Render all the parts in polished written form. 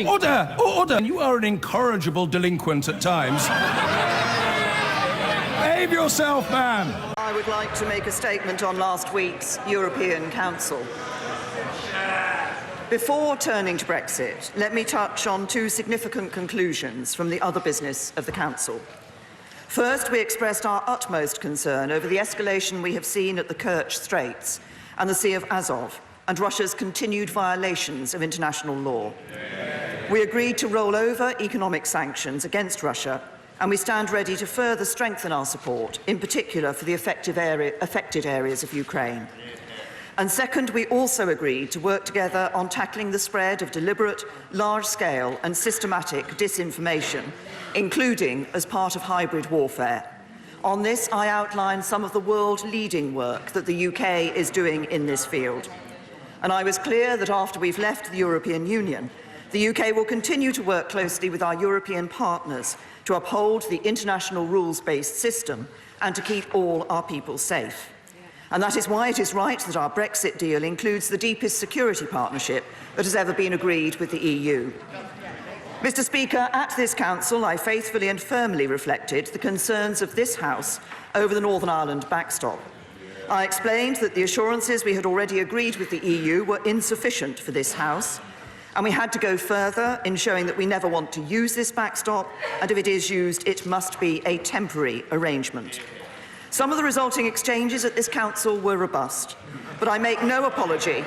Order! Order! You are an incorrigible delinquent at times. Behave yourself, man! I would like to make a statement on last week's European Council. Before turning to Brexit, let me touch on two significant conclusions from the other business of the Council. First, we expressed our utmost concern over the escalation we have seen at the Kerch Straits and the Sea of Azov, and Russia's continued violations of international law. We agreed to roll over economic sanctions against Russia, and we stand ready to further strengthen our support, in particular for the affected areas of Ukraine. And second, we also agreed to work together on tackling the spread of deliberate, large-scale and systematic disinformation, including as part of hybrid warfare. On this, I outlined some of the world-leading work that the UK is doing in this field. And I was clear that after we've left the European Union, the UK will continue to work closely with our European partners to uphold the international rules-based system and to keep all our people safe. And that is why it is right that our Brexit deal includes the deepest security partnership that has ever been agreed with the EU. Mr. Speaker, at this Council, I faithfully and firmly reflected the concerns of this House over the Northern Ireland backstop. I explained that the assurances we had already agreed with the EU were insufficient for this House, and we had to go further in showing that we never want to use this backstop, and if it is used, it must be a temporary arrangement. Some of the resulting exchanges at this Council were robust, but I make no apology.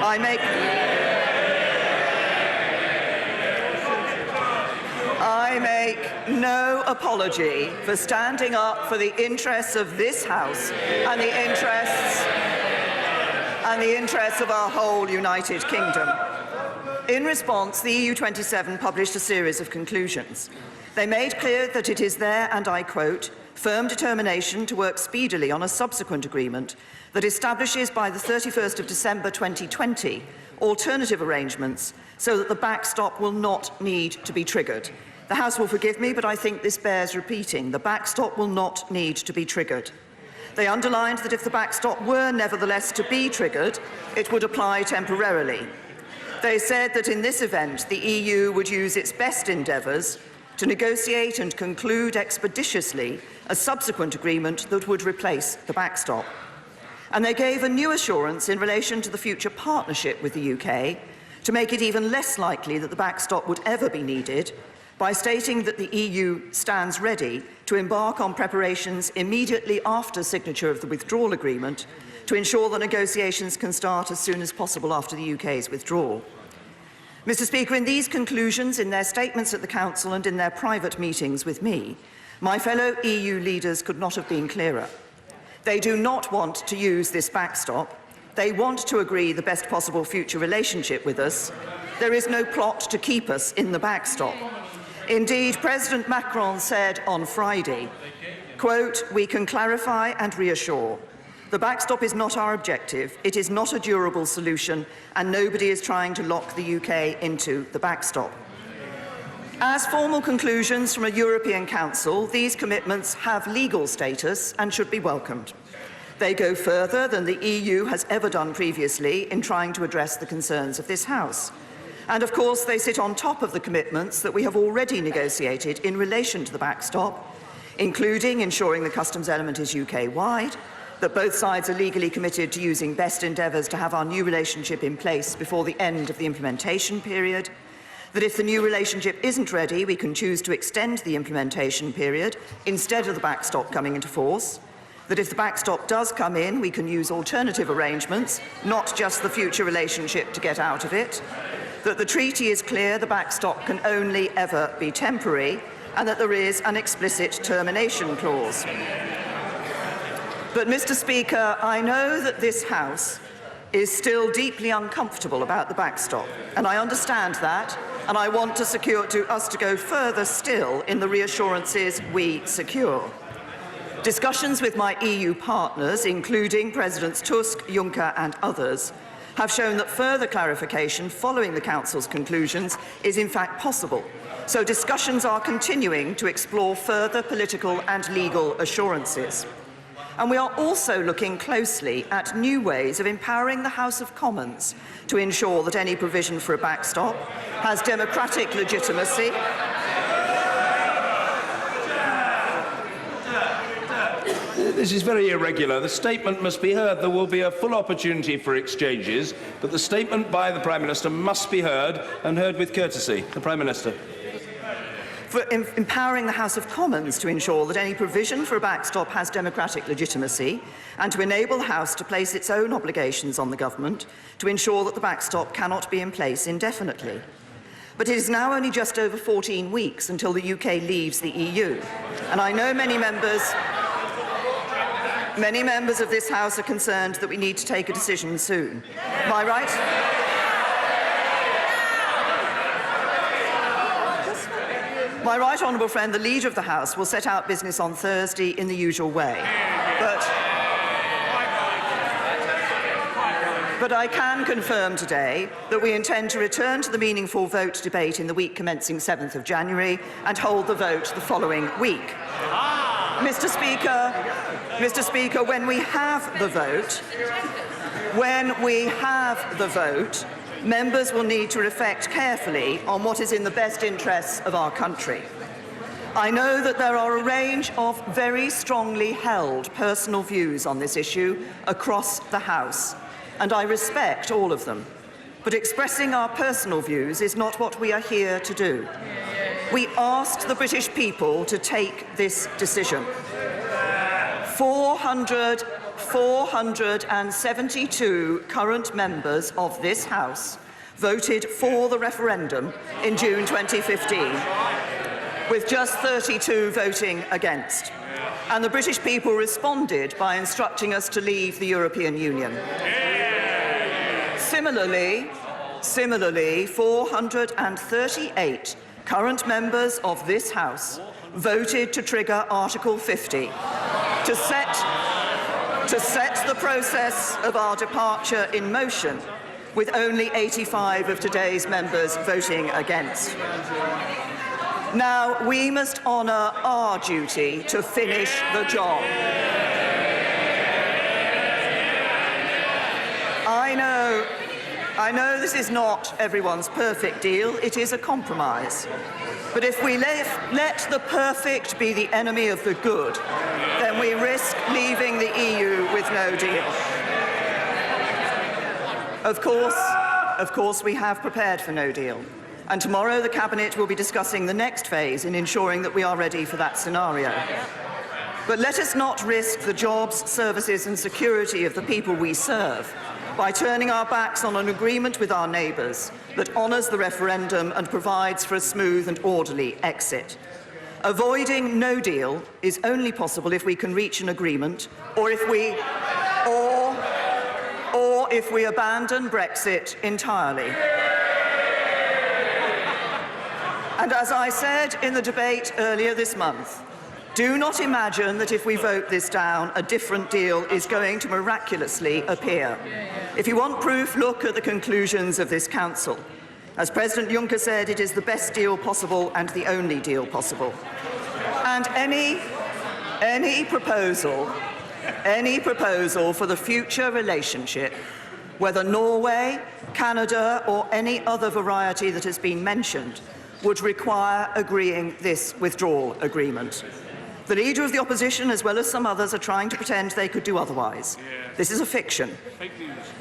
I make no apology for standing up for the interests of this House and the interests of our whole United Kingdom. In response, the EU27 published a series of conclusions. They made clear that it is their, and I quote, firm determination to work speedily on a subsequent agreement that establishes by the 31st of December 2020 alternative arrangements so that the backstop will not need to be triggered. The House will forgive me, but I think this bears repeating. The backstop will not need to be triggered. They underlined that if the backstop were nevertheless to be triggered, it would apply temporarily. They said that in this event, the EU would use its best endeavours to negotiate and conclude expeditiously a subsequent agreement that would replace the backstop. And they gave a new assurance in relation to the future partnership with the UK to make it even less likely that the backstop would ever be needed by stating that the EU stands ready to embark on preparations immediately after signature of the withdrawal agreement to ensure that negotiations can start as soon as possible after the UK's withdrawal. Mr. Speaker, in these conclusions, in their statements at the Council and in their private meetings with me, my fellow EU leaders could not have been clearer. They do not want to use this backstop. They want to agree the best possible future relationship with us. There is no plot to keep us in the backstop. Indeed, President Macron said on Friday, quote, "We can clarify and reassure. The backstop is not our objective, it is not a durable solution, and nobody is trying to lock the UK into the backstop." As formal conclusions from a European Council, these commitments have legal status and should be welcomed. They go further than the EU has ever done previously in trying to address the concerns of this House. And of course, they sit on top of the commitments that we have already negotiated in relation to the backstop, including ensuring the customs element is UK-wide, that both sides are legally committed to using best endeavours to have our new relationship in place before the end of the implementation period, that if the new relationship isn't ready, we can choose to extend the implementation period instead of the backstop coming into force, that if the backstop does come in, we can use alternative arrangements, not just the future relationship to get out of it, that the treaty is clear the backstop can only ever be temporary, and that there is an explicit termination clause. But, Mr. Speaker, I know that this House is still deeply uncomfortable about the backstop, and I understand that, and I want to secure us to go further still in the reassurances we secure. Discussions with my EU partners, including Presidents Tusk, Juncker and others, have shown that further clarification following the Council's conclusions is in fact possible. So discussions are continuing to explore further political and legal assurances. And we are also looking closely at new ways of empowering the House of Commons to ensure that any provision for a backstop has democratic legitimacy. This is very irregular. The statement must be heard. There will be a full opportunity for exchanges, but the statement by the Prime Minister must be heard, and heard with courtesy. The Prime Minister. For empowering the House of Commons to ensure that any provision for a backstop has democratic legitimacy, and to enable the House to place its own obligations on the government to ensure that the backstop cannot be in place indefinitely. But it is now only just over 14 weeks until the UK leaves the EU, and I know many members of this House are concerned that we need to take a decision soon. Am I right? My right honourable friend, the Leader of the House, will set out business on Thursday in the usual way. But I can confirm today that we intend to return to the meaningful vote debate in the week commencing 7th of January and hold the vote the following week. Mr. Speaker, when we have the vote, members will need to reflect carefully on what is in the best interests of our country. I know that there are a range of very strongly held personal views on this issue across the House, and I respect all of them. But expressing our personal views is not what we are here to do. We asked the British people to take this decision. 472 current members of this House voted for the referendum in June 2015, with just 32 voting against. And the British people responded by instructing us to leave the European Union. Similarly, 438 current members of this House voted to trigger Article 50 to set the process of our departure in motion, with only 85 of today's members voting against. Now, we must honour our duty to finish the job. I know this is not everyone's perfect deal. It is a compromise. But if we let the perfect be the enemy of the good, then we risk leaving the EU with no deal. Of course, we have prepared for no deal. And tomorrow the Cabinet will be discussing the next phase in ensuring that we are ready for that scenario. But let us not risk the jobs, services and security of the people we serve by turning our backs on an agreement with our neighbours that honours the referendum and provides for a smooth and orderly exit. Avoiding no deal is only possible if we can reach an agreement, or if we abandon Brexit entirely. And as I said in the debate earlier this month, do not imagine that if we vote this down, a different deal is going to miraculously appear. If you want proof, look at the conclusions of this Council. As President Juncker said, it is the best deal possible and the only deal possible. And any proposal for the future relationship, whether Norway, Canada or any other variety that has been mentioned, would require agreeing this withdrawal agreement. The Leader of the Opposition, as well as some others, are trying to pretend they could do otherwise. This is a fiction.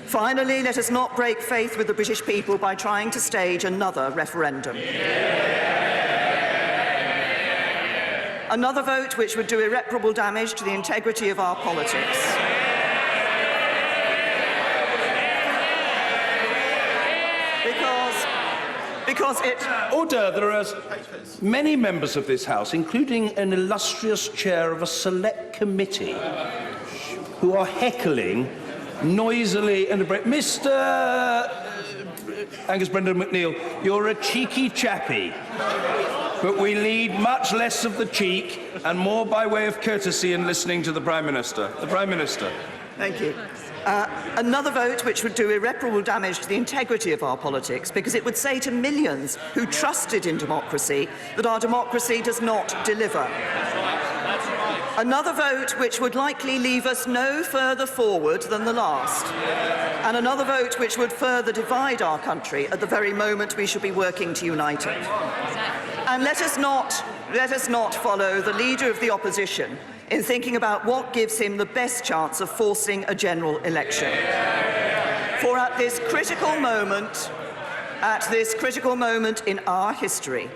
Finally, let us not break faith with the British people by trying to stage another referendum. Another vote which would do irreparable damage to the integrity of our politics. Order. There are many members of this House, including an illustrious chair of a select committee, who are heckling noisily and Mr. Angus Brendan McNeill, you're a cheeky chappie, but we need much less of the cheek and more by way of courtesy in listening to the Prime Minister. The Prime Minister. Thank you. Another vote which would do irreparable damage to the integrity of our politics, because it would say to millions who trusted in democracy that our democracy does not deliver. Another vote which would likely leave us no further forward than the last. And another vote which would further divide our country at the very moment we should be working to unite it. And let us not follow the leader of the opposition in thinking about what gives him the best chance of forcing a general election. For at this critical moment in our history,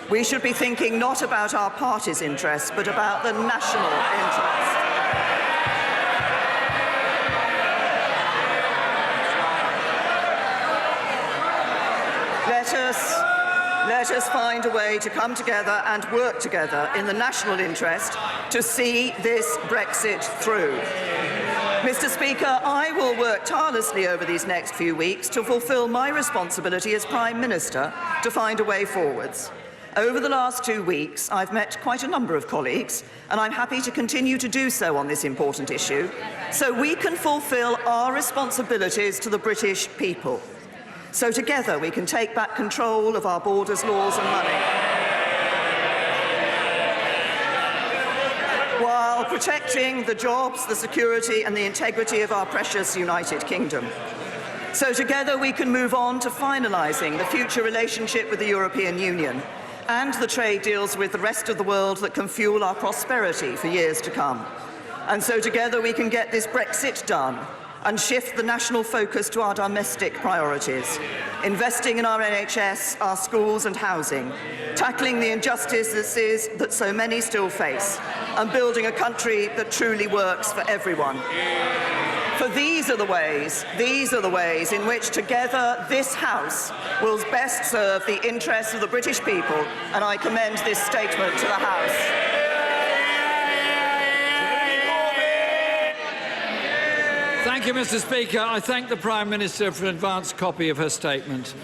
we should be thinking not about our party's interests, but about the national interest. Let us find a way to come together and work together in the national interest to see this Brexit through. Mr. Speaker, I will work tirelessly over these next few weeks to fulfil my responsibility as Prime Minister to find a way forwards. Over the last 2 weeks, I've met quite a number of colleagues, and I'm happy to continue to do so on this important issue, so we can fulfil our responsibilities to the British people. So together we can take back control of our borders, laws and money, while protecting the jobs, the security and the integrity of our precious United Kingdom. So together we can move on to finalising the future relationship with the European Union and the trade deals with the rest of the world that can fuel our prosperity for years to come. And so together we can get this Brexit done and shift the national focus to our domestic priorities, investing in our NHS, our schools and housing, tackling the injustices that so many still face, and building a country that truly works for everyone. For these are the ways in which together this House will best serve the interests of the British people, and I commend this statement to the House. Thank you, Mr. Speaker. I thank the Prime Minister for an advance copy of her statement.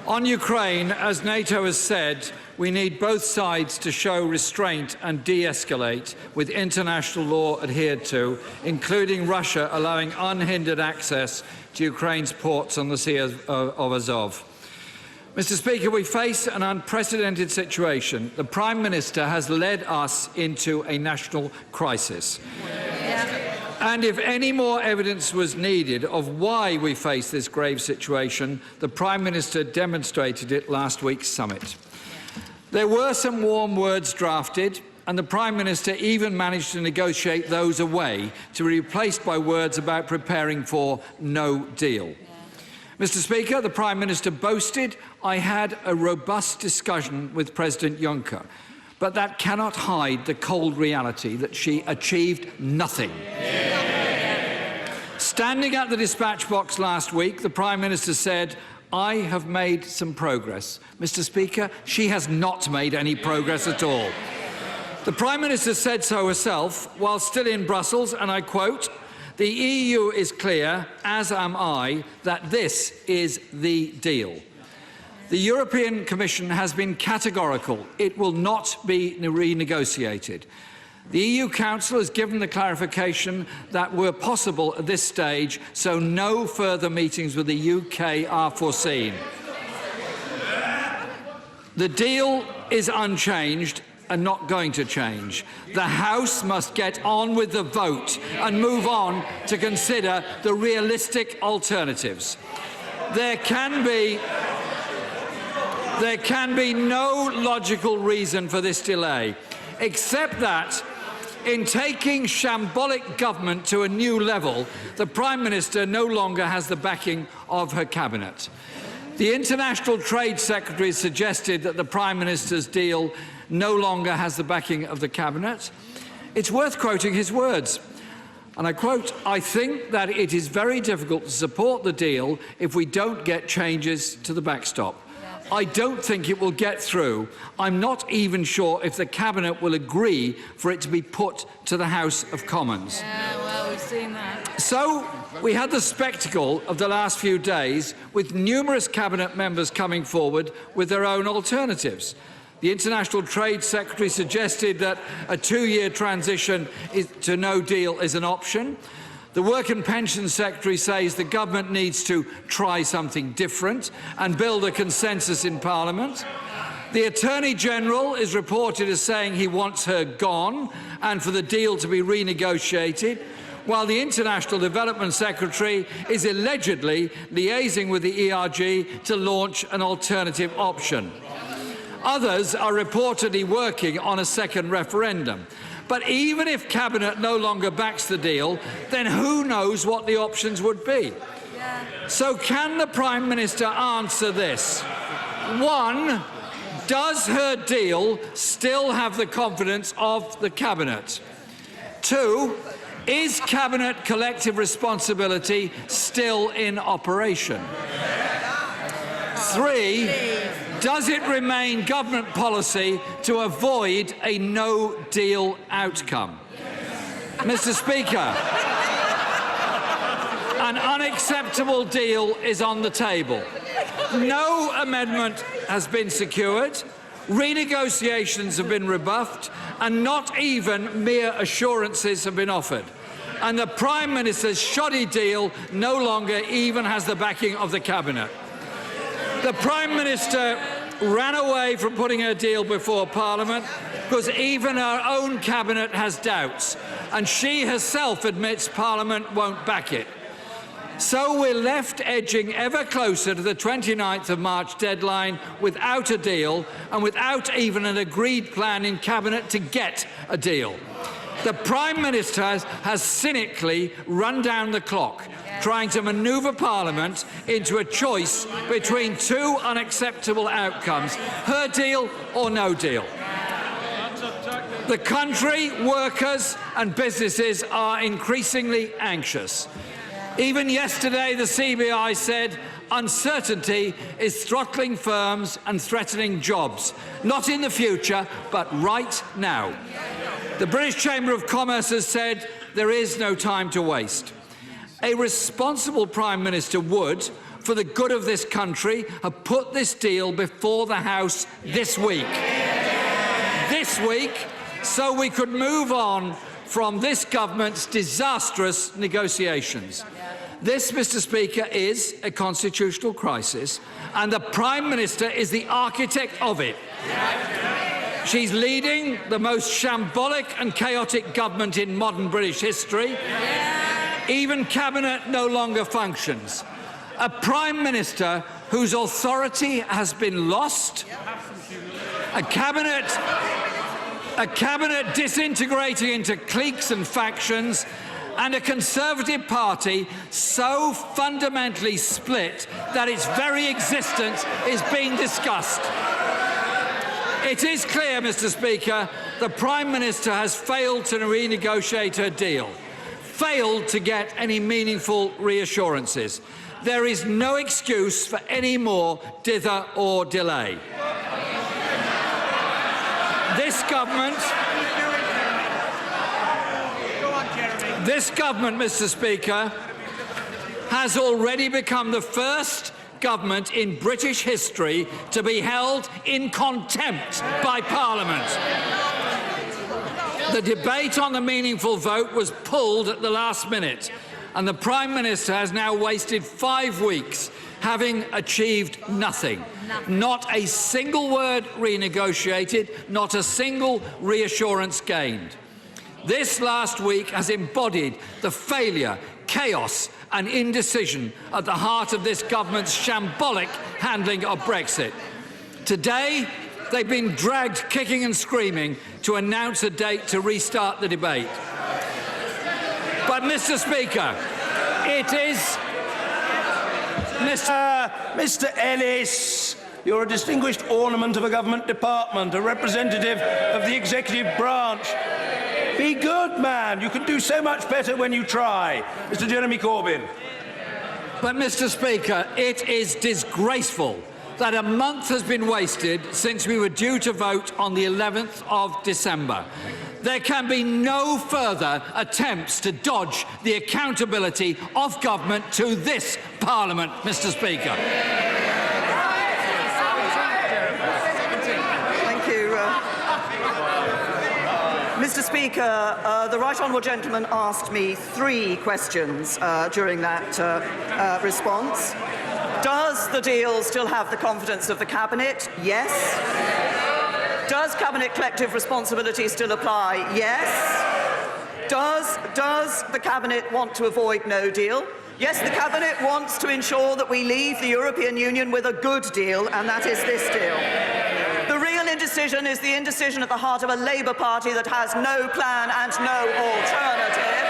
On Ukraine, as NATO has said, we need both sides to show restraint and de-escalate with international law adhered to, including Russia allowing unhindered access to Ukraine's ports on the Sea of Azov. Mr. Speaker, we face an unprecedented situation. The Prime Minister has led us into a national crisis. And if any more evidence was needed of why we face this grave situation, the Prime Minister demonstrated it last week's summit. There were some warm words drafted, and the Prime Minister even managed to negotiate those away to be replaced by words about preparing for no deal. Mr. Speaker, the Prime Minister boasted, "I had a robust discussion with President Juncker," but that cannot hide the cold reality that she achieved nothing. Standing at the dispatch box last week, the Prime Minister said, "I have made some progress." Mr. Speaker, she has not made any progress at all. The Prime Minister said so herself while still in Brussels, and I quote, "The EU is clear, as am I, that this is the deal." The European Commission has been categorical. It will not be renegotiated. The EU Council has given the clarification that were possible at this stage, so no further meetings with the UK are foreseen. The deal is unchanged and not going to change. The House must get on with the vote and move on to consider the realistic alternatives. There can be no logical reason for this delay, except that in taking shambolic government to a new level, the Prime Minister no longer has the backing of her cabinet. The International Trade Secretary suggested that the Prime Minister's deal no longer has the backing of the cabinet. It's worth quoting his words. And I quote, "I think that it is very difficult to support the deal if we don't get changes to the backstop. I don't think it will get through. I'm not even sure if the Cabinet will agree for it to be put to the House of Commons." Yeah, well, we've seen that. So we had the spectacle of the last few days with numerous Cabinet members coming forward with their own alternatives. The International Trade Secretary suggested that a 2-year transition to no deal is an option. The Work and Pensions Secretary says the government needs to try something different and build a consensus in Parliament. The Attorney General is reported as saying he wants her gone and for the deal to be renegotiated, while the International Development Secretary is allegedly liaising with the ERG to launch an alternative option. Others are reportedly working on a second referendum. But even if Cabinet no longer backs the deal, then who knows what the options would be? So can the Prime Minister answer this? 1. Does her deal still have the confidence of the Cabinet? 2. Is Cabinet collective responsibility still in operation? 3. Does it remain government policy to avoid a no-deal outcome? Mr. Speaker, an unacceptable deal is on the table. No amendment has been secured, renegotiations have been rebuffed, and not even mere assurances have been offered. And the Prime Minister's shoddy deal no longer even has the backing of the Cabinet. The Prime Minister ran away from putting her deal before Parliament because even her own Cabinet has doubts, and she herself admits Parliament won't back it. So we're left edging ever closer to the 29th of March deadline without a deal and without even an agreed plan in Cabinet to get a deal. The Prime Minister has cynically run down the clock, trying to manoeuvre Parliament into a choice between two unacceptable outcomes, her deal or no deal. The country, workers and businesses are increasingly anxious. Even yesterday, the CBI said uncertainty is throttling firms and threatening jobs, not in the future, but right now. The British Chamber of Commerce has said there is no time to waste. A responsible Prime Minister would, for the good of this country, have put this deal before the House this week. This week, so we could move on from this government's disastrous negotiations. This, Mr. Speaker, is a constitutional crisis, and the Prime Minister is the architect of it. She's leading the most shambolic and chaotic government in modern British history. Even Cabinet no longer functions. A Prime Minister whose authority has been lost. A Cabinet disintegrating into cliques and factions, and a Conservative Party so fundamentally split that its very existence is being discussed. It is clear, Mr. Speaker, the Prime Minister has failed to renegotiate her deal, failed to get any meaningful reassurances. There is no excuse for any more dither or delay. This government, Mr. Speaker, has already become the first government in British history to be held in contempt by Parliament. The debate on the meaningful vote was pulled at the last minute, and the Prime Minister has now wasted 5 weeks having achieved nothing. Not a single word renegotiated, not a single reassurance gained. This last week has embodied the failure, chaos and indecision at the heart of this government's shambolic handling of Brexit. Today, they've been dragged kicking and screaming to announce a date to restart the debate. But, Mr. Speaker, it is... Mr. Ellis, you're a distinguished ornament of a government department, a representative of the executive branch. Be good, man. You can do so much better when you try. Mr. Jeremy Corbyn. But, Mr. Speaker, it is disgraceful that a month has been wasted since we were due to vote on the 11th of December. There can be no further attempts to dodge the accountability of government to this Parliament, Mr. Speaker. Thank you. Mr. Speaker, the right honourable gentleman asked me 3 questions during that response. Does the deal still have the confidence of the Cabinet? Yes. Does Cabinet collective responsibility still apply? Yes. Does the Cabinet want to avoid no deal? Yes, the Cabinet wants to ensure that we leave the European Union with a good deal, and that is this deal. The real indecision is the indecision at the heart of a Labour Party that has no plan and no alternative.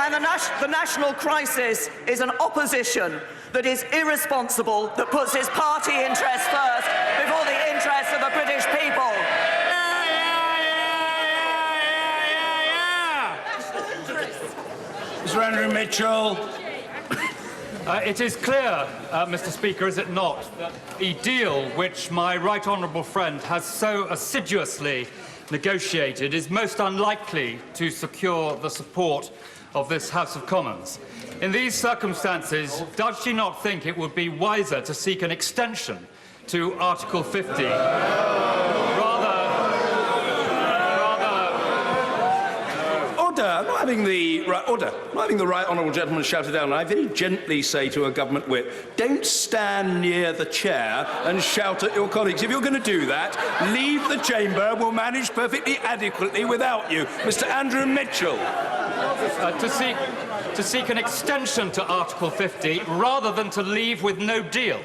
And the national crisis is an opposition that is irresponsible, that puts its party interests first before the interests of the British people. Mr. Andrew Mitchell. It is clear, Mr. Speaker, is it not, that the deal which my right honourable friend has so assiduously negotiated is most unlikely to secure the support of this House of Commons. In these circumstances, does she not think it would be wiser to seek an extension to Article 50? I'm not having the right honourable gentleman shouted down. I very gently say to a government whip, don't stand near the chair and shout at your colleagues. If you're going to do that, leave the chamber. We'll manage perfectly adequately without you. Mr. Andrew Mitchell. To seek an extension to Article 50 rather than to leave with no deal.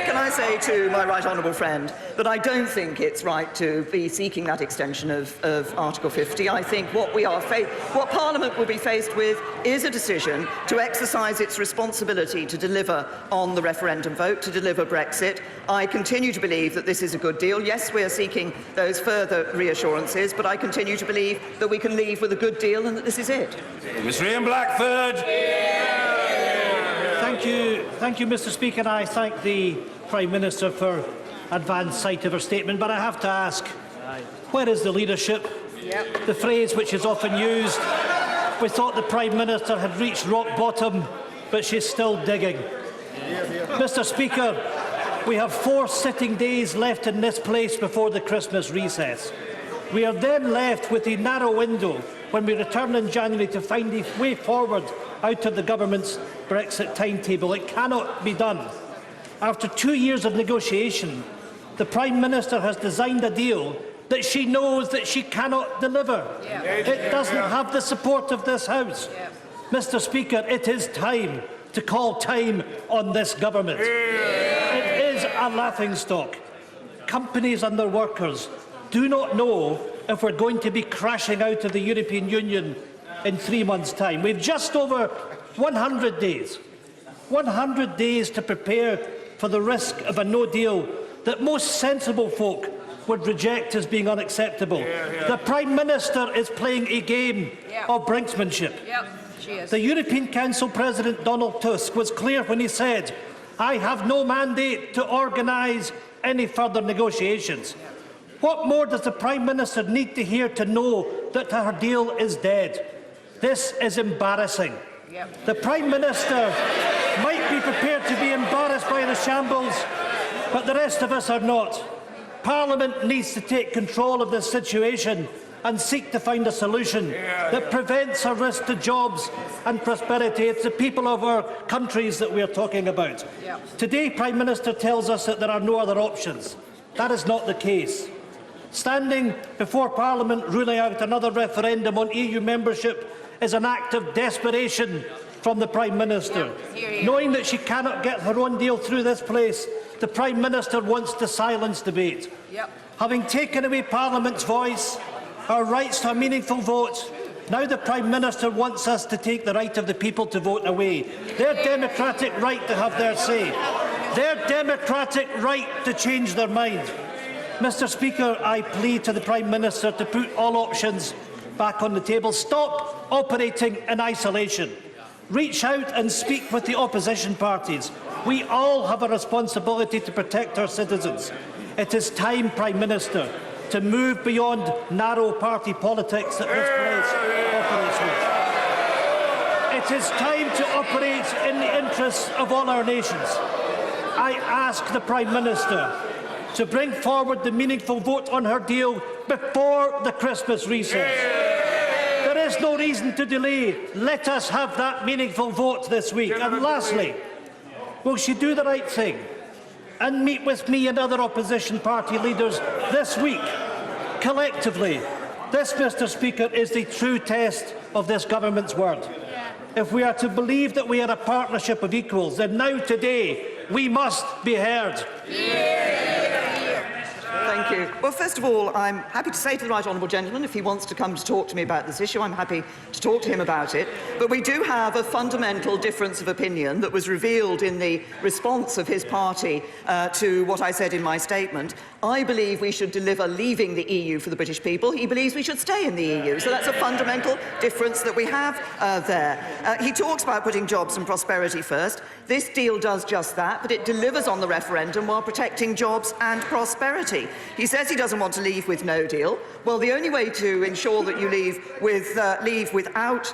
Can I say to my right honourable friend that I don't think it's right to be seeking that extension of Article 50. I think what Parliament will be faced with is a decision to exercise its responsibility to deliver on the referendum vote, to deliver Brexit. I continue to believe that this is a good deal. Yes, we are seeking those further reassurances, but I continue to believe that we can leave with a good deal and that this is it. Mr. Ian Blackford. Thank you, Mr. Speaker. I thank the Prime Minister for advanced sight of her statement, but I have to ask, where is the leadership? Yep. The phrase which is often used, we thought the Prime Minister had reached rock bottom, but she's still digging. Mr. Speaker, we have 4 sitting days left in this place before the Christmas recess. We are then left with a narrow window when we return in January to find a way forward out of the government's Brexit timetable. It cannot be done. After 2 years of negotiation, the Prime Minister has designed a deal that she knows that she cannot deliver. Yeah. It doesn't have the support of this House. Yeah. Mr. Speaker, it is time to call time on this government. Yeah. It is a laughingstock. Companies and their workers do not know if we're going to be crashing out of the European Union in 3 months' time. We've just over 100 days. 100 days to prepare for the risk of a no deal that most sensible folk would reject as being unacceptable. The Prime Minister is playing a game of brinksmanship. She is. The European Council President Donald Tusk was clear when he said, I have no mandate to organise any further negotiations. What more does the Prime Minister need to hear to know that her deal is dead? This is embarrassing. The Prime Minister might be prepared to be embarrassed by the shambles, but the rest of us are not. Parliament needs to take control of this situation and seek to find a solution that prevents a risk to jobs and prosperity. It's the people of our countries that we are talking about. Today, Prime Minister tells us that there are no other options. That is not the case. Standing before Parliament ruling out another referendum on EU membership is an act of desperation from the Prime Minister. Knowing that she cannot get her own deal through this place, the Prime Minister wants to silence debate. Having taken away Parliament's voice, our rights to a meaningful vote, now the Prime Minister wants us to take the right of the people to vote away. Their democratic right to have their say. Their democratic right to change their mind. Mr. Speaker, I plead to the Prime Minister to put all options back on the table. Stop operating in isolation. Reach out and speak with the opposition parties. We all have a responsibility to protect our citizens. It is time, Prime Minister, to move beyond narrow party politics that this place operates with. It is time to operate in the interests of all our nations. I ask the Prime Minister to bring forward the meaningful vote on her deal before the Christmas recess. There is no reason to delay. Let us have that meaningful vote this week. And lastly, will she do the right thing and meet with me and other opposition party leaders this week, collectively? This, Mr. Speaker, is the true test of this government's word. If we are to believe that we are a partnership of equals, then now today we must be heard. Thank you. Well, first of all, I'm happy to say to the right honourable gentleman, if he wants to come to talk to me about this issue, I'm happy to talk to him about it. But we do have a fundamental difference of opinion that was revealed in the response of his party to what I said in my statement. I believe we should deliver leaving the EU for the British people. He believes we should stay in the EU. So that's a fundamental difference that we have there. He talks about putting jobs and prosperity first. This deal does just that, but it delivers on the referendum while protecting jobs and prosperity. He says he doesn't want to leave with no deal. Well, the only way to ensure that you leave without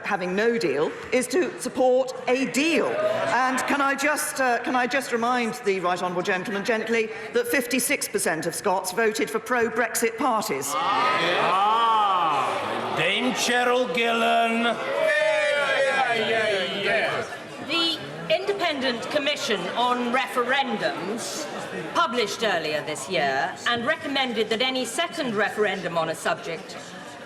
having no deal is to support a deal. And can I just remind the right honourable gentleman gently that 56% of Scots voted for pro-Brexit parties. Dame Cheryl Gillan. The Independent Commission on Referendums published earlier this year and recommended that any second referendum on a subject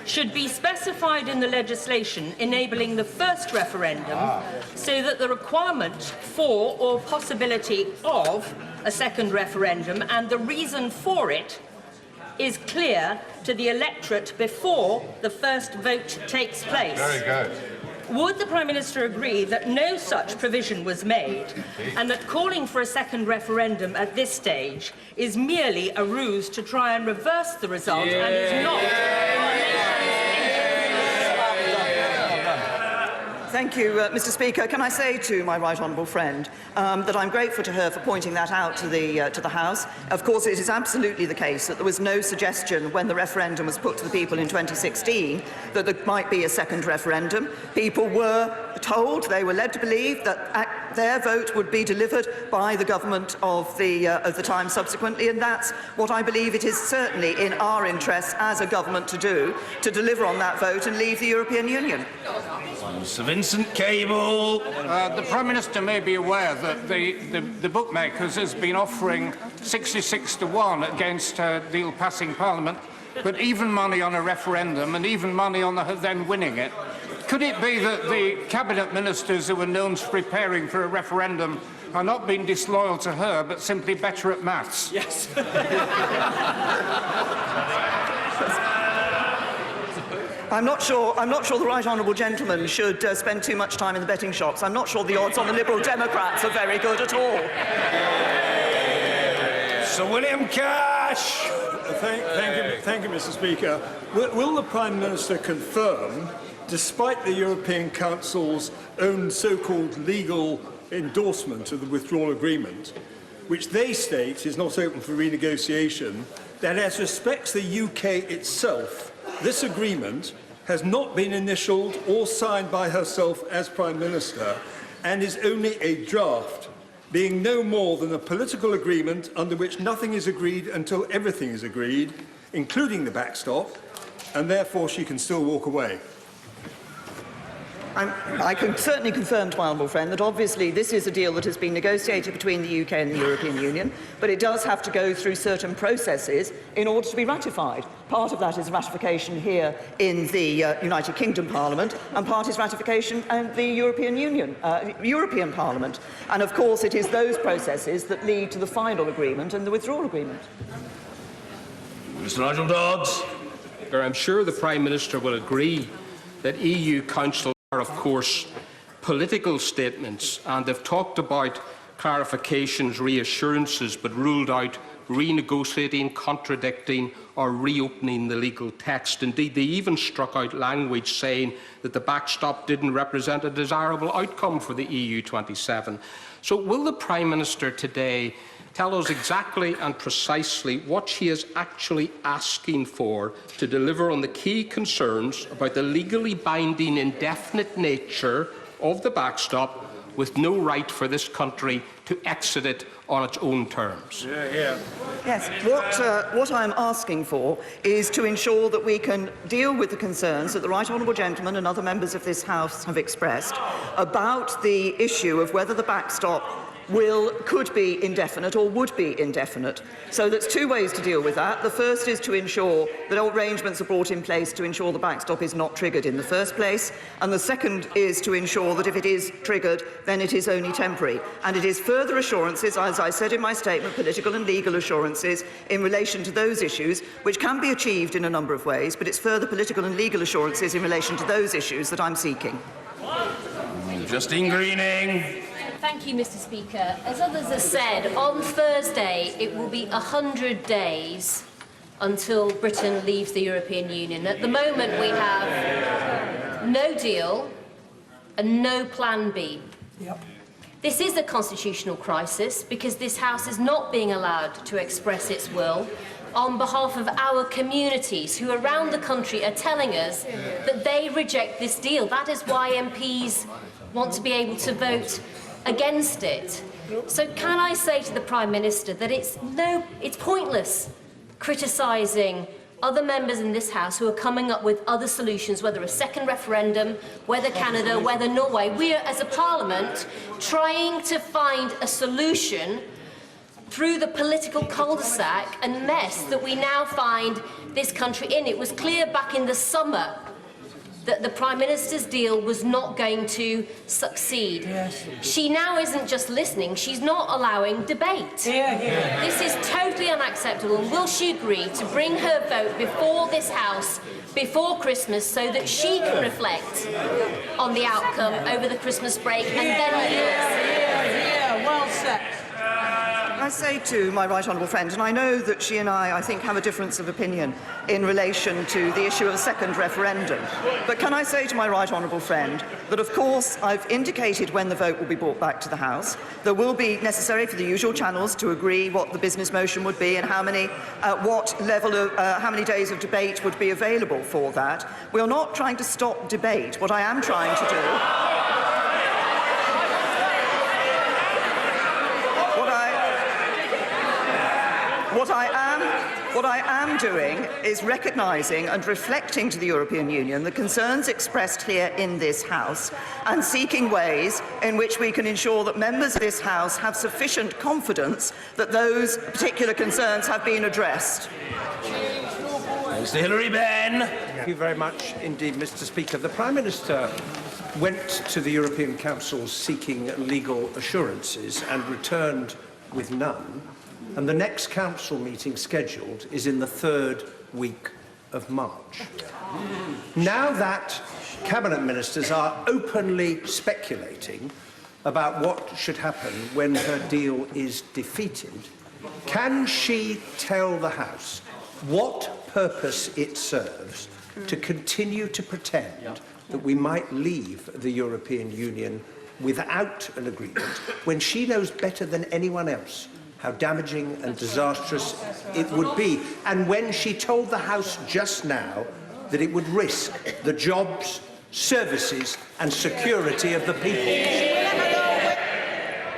should be specified in the legislation enabling the first referendum so that the requirement for or possibility of a second referendum and the reason for it is clear to the electorate before the first vote takes place. Very good. Would the Prime Minister agree that no such provision was made and that calling for a second referendum at this stage is merely a ruse to try and reverse the result and is not in the nation's Thank you, Mr. Speaker. Can I say to my right honourable friend that I'm grateful to her for pointing that out to the House. Of course, it is absolutely the case that there was no suggestion when the referendum was put to the people in 2016 that there might be a second referendum. People were told, they were led to believe that their vote would be delivered by the government of the time subsequently, and that's what I believe it is certainly in our interests as a government to do, to deliver on that vote and leave the European Union. Sir Vincent Cable. The Prime Minister may be aware that the bookmakers has been offering 66 to 1 against a deal passing Parliament, but even money on a referendum and even money on then winning it. Could it be that the Cabinet Ministers who were known for preparing for a referendum are not being disloyal to her, but simply better at maths? Yes. I'm not sure the right honourable gentleman should spend too much time in the betting shops. I'm not sure the odds on the Liberal Democrats are very good at all. Sir William Cash. Thank you, Mr. Speaker. Will the Prime Minister confirm, despite the European Council's own so-called legal endorsement of the withdrawal agreement, which they state is not open for renegotiation, that as respects the UK itself, this agreement has not been initialled or signed by herself as Prime Minister and is only a draft, being no more than a political agreement under which nothing is agreed until everything is agreed, including the backstop, and therefore she can still walk away? I can certainly confirm to my honourable friend that obviously this is a deal that has been negotiated between the UK and the European Union, but it does have to go through certain processes in order to be ratified. Part of that is ratification here in the United Kingdom Parliament, and part is ratification in the European Parliament. And of course it is those processes that lead to the final agreement and the withdrawal agreement. Mr Nigel Dodds. I'm sure the Prime Minister will agree that EU Council are, of course, political statements, and they've talked about clarifications, reassurances, but ruled out renegotiating, contradicting or reopening the legal text. Indeed, they even struck out language saying that the backstop didn't represent a desirable outcome for the EU27. So will the Prime Minister today tell us exactly and precisely what she is actually asking for to deliver on the key concerns about the legally binding indefinite nature of the backstop with no right for this country to exit it on its own terms. Yes, what I'm asking for is to ensure that we can deal with the concerns that the Right Honourable Gentleman and other members of this House have expressed about the issue of whether the backstop could be indefinite or would be indefinite. So there's two ways to deal with that. The first is to ensure that arrangements are brought in place to ensure the backstop is not triggered in the first place. And the second is to ensure that if it is triggered, then it is only temporary. And it is further assurances, as I said in my statement, political and legal assurances in relation to those issues, which can be achieved in a number of ways, but it's further political and legal assurances in relation to those issues that I'm seeking. Justine Greening. Thank you, Mr. Speaker. As others have said, on Thursday it will be 100 days until Britain leaves the European Union. At the moment we have no deal and no plan B. This is a constitutional crisis because this House is not being allowed to express its will on behalf of our communities who around the country are telling us that they reject this deal. That is why MPs want to be able to vote against it. So can I say to the Prime Minister that it's pointless criticising other members in this House who are coming up with other solutions, whether a second referendum, whether Canada, whether Norway. We are, as a Parliament, trying to find a solution through the political cul-de-sac and mess that we now find this country in. It was clear back in the summer that the Prime Minister's deal was not going to succeed. She now isn't just listening, she's not allowing debate. This is totally unacceptable, and will she agree to bring her vote before this House before Christmas so that she can reflect on the outcome over the Christmas break and then well said. I say to my right honourable friend, and I know that she and I think, have a difference of opinion in relation to the issue of a second referendum, but can I say to my right honourable friend that, of course, I've indicated when the vote will be brought back to the House. There will be necessary for the usual channels to agree what the business motion would be and how many days of debate would be available for that. We are not trying to stop debate. What I am trying to do What I am doing is recognising and reflecting to the European Union the concerns expressed here in this House and seeking ways in which we can ensure that members of this House have sufficient confidence that those particular concerns have been addressed. Mr. Hilary Benn. Thank you very much indeed, Mr. Speaker. The Prime Minister went to the European Council seeking legal assurances and returned with none. And the next Council meeting scheduled is in the 3rd week of March. Now that Cabinet Ministers are openly speculating about what should happen when her deal is defeated, can she tell the House what purpose it serves to continue to pretend that we might leave the European Union without an agreement when she knows better than anyone else how damaging and disastrous it would be, and when she told the House just now that it would risk the jobs, services and security of the people?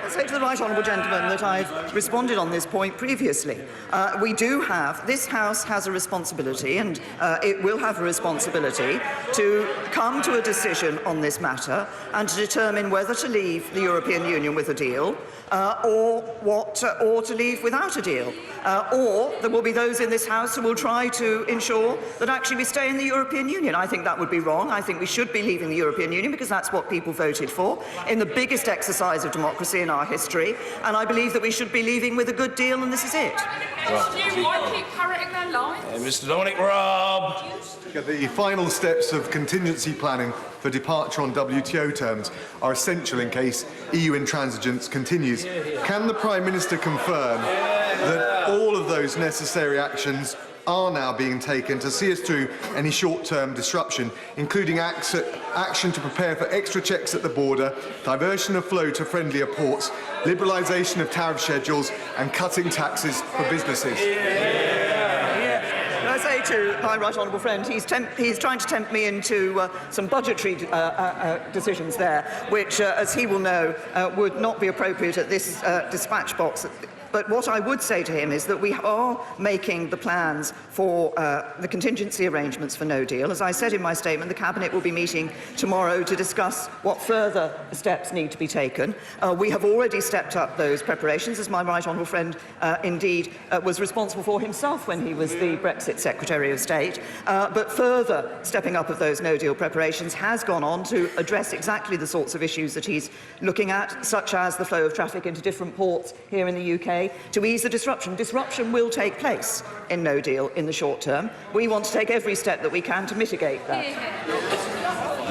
I say to the right honourable gentleman that I've responded on this point previously. This House has a responsibility, and it will have a responsibility to come to a decision on this matter and to determine whether to leave the European Union with a deal or to leave without a deal. Or there will be those in this House who will try to ensure that actually we stay in the European Union. I think that would be wrong. I think we should be leaving the European Union because that's what people voted for in the biggest exercise of democracy in our history, and I believe that we should be leaving with a good deal, and this is it. Why keep parroting their lines? Mr. Dominic Raab. The final steps of contingency planning for departure on WTO terms are essential in case EU intransigence continues. Can the Prime Minister confirm that all of those necessary actions are now being taken to see us through any short-term disruption, including action to prepare for extra checks at the border, diversion of flow to friendlier ports, liberalisation of tariff schedules and cutting taxes for businesses? I say say to my right honourable friend, he's trying to tempt me into some budgetary decisions there, which, as he will know, would not be appropriate at this dispatch box. But what I would say to him is that we are making the plans for the contingency arrangements for no deal. As I said in my statement, the Cabinet will be meeting tomorrow to discuss what further steps need to be taken. We have already stepped up those preparations, as my right honourable friend indeed was responsible for himself when he was the Brexit Secretary of State. But further stepping up of those no deal preparations has gone on to address exactly the sorts of issues that he's looking at, such as the flow of traffic into different ports here in the UK, to ease the disruption. Disruption will take place in no deal in the short term. We want to take every step that we can to mitigate that.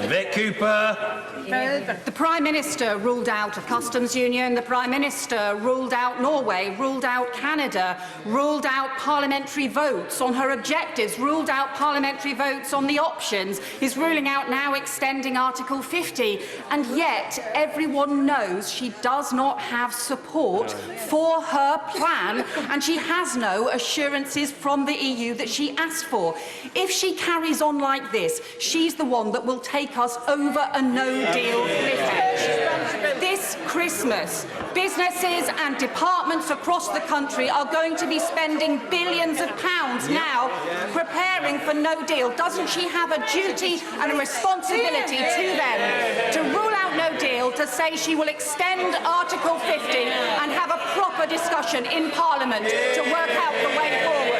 Vic Cooper. The Prime Minister ruled out a customs union, the Prime Minister ruled out Norway, ruled out Canada, ruled out parliamentary votes on her objectives, ruled out parliamentary votes on the options, is ruling out now extending Article 50, and yet everyone knows she does not have support for her plan, and she has no assurances from the EU that she asked for. If she carries on like this, she's the one that will take us over a no-deal cliff. This Christmas, businesses and departments across the country are going to be spending billions of pounds now preparing for no deal. Doesn't she have a duty and a responsibility to them to rule out no deal, to say she will extend Article 50 and have a proper discussion in Parliament to work out the way forward?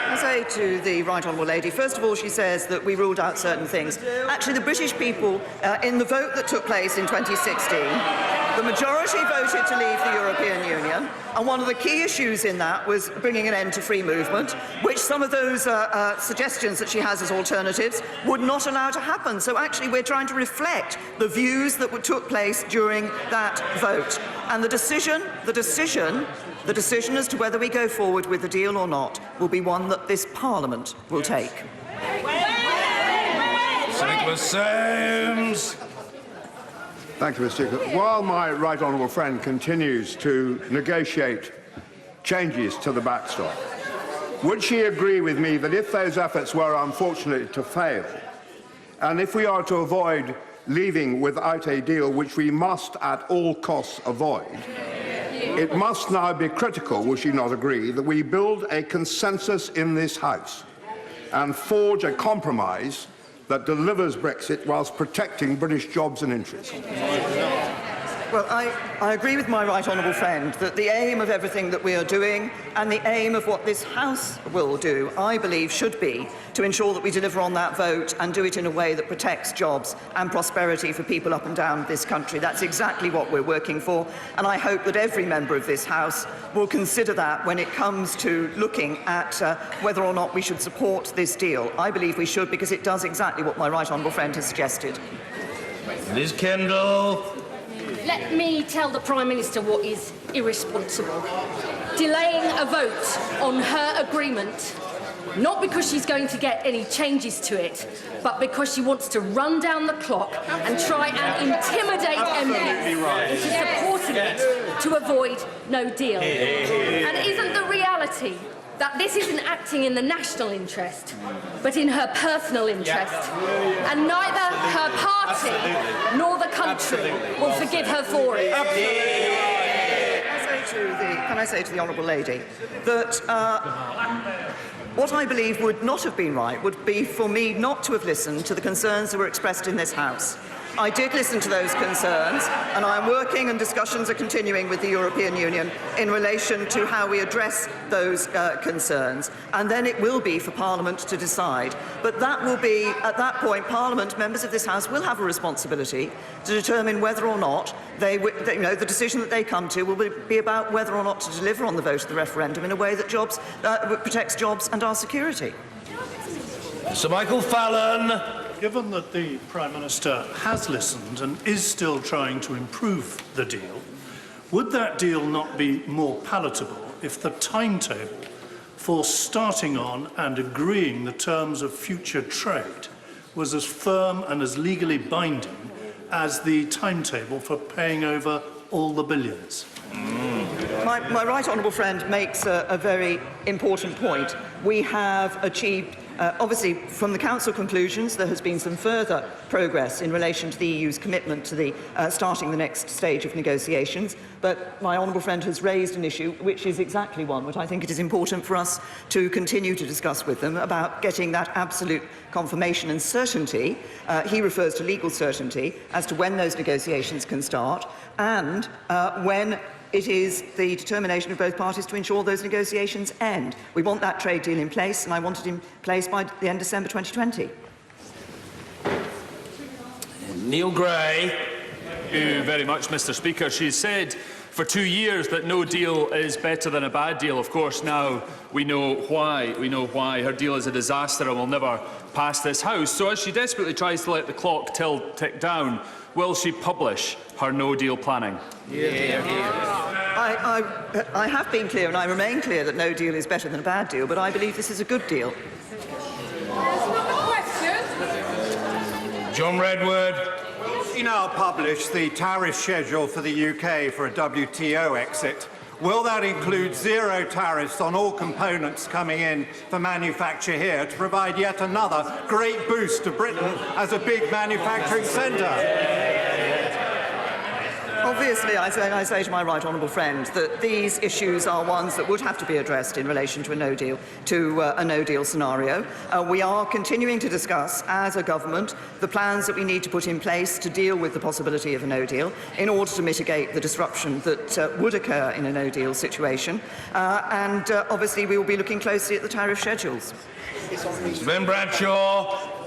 I say to the right honourable lady, first of all, she says that we ruled out certain things. Actually, the British people, in the vote that took place in 2016, the majority voted to leave the European Union, and one of the key issues in that was bringing an end to free movement, which some of those suggestions that she has as alternatives would not allow to happen. So actually, we're trying to reflect the views that took place during that vote. And the decision as to whether we go forward with the deal or not will be one that this Parliament will take. Sir Nicholas Soames. Thank you, Mr. Speaker. While my right honourable friend continues to negotiate changes to the backstop, would she agree with me that if those efforts were unfortunately to fail, and if we are to avoid leaving without a deal, which we must at all costs avoid, it must now be critical, will she not agree, that we build a consensus in this House and forge a compromise that delivers Brexit whilst protecting British jobs and interests? Well, I agree with my right honourable friend that the aim of everything that we are doing and the aim of what this House will do, I believe, should be to ensure that we deliver on that vote and do it in a way that protects jobs and prosperity for people up and down this country. That's exactly what we're working for, and I hope that every member of this House will consider that when it comes to looking at whether or not we should support this deal. I believe we should, because it does exactly what my right honourable friend has suggested. Liz Kendall. Let me tell the Prime Minister what is irresponsible. Delaying a vote on her agreement, not because she's going to get any changes to it, but because she wants to run down the clock and try and intimidate MPs into supporting it to avoid no deal. And isn't the reality that this isn't acting in the national interest, but in her personal interest? And neither her party nor the country will forgive her for it. Can I say to the honourable lady that what I believe would not have been right would be for me not to have listened to the concerns that were expressed in this House. I did listen to those concerns, and I am working and discussions are continuing with the European Union in relation to how we address those concerns. And then it will be for Parliament to decide. But that will be, at that point, Parliament, members of this House, will have a responsibility to determine whether or not the decision that they come to will be about whether or not to deliver on the vote of the referendum in a way that protects jobs and our security. Sir Michael Fallon. Given that the Prime Minister has listened and is still trying to improve the deal, would that deal not be more palatable if the timetable for starting on and agreeing the terms of future trade was as firm and as legally binding as the timetable for paying over all the billions? My right honourable friend makes a very important point. We have achieved, obviously, from the Council conclusions, there has been some further progress in relation to the EU's commitment to the starting the next stage of negotiations. But my honourable friend has raised an issue which is exactly one which I think it is important for us to continue to discuss with them about getting that absolute confirmation and certainty. He refers to legal certainty as to when those negotiations can start and when it is the determination of both parties to ensure those negotiations end. We want that trade deal in place, and I want it in place by the end of December 2020. Neil Gray. Thank you very much, Mr. Speaker. She said for 2 years that no deal is better than a bad deal. Of course, now we know why. We know why. Her deal is a disaster and will never pass this House. So as she desperately tries to let the clock tick down, will she publish her no-deal planning? I have been clear and I remain clear that no deal is better than a bad deal, but I believe this is a good deal. John Redwood. Will she now publish the tariff schedule for the UK for a WTO exit? Will that include zero tariffs on all components coming in for manufacture here to provide yet another great boost to Britain as a big manufacturing centre? Obviously, I say to my right honourable friend that these issues are ones that would have to be addressed in relation to a no deal, scenario. We are continuing to discuss, as a government, the plans that we need to put in place to deal with the possibility of a no deal in order to mitigate the disruption that would occur in a no deal situation. And obviously, we will be looking closely at the tariff schedules. Mr. Ben Bradshaw.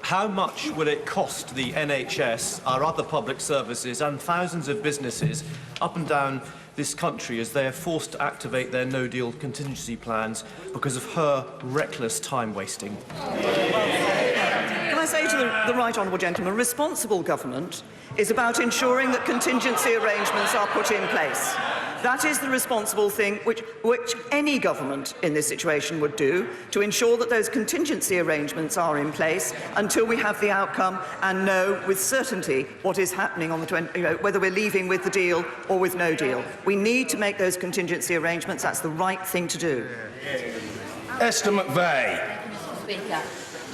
How much will it cost the NHS, our other public services and thousands of businesses up and down this country as they are forced to activate their no-deal contingency plans because of her reckless time-wasting? Can I say to the right honourable gentleman, responsible government is about ensuring that contingency arrangements are put in place. That is the responsible thing which any government in this situation would do, to ensure that those contingency arrangements are in place until we have the outcome and know with certainty what is happening on the whether we're leaving with the deal or with no deal. We need to make those contingency arrangements. That's the right thing to do. Esther McVeigh. Mr. Speaker,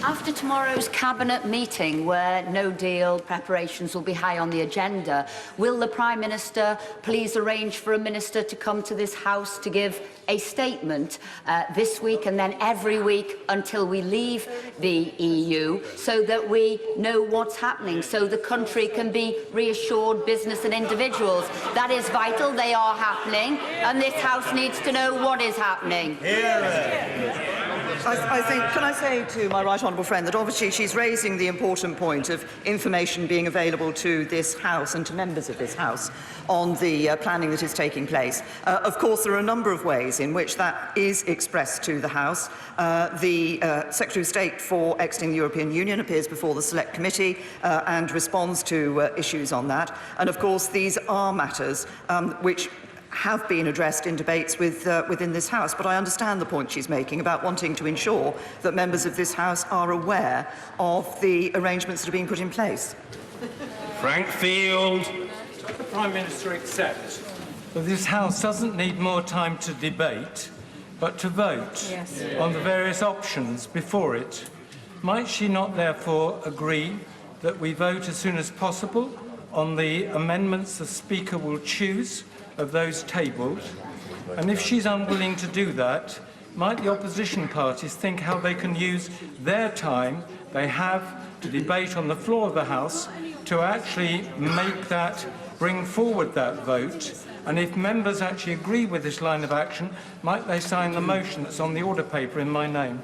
after tomorrow's Cabinet meeting, where no deal preparations will be high on the agenda, will the Prime Minister please arrange for a minister to come to this House to give a statement this week and then every week until we leave the EU, so that we know what's happening, so the country can be reassured, business and individuals? That is vital. They are happening, and this House needs to know what is happening. I think, can I say to my right honourable friend that obviously she's raising the important point of information being available to this House and to members of this House on the planning that is taking place. Of course, there are a number of ways in which that is expressed to the House. The Secretary of State for exiting the European Union appears before the Select Committee and responds to issues on that. And of course, these are matters which have been addressed in debates within this House, but I understand the point she's making about wanting to ensure that members of this House are aware of the arrangements that are being put in place. Frank Field. Does the Prime Minister accept that this House doesn't need more time to debate, but to vote on the various options before it? Might she not therefore agree that we vote as soon as possible on the amendments the Speaker will choose of those tabled? And if she's unwilling to do that, might the opposition parties think how they can use their time they have to debate on the floor of the House to actually bring forward that vote? And if members actually agree with this line of action, might they sign the motion that's on the order paper in my name?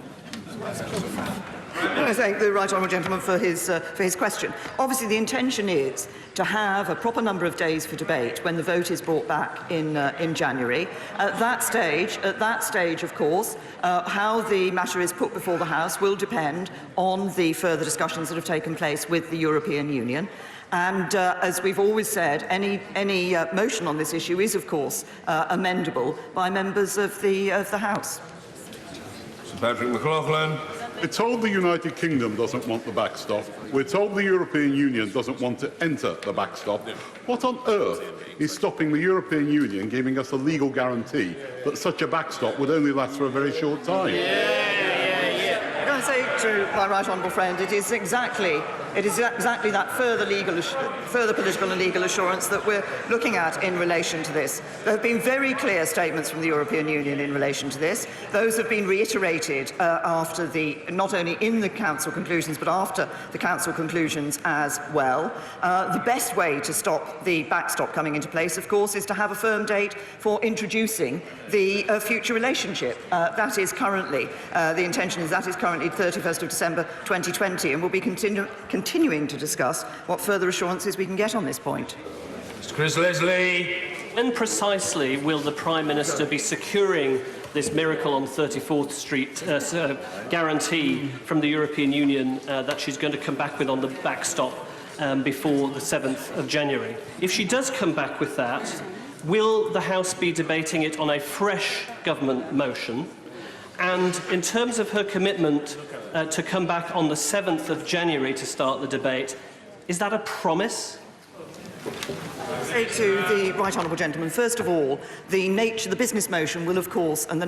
I thank the right honourable gentleman for his question. Obviously, the intention is to have a proper number of days for debate when the vote is brought back in January. At that stage, of course, how the matter is put before the House will depend on the further discussions that have taken place with the European Union. And as we've always said, any motion on this issue is, of course, amendable by members of the House. Sir Patrick McLaughlin. We're told the United Kingdom doesn't want the backstop. We're told the European Union doesn't want to enter the backstop. What on earth is stopping the European Union giving us a legal guarantee that such a backstop would only last for a very short time? Can I say to my right honourable friend, it is exactly that further political and legal assurance that we're looking at in relation to this. There have been very clear statements from the European Union in relation to this. Those have been reiterated not only in the Council conclusions, but after the Council conclusions as well. The best way to stop the backstop coming into place, of course, is to have a firm date for introducing the future relationship. That is currently, the intention is that is currently 31st of December 2020, and we'll be continuing to discuss what further assurances we can get on this point. Mr. Chris Leslie. When precisely will the Prime Minister be securing this miracle on 34th Street guarantee from the European Union that she's going to come back with on the backstop before the 7th of January? If she does come back with that, will the House be debating it on a fresh government motion? And in terms of her commitment to come back on the 7th of January to start the debate, is that a promise? Say to the right honourable gentleman, first of all, the business motion will, of course, and the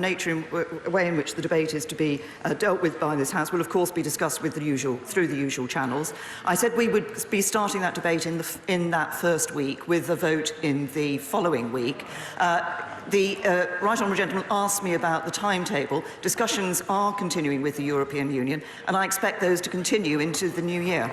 way in which the debate is to be dealt with by this House will, of course, be discussed through the usual channels. I said we would be starting that debate in that first week, with a vote in the following week. The right honourable gentleman asked me about the timetable. Discussions are continuing with the European Union, and I expect those to continue into the new year.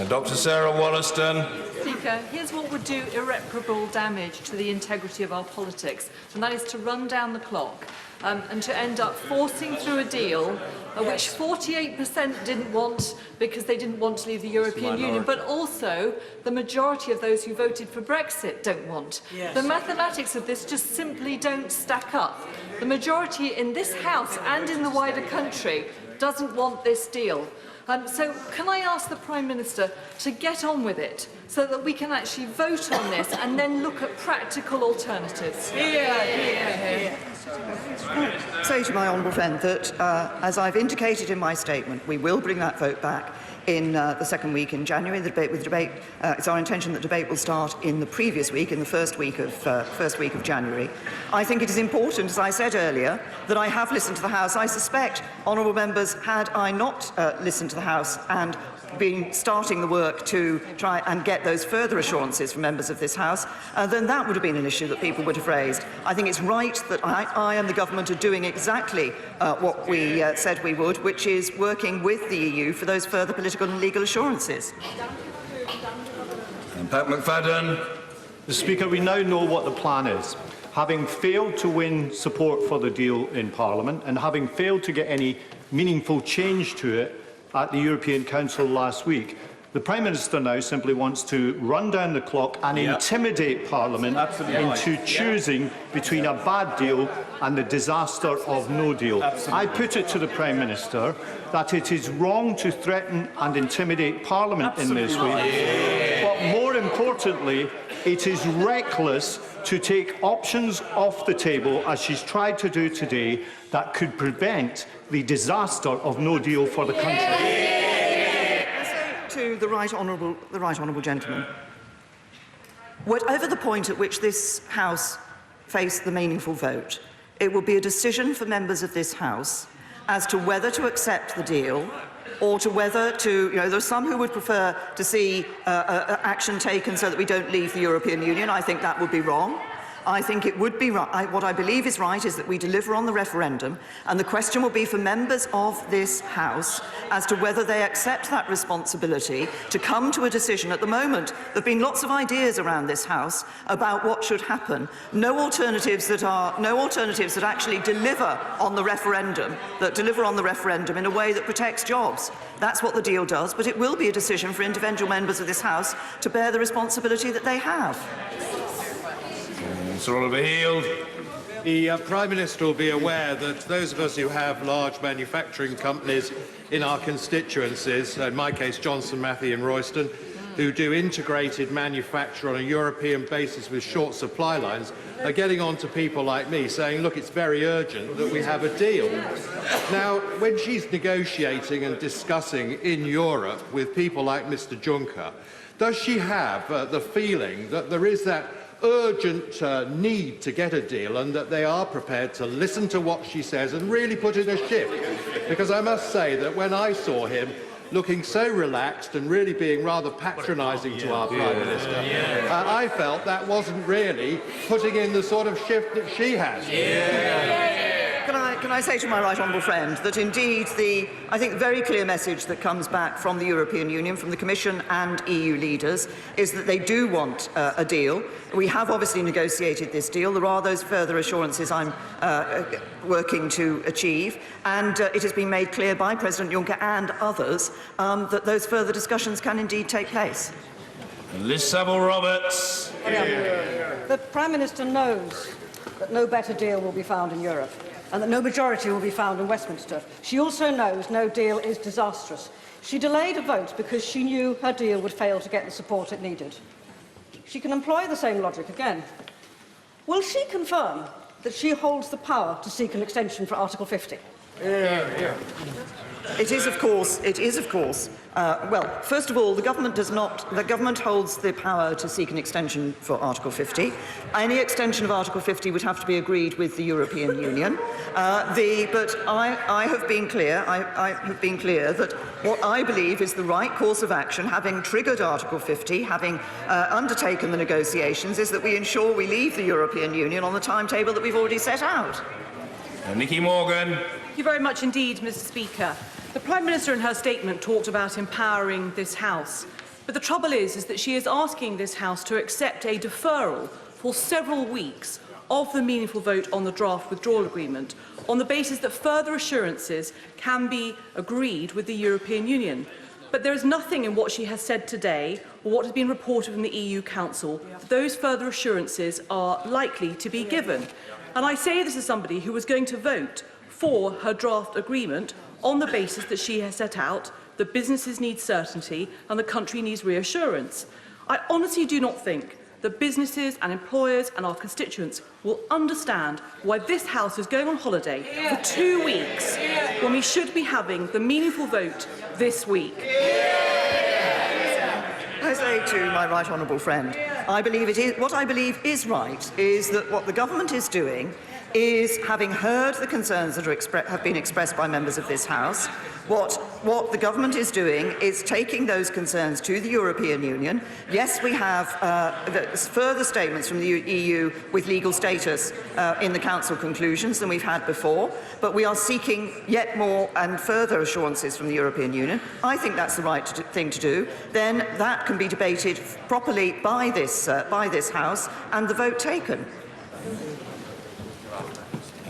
Dr. Sarah Wollaston. Speaker, here's what would do irreparable damage to the integrity of our politics, and that is to run down the clock and to end up forcing through a deal which 48% didn't want because they didn't want to leave the European Union, but also the majority of those who voted for Brexit don't want. Yes. The mathematics of this just simply don't stack up. The majority in this House and in the wider country doesn't want this deal. So can I ask the Prime Minister to get on with it so that we can actually vote on this and then look at practical alternatives? Say to my honourable friend that, as I've indicated in my statement, we will bring that vote back in the second week in January. It's our intention that debate will start in the previous week, in the first week of January. I think it is important, as I said earlier, that I have listened to the House. I suspect, honourable members, had I not listened to the House and been starting the work to try and get those further assurances from members of this House, then that would have been an issue that people would have raised. I think it's right that I and the government are doing exactly what we said we would, which is working with the EU for those further political and legal assurances. And Pat McFadden. Mr. Speaker, we now know what the plan is. Having failed to win support for the deal in Parliament and having failed to get any meaningful change to it at the European Council last week, the Prime Minister now simply wants to run down the clock and intimidate Parliament into choosing between a bad deal and the disaster of no deal. I put it to the Prime Minister that it is wrong to threaten and intimidate Parliament in this way, but more importantly, it is reckless to take options off the table, as she's tried to do today, that could prevent the disaster of no deal for the country. To the right honourable gentleman, whatever the point at which this House face the meaningful vote, it will be a decision for members of this House as to whether to accept the deal or to whether to, there are some who would prefer to see action taken so that we don't leave the European Union. I think that would be wrong. I think it would be right. What I believe is right is that we deliver on the referendum, and the question will be for members of this House as to whether they accept that responsibility to come to a decision. At the moment, there have been lots of ideas around this House about what should happen. No alternatives that actually deliver on the referendum, in a way that protects jobs. That's what the deal does, but it will be a decision for individual members of this House to bear the responsibility that they have. Sir Oliver Heald. The Prime Minister will be aware that those of us who have large manufacturing companies in our constituencies, in my case Johnson Matthey and Royston, who do integrated manufacture on a European basis with short supply lines are getting on to people like me saying, look, it's very urgent that we have a deal. Now, when she's negotiating and discussing in Europe with people like Mr. Juncker, does she have the feeling that there is that urgent need to get a deal and that they are prepared to listen to what she says and really put in a shift? Because I must say that when I saw him looking so relaxed and really being rather patronising to our Prime Minister, I felt that wasn't really putting in the sort of shift that she has. Can I say to my right honourable friend that indeed I think, very clear message that comes back from the European Union, from the Commission and EU leaders, is that they do want a deal. We have obviously negotiated this deal. There are those further assurances I'm working to achieve, and it has been made clear by President Juncker and others that those further discussions can indeed take place. Liz Savile-Roberts. The Prime Minister knows that no better deal will be found in Europe, and that no majority will be found in Westminster. She also knows no deal is disastrous. She delayed a vote because she knew her deal would fail to get the support it needed. She can employ the same logic again. Will she confirm that she holds the power to seek an extension for Article 50? It is, of course. Well, first of all, the government does not. The government holds the power to seek an extension for Article 50. Any extension of Article 50 would have to be agreed with the European Union. But I have been clear. I have been clear that what I believe is the right course of action, having triggered Article 50, having undertaken the negotiations, is that we ensure we leave the European Union on the timetable that we've already set out. Nicky Morgan. Thank you very much indeed, Mr. Speaker. The Prime Minister in her statement talked about empowering this House. But the trouble is that she is asking this House to accept a deferral for several weeks of the meaningful vote on the draft withdrawal agreement on the basis that further assurances can be agreed with the European Union. But there is nothing in what she has said today or what has been reported from the EU Council that those further assurances are likely to be given. And I say this as somebody who was going to vote for her draft agreement on the basis that she has set out that businesses need certainty and the country needs reassurance. I honestly do not think that businesses and employers and our constituents will understand why this House is going on holiday for 2 weeks when we should be having the meaningful vote this week. I say to my right honourable friend, what I believe is right is that what the government is doing is, having heard the concerns that have been expressed by members of this House, what the government is doing is taking those concerns to the European Union. Yes, we have further statements from the EU with legal status in the Council conclusions than we've had before, but we are seeking yet more and further assurances from the European Union. I think that's the right thing to do. Then that can be debated properly by this House and the vote taken.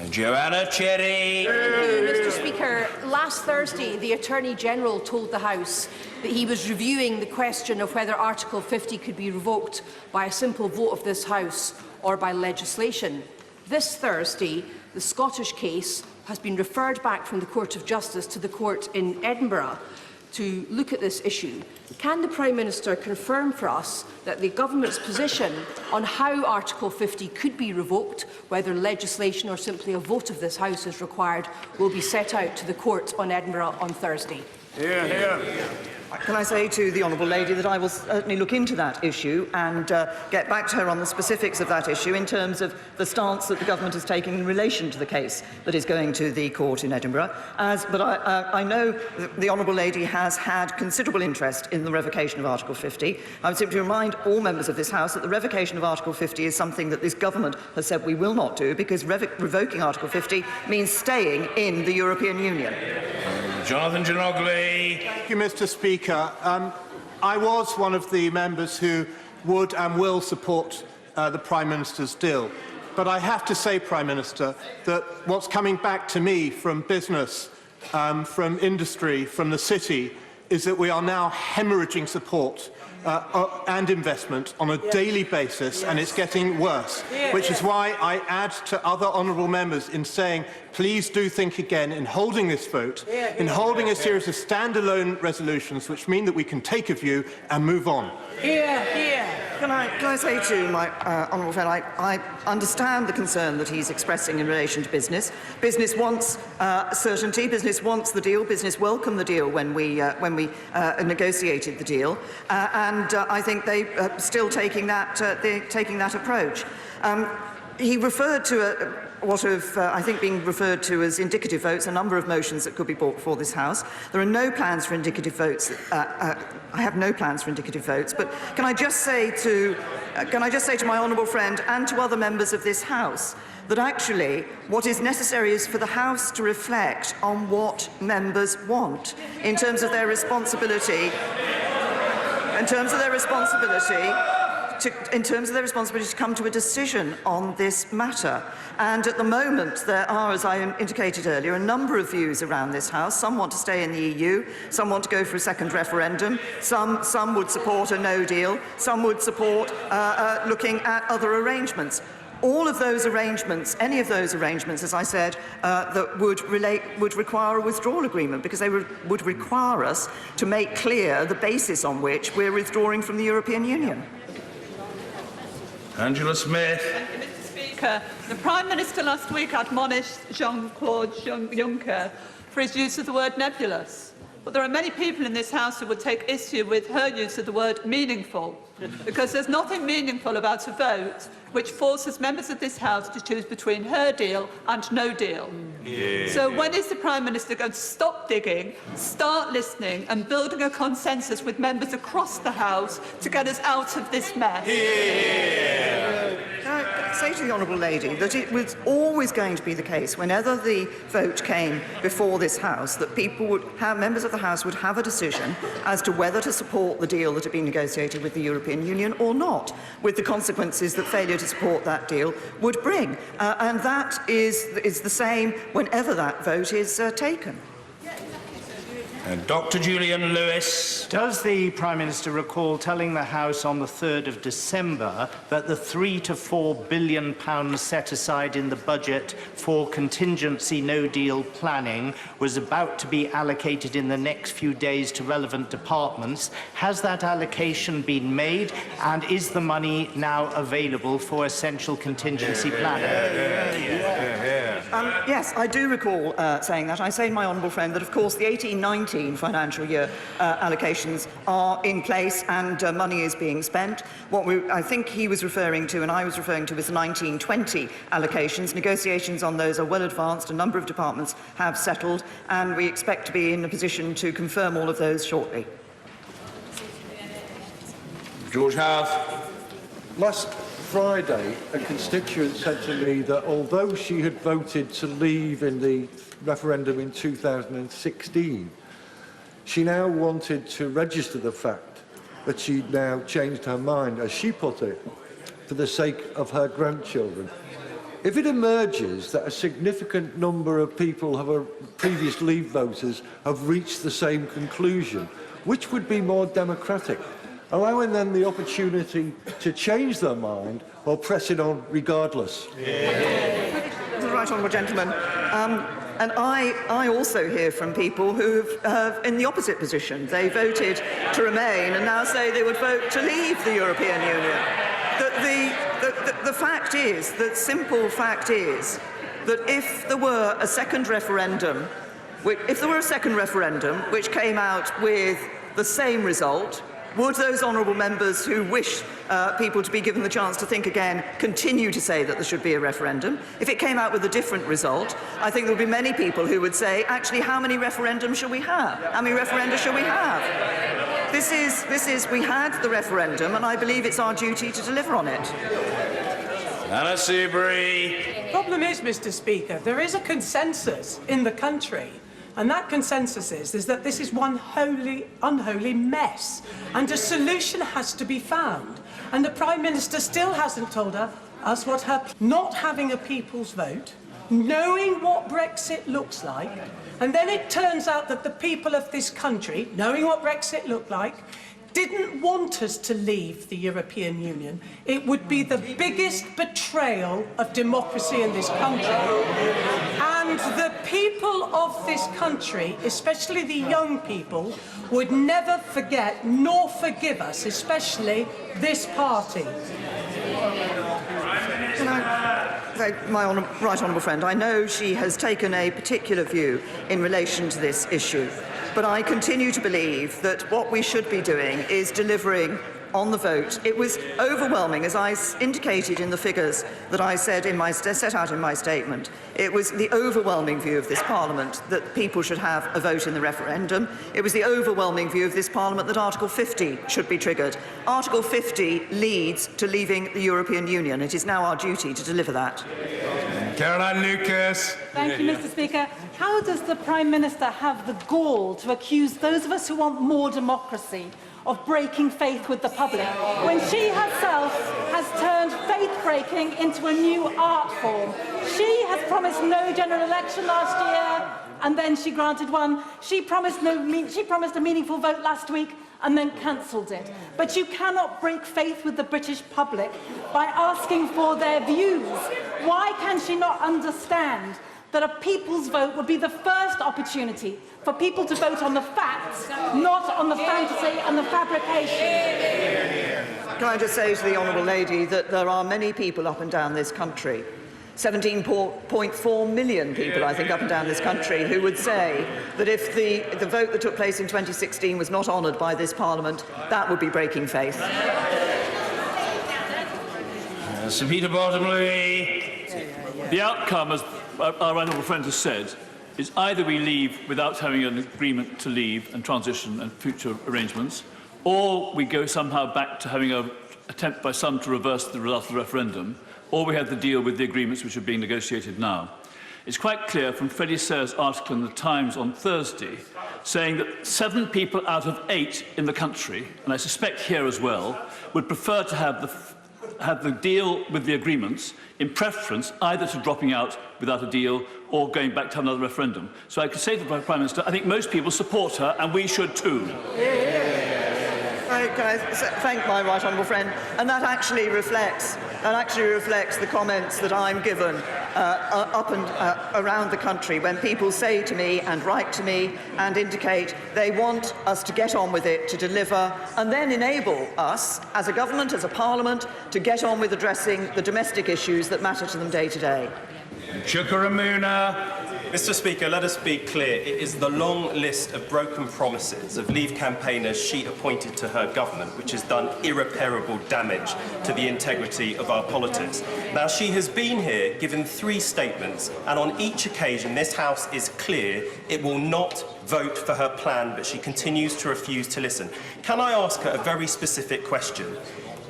Joanna Cherry. Mr. Speaker, last Thursday the Attorney-General told the House that he was reviewing the question of whether Article 50 could be revoked by a simple vote of this House or by legislation. This Thursday, the Scottish case has been referred back from the Court of Justice to the court in Edinburgh to look at this issue. Can the Prime Minister confirm for us that the Government's position on how Article 50 could be revoked, whether legislation or simply a vote of this House is required, will be set out to the court on Edinburgh on Thursday? Can I say to the Honourable Lady that I will certainly look into that issue and get back to her on the specifics of that issue in terms of the stance that the government is taking in relation to the case that is going to the court in Edinburgh. But I know the Honourable Lady has had considerable interest in the revocation of Article 50. I would simply remind all members of this House that the revocation of Article 50 is something that this government has said we will not do, because revoking Article 50 means staying in the European Union. Jonathan Ginogly. Thank you, Mr. Speaker. I was one of the members who would and will support the Prime Minister's deal. But I have to say, Prime Minister, that what's coming back to me from business, from industry, from the city, is that we are now hemorrhaging support and investment on a daily basis, and it's getting worse, which is why I add to other honourable members in saying, please do think again in holding this vote, in holding a series of standalone resolutions which mean that we can take a view and move on. Can I say to my honourable friend, I understand the concern that he's expressing in relation to business. Business wants certainty. Business wants the deal. Business welcomed the deal when we negotiated the deal, and I think they are still taking that approach. He referred to what have, I think, been referred to as indicative votes, a number of motions that could be brought before this House. There are no plans for indicative votes. I have no plans for indicative votes. But can I just say to my honourable friend and to other members of this House that actually what is necessary is for the House to reflect on what members want in terms of their responsibility. In terms of their responsibility to come to a decision on this matter. And at the moment, there are, as I indicated earlier, a number of views around this House. Some want to stay in the EU, some want to go for a second referendum, some would support a no deal, some would support looking at other arrangements. All of those arrangements, any of those arrangements, as I said, that would require a withdrawal agreement, because they would require us to make clear the basis on which we're withdrawing from the European Union. Angela Smith. Thank you, Mr. Speaker. The Prime Minister last week admonished Jean-Claude Juncker for his use of the word nebulous. But there are many people in this House who would take issue with her use of the word meaningful, because there's nothing meaningful about a vote which forces members of this House to choose between her deal and no deal. So when is the Prime Minister going to stop digging, start listening and building a consensus with members across the House to get us out of this mess? Can I say to the honourable lady that it was always going to be the case, whenever the vote came before this House, that members of the House would have a decision as to whether to support the deal that had been negotiated with the European Union or not, with the consequences that failure to support that deal would bring. And that is the same whenever that vote is taken. Dr. Julian Lewis. Does the Prime Minister recall telling the House on the 3rd of December that the £3 to £4 billion set aside in the budget for contingency no-deal planning was about to be allocated in the next few days to relevant departments? Has that allocation been made, and is the money now available for essential contingency planning? Yes, I do recall saying that. I say to my honourable friend that, of course, the 18-19 financial year allocations are in place and money is being spent. What I think he was referring to and I was referring to was the 19-20 allocations. Negotiations on those are well advanced. A number of departments have settled, and we expect to be in a position to confirm all of those shortly. George Howard. Last Friday, a constituent said to me that although she had voted to leave in the referendum in 2016, she now wanted to register the fact that she'd now changed her mind, as she put it, for the sake of her grandchildren. If it emerges that a significant number of people, previous Leave voters, have reached the same conclusion, which would be more democratic? Allowing them the opportunity to change their mind or press it on regardless? The right honourable gentleman. And I also hear from people who are in the opposite position. They voted to remain and now say they would vote to leave the European Union. The fact is, the simple fact is, that if there were a second referendum, which came out with the same result, would those honourable members who wish people to be given the chance to think again continue to say that there should be a referendum? If it came out with a different result, I think there would be many people who would say, actually, how many referendums shall we have? How many referenda shall we have? We had the referendum, and I believe it's our duty to deliver on it. Anna Seabury. The problem is, Mr. Speaker, there is a consensus in the country. And that consensus is that this is one unholy mess, and a solution has to be found. And the Prime Minister still hasn't told us what her not having a people's vote, knowing what Brexit looks like, and then it turns out that the people of this country, knowing what Brexit looked like, didn't want us to leave the European Union, it would be the biggest betrayal of democracy in this country. And the people of this country, especially the young people, would never forget nor forgive us, especially this party. Can I say, my right honourable friend, I know she has taken a particular view in relation to this issue, but I continue to believe that what we should be doing is delivering on the vote. It was overwhelming, as I indicated in the figures that I said in set out in my statement. It was the overwhelming view of this Parliament that people should have a vote in the referendum. It was the overwhelming view of this Parliament that Article 50 should be triggered. Article 50 leads to leaving the European Union. It is now our duty to deliver that. Caroline Lucas. Thank you, Mr. Speaker. How does the Prime Minister have the gall to accuse those of us who want more democracy of breaking faith with the public, when she herself has turned faith-breaking into a new art form? She has promised no general election last year, and then she granted one. She promised a meaningful vote last week, and then cancelled it. But you cannot break faith with the British public by asking for their views. Why can she not understand that a people's vote would be the first opportunity for people to vote on the facts, not on the fantasy and the fabrication? Can I just say to the honourable lady that there are many people up and down this country, 17.4 million people, I think, up and down this country, who would say that if the vote that took place in 2016 was not honoured by this Parliament, that would be breaking faith. Sir Peter Bottomley. The outcome, as our honourable friend has said, is either we leave without having an agreement to leave and transition and future arrangements, or we go somehow back to having an attempt by some to reverse the result of the referendum, or we have to deal with the agreements which are being negotiated now. It's quite clear from Freddie Sayre's article in the Times on Thursday, saying that 7 people out of 8 in the country, and I suspect here as well, would prefer to have the deal with the agreements in preference either to dropping out without a deal or going back to have another referendum. So I could say to the Prime Minister, I think most people support her, and we should too. Can I thank my right honourable friend? And that actually reflects the comments that I'm given up and around the country when people say to me and write to me and indicate they want us to get on with it, to deliver, and then enable us as a government, as a parliament, to get on with addressing the domestic issues that matter to them day to day. Chukaramuna. Mr. Speaker, let us be clear. It is the long list of broken promises of Leave campaigners she appointed to her government which has done irreparable damage to the integrity of our politics. Now, she has been here given 3 statements, and on each occasion this House is clear it will not vote for her plan, but she continues to refuse to listen. Can I ask her a very specific question?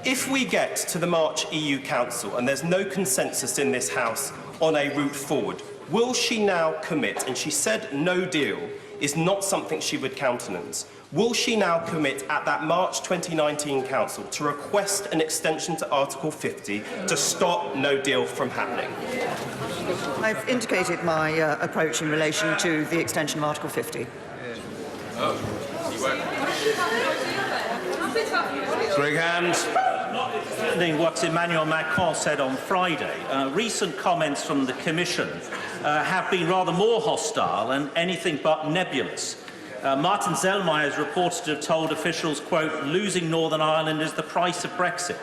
If we get to the March EU Council and there's no consensus in this House on a route forward, will she now commit, and she said no deal is not something she would countenance, will she now commit at that March 2019 Council to request an extension to Article 50 to stop no deal from happening? I've indicated my approach in relation to the extension of Article 50. Greg Hands. What Emmanuel Macron said on Friday. Recent comments from the Commission have been rather more hostile and anything but nebulous. Martin Zellmeyer is reported to have told officials, quote, losing Northern Ireland is the price of Brexit.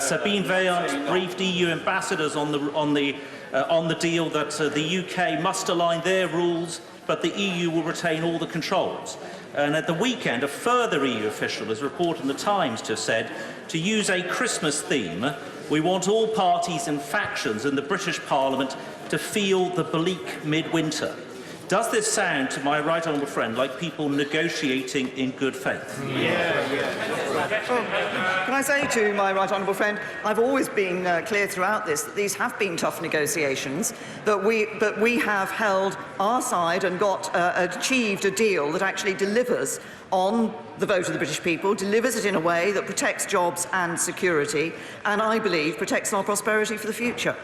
Sabine Vaillant briefed EU ambassadors on the deal that the UK must align their rules, but the EU will retain all the controls. And at the weekend, a further EU official has reported in the Times to have said, to use a Christmas theme, we want all parties and factions in the British Parliament to feel the bleak midwinter. Does this sound, to my right honourable friend, like people negotiating in good faith? Can I say to my right honourable friend, I've always been clear throughout this that these have been tough negotiations, that we have held our side and achieved a deal that actually delivers on the vote of the British people, delivers it in a way that protects jobs and security, and I believe protects our prosperity for the future.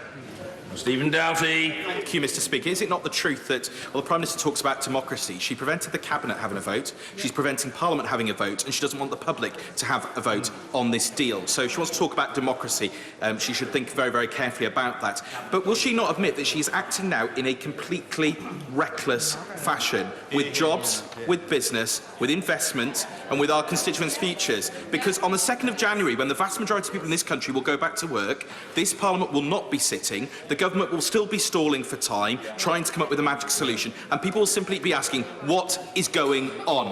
Stephen Doughty. Thank you, Mr. Speaker. Is it not the truth that, well, the Prime Minister talks about democracy? She prevented the Cabinet having a vote, she's preventing Parliament having a vote, and she doesn't want the public to have a vote on this deal. So she wants to talk about democracy. She should think very, very carefully about that. But will she not admit that she's acting now in a completely reckless fashion with jobs, with business, with investment, and with our constituents' futures? Because on the 2nd of January, when the vast majority of people in this country will go back to work, this Parliament will not be sitting, the government will still be stalling for time, trying to come up with a magic solution, and people will simply be asking, what is going on?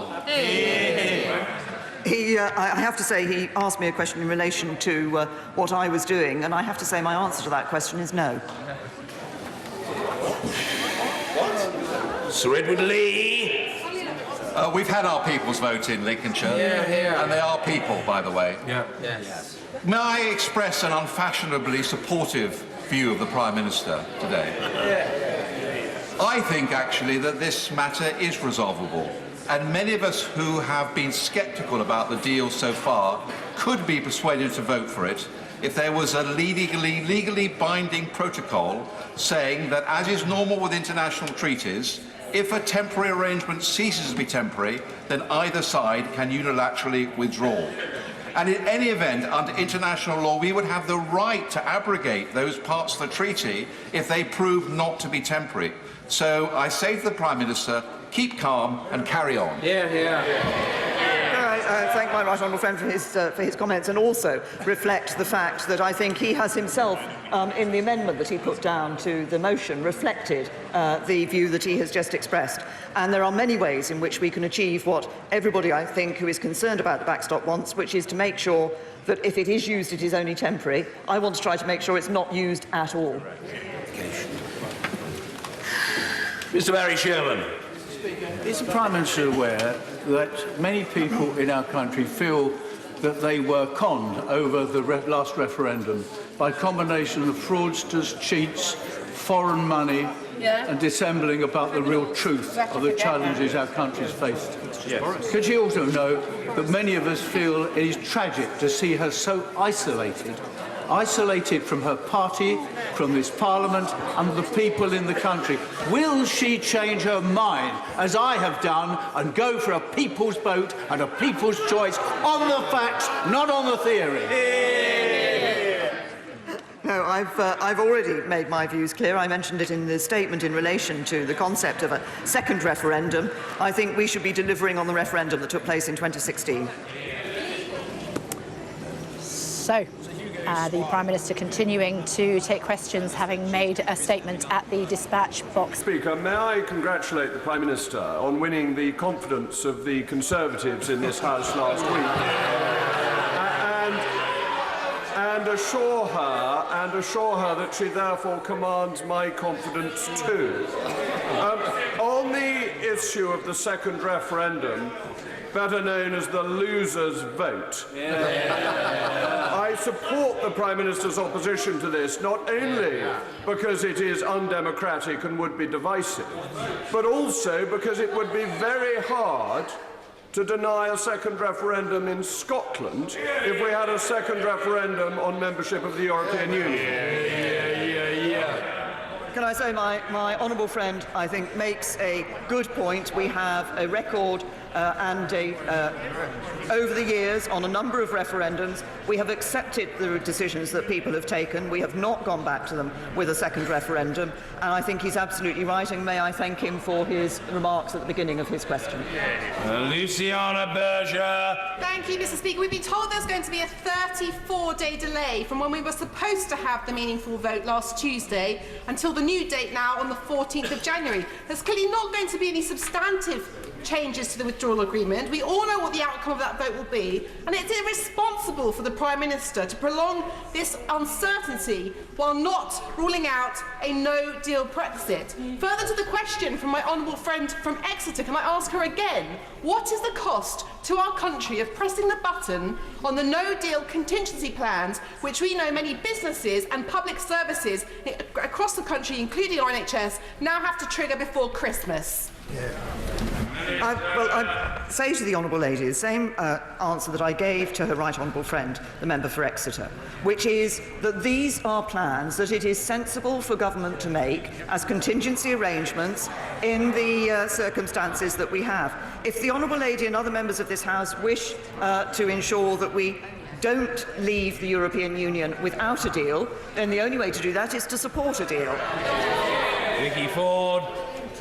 I have to say, he asked me a question in relation to what I was doing, and I have to say my answer to that question is no. Sir Edward Lee. We've had our people's vote in Lincolnshire, and they are people, by the way. May I express an unfashionably supportive view of the Prime Minister today? I think, actually, that this matter is resolvable, and many of us who have been sceptical about the deal so far could be persuaded to vote for it if there was a legally binding protocol saying that, as is normal with international treaties, if a temporary arrangement ceases to be temporary, then either side can unilaterally withdraw. And in any event, under international law, we would have the right to abrogate those parts of the treaty if they prove not to be temporary. So I say to the Prime Minister, keep calm and carry on. I thank my right honourable friend for his comments, and also reflect the fact that I think he has himself, in the amendment that he put down to the motion, reflected the view that he has just expressed. And there are many ways in which we can achieve what everybody, I think, who is concerned about the backstop wants, which is to make sure that if it is used, it is only temporary. I want to try to make sure it's not used at all. Mr. Barry Sherman. Is the Prime Minister aware that many people in our country feel that they were conned over the last referendum by a combination of fraudsters, cheats, foreign money, and dissembling about the real truth of the challenges our country's faced? Could she also know that many of us feel it is tragic to see her so isolated from her party, from this Parliament, and the people in the country? Will she change her mind, as I have done, and go for a people's vote and a people's choice on the facts, not on the theory? No, I've already made my views clear. I mentioned it in the statement in relation to the concept of a second referendum. I think we should be delivering on the referendum that took place in 2016. So, the Prime Minister continuing to take questions, having made a statement at the dispatch box. Speaker, may I congratulate the Prime Minister on winning the confidence of the Conservatives in this House last week, and assure her that she therefore commands my confidence too. On the issue of the second referendum, better known as the loser's vote, I support the Prime Minister's opposition to this, not only because it is undemocratic and would be divisive, but also because it would be very hard to deny a second referendum in Scotland if we had a second referendum on membership of the European Union. Can I say my honourable friend, I think, makes a good point. We have a record over the years on a number of referendums. We have accepted the decisions that people have taken. We have not gone back to them with a second referendum, and I think he's absolutely right, and may I thank him for his remarks at the beginning of his question. Luciana Berger. Thank you, Mr. Speaker. We've been told there's going to be a 34-day delay from when we were supposed to have the meaningful vote last Tuesday until the new date now on the 14th of January. There's clearly not going to be any substantive changes to the withdrawal agreement. We all know what the outcome of that vote will be, and it's irresponsible for the Prime Minister to prolong this uncertainty while not ruling out a no-deal Brexit. Further to the question from my honourable friend from Exeter, can I ask her again, what is the cost to our country of pressing the button on the no-deal contingency plans, which we know many businesses and public services across the country, including our NHS, now have to trigger before Christmas? I say to the Honourable Lady the same answer that I gave to her right honourable friend, the member for Exeter, which is that these are plans that it is sensible for government to make as contingency arrangements in the circumstances that we have. If the Honourable Lady and other members of this House wish to ensure that we don't leave the European Union without a deal, then the only way to do that is to support a deal. Vicky Ford.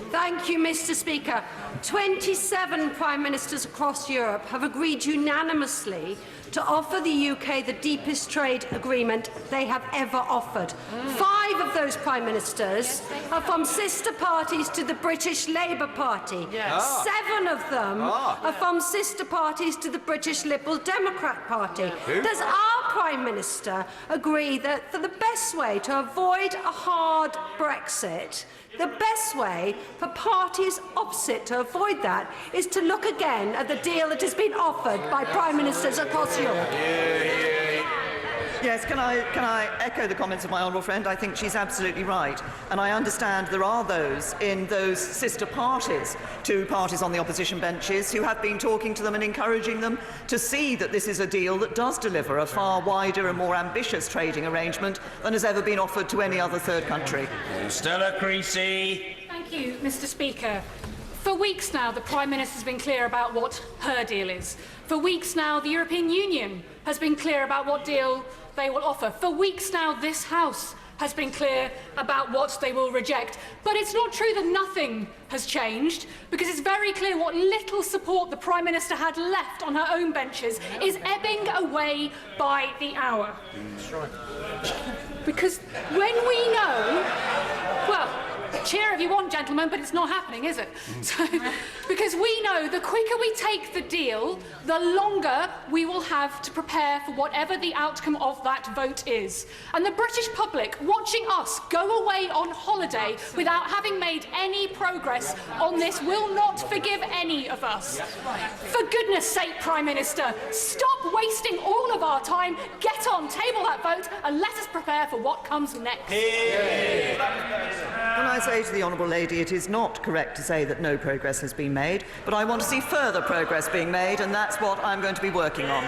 Thank you, Mr. Speaker. 27 Prime Ministers across Europe have agreed unanimously to offer the UK the deepest trade agreement they have ever offered. 5 of those Prime Ministers are from sister parties to the British Labour Party. 7 of them are from sister parties to the British Liberal Democrat Party. Does our Prime Minister agree that for the best way to avoid a hard Brexit, the best way for parties opposite to avoid that is to look again at the deal that has been offered by Prime Ministers across Europe? Yes, can I echo the comments of my honourable friend? I think she's absolutely right. And I understand there are those in those sister parties to parties on the opposition benches who have been talking to them and encouraging them to see that this is a deal that does deliver a far wider and more ambitious trading arrangement than has ever been offered to any other third country. Stella Creasy. Thank you, Mr. Speaker. For weeks now, the Prime Minister has been clear about what her deal is. For weeks now, the European Union has been clear about what deal they will offer. For weeks now, this House has been clear about what they will reject. But it's not true that nothing has changed, because it's very clear what little support the Prime Minister had left on her own benches is ebbing away by the hour. Because when we know, well, cheer if you want, gentlemen, but it's not happening, is it? So, because we know the quicker we take the deal, the longer we will have to prepare for whatever the outcome of that vote is. And the British public watching us go away on holiday without having made any progress on this will not forgive any of us. For goodness sake, Prime Minister, stop wasting all of our time, get on, table that vote, and let us prepare for what comes next. Can I say to the Honourable Lady, it is not correct to say that no progress has been made, but I want to see further progress being made, and that's what I'm going to be working on.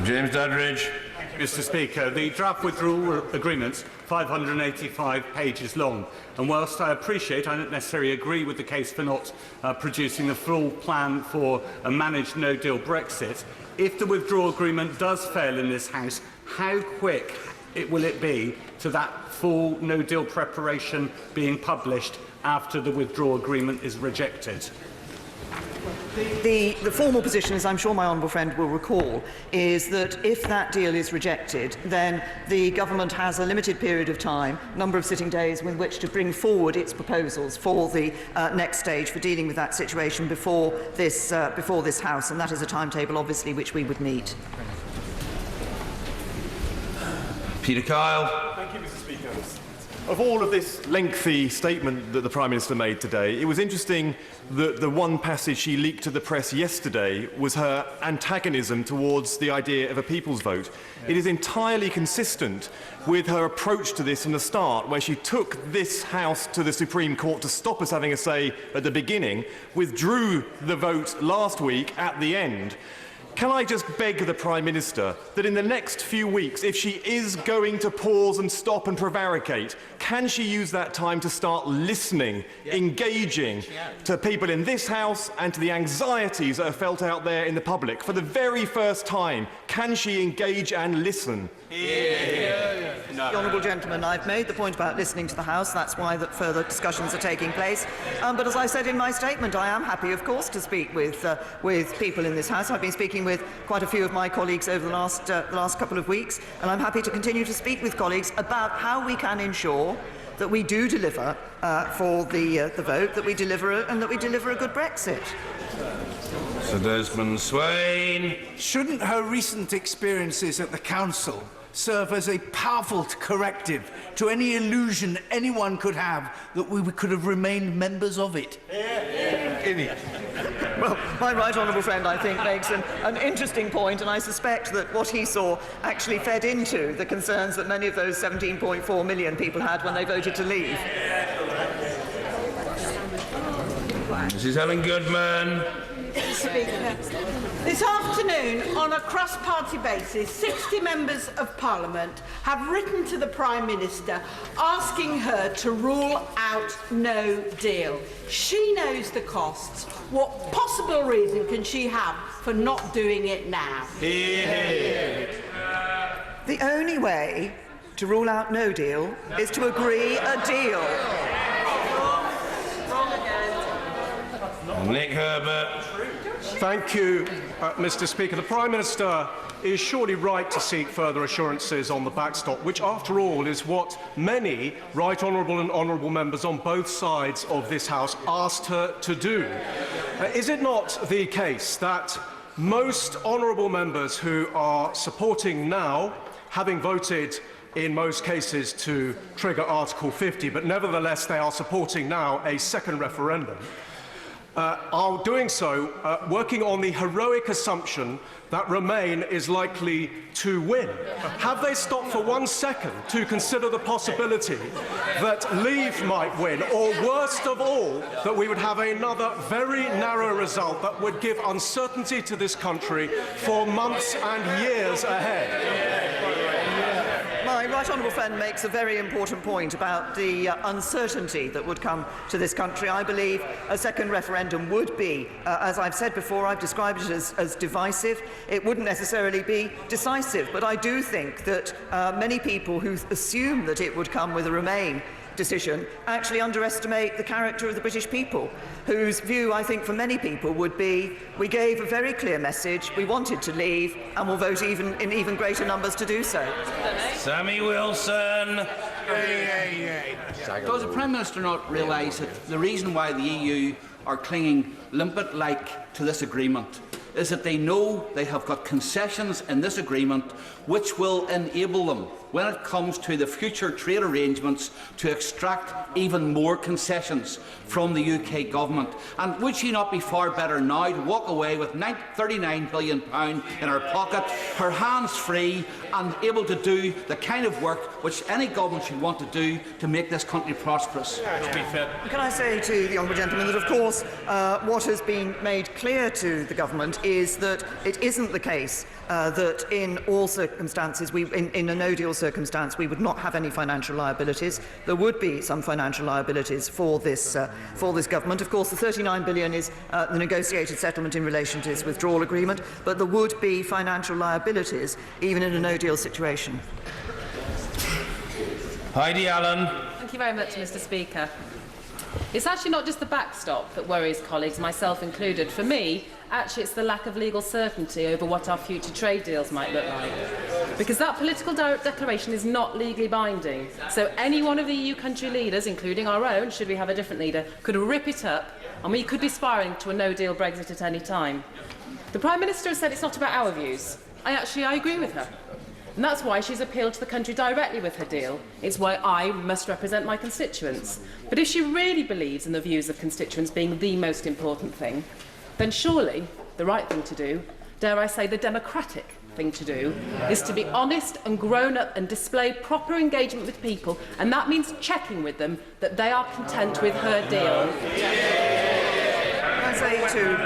James Duddridge. Mr. Speaker, the draft withdrawal agreement's 585 pages long, and whilst I appreciate, I don't necessarily agree with the case for not producing a full plan for a managed no-deal Brexit, if the withdrawal agreement does fail in this House, how quick will it be to that full no-deal preparation being published after the withdrawal agreement is rejected? The formal position, as I'm sure my honourable friend will recall, is that if that deal is rejected, then the government has a limited period of time, number of sitting days, with which to bring forward its proposals for the next stage for dealing with that situation before this House, and that is a timetable, obviously, which we would meet. Peter Kyle. Thank you, Mr. Speaker. Of all of this lengthy statement that the Prime Minister made today, it was interesting that the one passage she leaked to the press yesterday was her antagonism towards the idea of a people's vote. It is entirely consistent with her approach to this from the start, where she took this House to the Supreme Court to stop us having a say at the beginning, withdrew the vote last week at the end. Can I just beg the Prime Minister that in the next few weeks, if she is going to pause and stop and prevaricate, can she use that time to start listening, engaging to people in this House and to the anxieties that are felt out there in the public? For the very first time, can she engage and listen? The honourable gentleman, I've made the point about listening to the House. That's why that further discussions are taking place. But as I said in my statement, I am happy, of course, to speak with people in this House. I've been speaking with quite a few of my colleagues over the last couple of weeks, and I'm happy to continue to speak with colleagues about how we can ensure that we do deliver for the vote, that we deliver a good Brexit. Sir Desmond Swain. Shouldn't her recent experiences at the Council serve as a powerful corrective to any illusion anyone could have that we could have remained members of it? Well, my right honourable friend, I think, makes an interesting point, and I suspect that what he saw actually fed into the concerns that many of those 17.4 million people had when they voted to leave. Mrs. Helen Goodman. Speaker. This afternoon, on a cross-party basis, 60 members of Parliament have written to the Prime Minister asking her to rule out no deal. She knows the costs. What possible reason can she have for not doing it now? The only way to rule out no deal is to agree a deal. Nick Herbert. Thank you, Mr. Speaker. The Prime Minister is surely right to seek further assurances on the backstop, which, after all, is what many right honourable and honourable members on both sides of this House asked her to do. Is it not the case that most honourable members who are supporting now, having voted in most cases to trigger Article 50, but nevertheless they are supporting now a second referendum, are doing so working on the heroic assumption that Remain is likely to win? Have they stopped for 1 second to consider the possibility that Leave might win, or worst of all, that we would have another very narrow result that would give uncertainty to this country for months and years ahead? My right honourable friend makes a very important point about the uncertainty that would come to this country. I believe a second referendum would be, as I've said before, I've described it as divisive. It wouldn't necessarily be decisive, but I do think that many people who assume that it would come with a Remain decision actually underestimate the character of the British people, whose view, I think, for many people would be, we gave a very clear message, we wanted to leave, and will vote in even greater numbers to do so. Sammy Wilson. Does the Prime Minister not realise that the reason why the EU are clinging limpet-like to this agreement is that they know they have got concessions in this agreement which will enable them, when it comes to the future trade arrangements, to extract even more concessions from the UK government? And would she not be far better now to walk away with £39 billion in her pocket, her hands free, and able to do the kind of work which any government should want to do to make this country prosperous? Can I say to the honourable gentleman that, of course, what has been made clear to the government is that it isn't the case that in all circumstances, in a no-deal circumstance, we would not have any financial liabilities. There would be some financial liabilities for this government. Of course, the £39 billion is the negotiated settlement in relation to this withdrawal agreement, but there would be financial liabilities even in a no-deal situation. Heidi Allen. Thank you very much, Mr. Speaker. It's actually not just the backstop that worries colleagues, myself included. For me, actually, it's the lack of legal certainty over what our future trade deals might look like. Because that political declaration is not legally binding. So any one of the EU country leaders, including our own, should we have a different leader, could rip it up, and we could be spiralling to a no-deal Brexit at any time. The Prime Minister has said it's not about our views. I agree with her. And that's why she's appealed to the country directly with her deal. It's why I must represent my constituents. But if she really believes in the views of constituents being the most important thing, then surely the right thing to do, dare I say the democratic thing to do, is to be honest and grown up and display proper engagement with people, and that means checking with them that they are content with her deal. I say to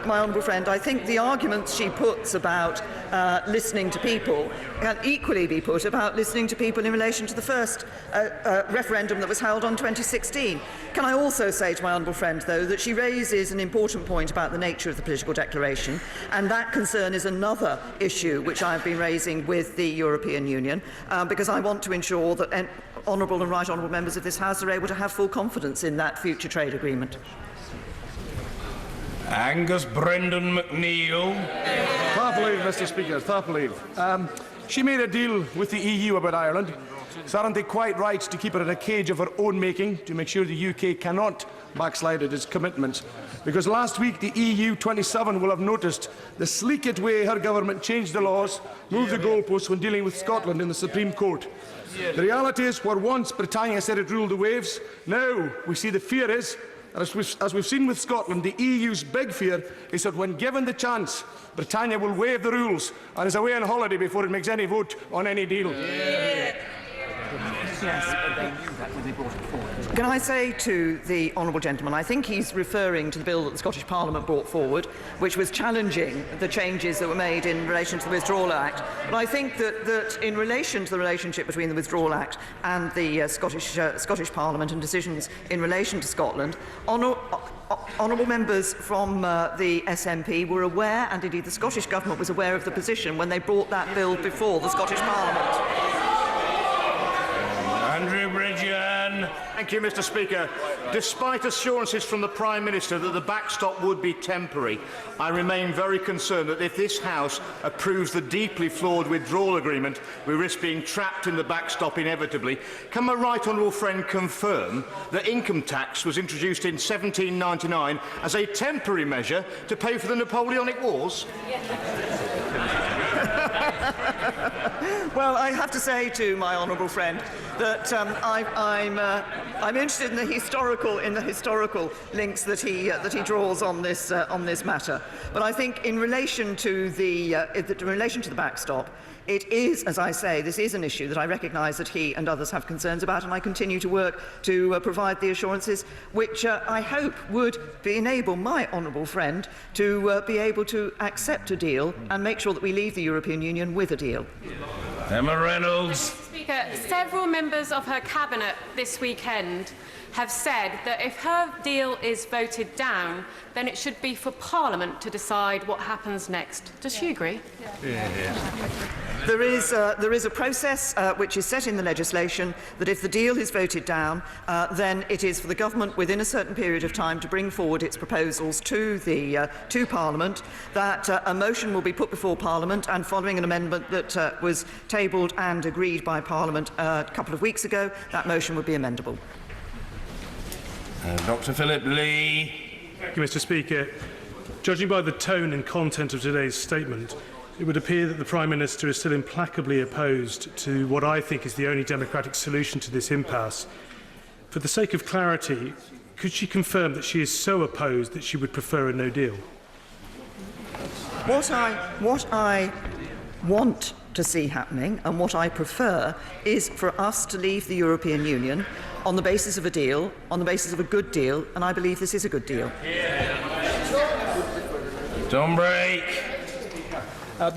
my honourable friend, I think the arguments she puts about listening to people can equally be put about listening to people in relation to the first referendum that was held on 2016. Can I also say to my honourable friend, though, that she raises an important point about the nature of the political declaration, and that concern is another issue which I have been raising with the European Union, because I want to ensure that honourable and right honourable members of this House are able to have full confidence in that future trade agreement. Angus Brendan McNeill. Thankfully, Mr. Speaker, thankfully. She made a deal with the EU about Ireland. So aren't they quite right to keep her in a cage of her own making to make sure the UK cannot backslide at its commitments? Because last week the EU 27 will have noticed the sleeked way her government changed the laws, moved the goalposts when dealing with Scotland in the Supreme Court. The reality is, where once Britannia said it ruled the waves, now we see the fear is, as we've seen with Scotland, the EU's big fear is that when given the chance, Britannia will waive the rules and is away on holiday before it makes any vote on any deal. Can I say to the honourable gentleman, I think he's referring to the bill that the Scottish Parliament brought forward, which was challenging the changes that were made in relation to the Withdrawal Act. But I think that in relation to the relationship between the Withdrawal Act and the Scottish Parliament and decisions in relation to Scotland, honourable members from the SNP were aware, and indeed the Scottish Government was aware of the position when they brought that bill before the Scottish Parliament. Andrew Bridgen. Thank you, Mr. Speaker. Despite assurances from the Prime Minister that the backstop would be temporary, I remain very concerned that if this House approves the deeply flawed withdrawal agreement, we risk being trapped in the backstop inevitably. Can my right honourable friend confirm that income tax was introduced in 1799 as a temporary measure to pay for the Napoleonic Wars? Well, I have to say to my honourable friend that I'm interested in the historical links that he draws on this matter. But I think in relation to the backstop, it is, as I say, this is an issue that I recognise that he and others have concerns about, and I continue to work to provide the assurances which I hope would enable my honourable friend to be able to accept a deal and make sure that we leave the European Union with a deal. Emma Reynolds. Speaker, several members of her cabinet this weekend have said that if her deal is voted down, then it should be for Parliament to decide what happens next. Does she agree? There is a process which is set in the legislation that if the deal is voted down, then it is for the government within a certain period of time to bring forward its proposals to Parliament. That a motion will be put before Parliament, and following an amendment that was tabled and agreed by Parliament a couple of weeks ago, that motion would be amendable. Dr. Philip Lee. Thank you, Mr. Speaker. Judging by the tone and content of today's statement, it would appear that the Prime Minister is still implacably opposed to what I think is the only democratic solution to this impasse. For the sake of clarity, could she confirm that she is so opposed that she would prefer a no deal? What I want to see happening, and what I prefer, is for us to leave the European Union on the basis of a deal, on the basis of a good deal, and I believe this is a good deal. Don't break.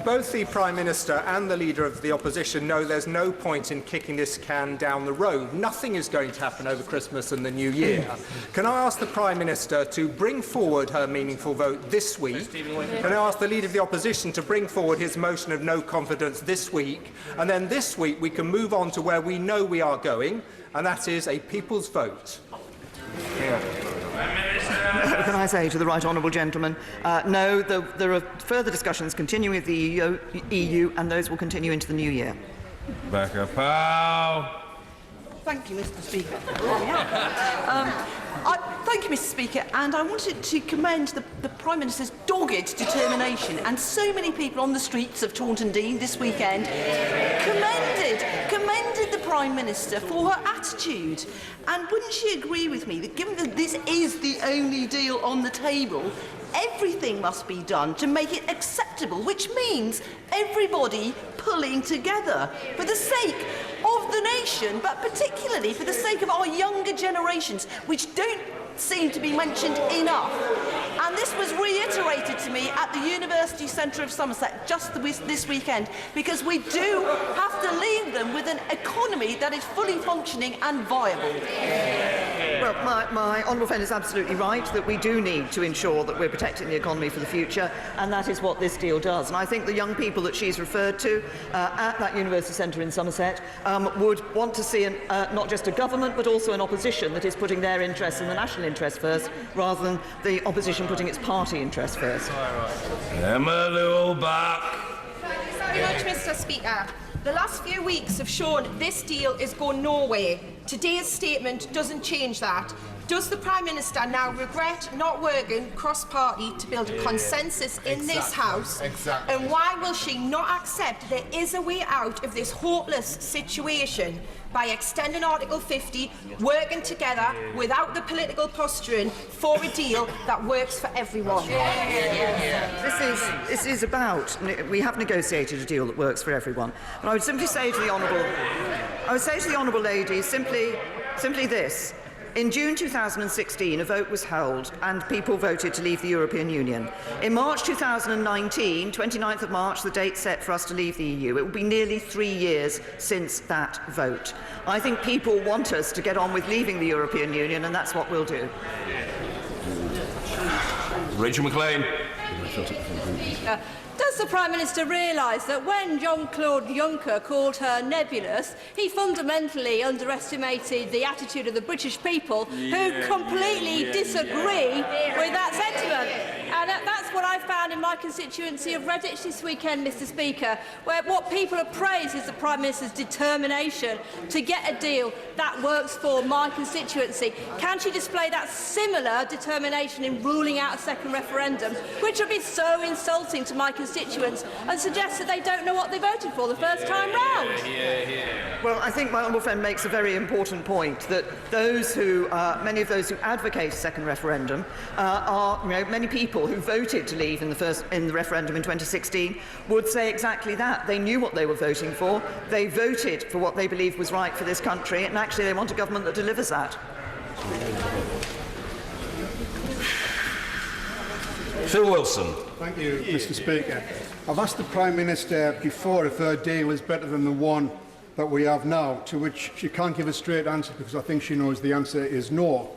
Both the Prime Minister and the Leader of the Opposition know there's no point in kicking this can down the road. Nothing is going to happen over Christmas and the New Year. Can I ask the Prime Minister to bring forward her meaningful vote this week? Can I ask the Leader of the Opposition to bring forward his motion of no confidence this week? And then this week we can move on to where we know we are going, and that is a people's vote. Can I say to the right honourable gentleman, no, there are further discussions continuing with the EU, and those will continue into the new year. Rebecca Powell. Thank you, Mr. Speaker. Thank you, Mr. Speaker, and I wanted to commend the Prime Minister's dogged determination, and so many people on the streets of Taunton Deane this weekend commended the Prime Minister for her attitude. And wouldn't she agree with me that given that this is the only deal on the table, everything must be done to make it acceptable, which means everybody pulling together for the sake of the nation, but particularly for the sake of our younger generations, which don't seem to be mentioned enough. And this was reiterated to me at the University Centre of Somerset just this weekend, because we do have to leave them with an economy that is fully functioning and viable. Well, my honourable friend is absolutely right that we do need to ensure that we're protecting the economy for the future, and that is what this deal does. And I think the young people that she's referred to at that University Centre in Somerset would want to see not just a government but also an opposition that is putting their interests and the national interest first, rather than the opposition putting its party interest first. Emma Lewell-Buck. Thank you very much, Mr. Speaker. The last few weeks have shown this deal is going nowhere. Today's statement doesn't change that. Does the Prime Minister now regret not working cross-party to build a consensus in this House? Exactly. And why will she not accept there is a way out of this hopeless situation by extending Article 50, working together without the political posturing for a deal that works for everyone? This is about, we have negotiated a deal that works for everyone. But I would simply say to the Honourable Lady simply this. In June 2016, a vote was held and people voted to leave the European Union. In March 2019, 29th of March, the date set for us to leave the EU, it will be nearly 3 years since that vote. I think people want us to get on with leaving the European Union, and that's what we'll do. Rachel McLean. Does the Prime Minister realise that when Jean-Claude Juncker called her nebulous, he fundamentally underestimated the attitude of the British people who completely disagree with that sentiment? And that's what I found in my constituency of Redditch this weekend, Mr Speaker, where what people have praised is the Prime Minister's determination to get a deal that works for my constituency. Can she display that similar determination in ruling out a second referendum, which would be so insulting to my constituents and suggest that they don't know what they voted for the first time round? Well, I think my honourable friend makes a very important point that those who, many of those who advocate a second referendum are, many people who voted to leave in the referendum in 2016 would say exactly that. They knew what they were voting for. They voted for what they believed was right for this country, and actually they want a government that delivers that. Phil Wilson. Thank you, Mr Speaker. I've asked the Prime Minister before if her deal is better than the one that we have now, to which she can't give a straight answer because I think she knows the answer is no.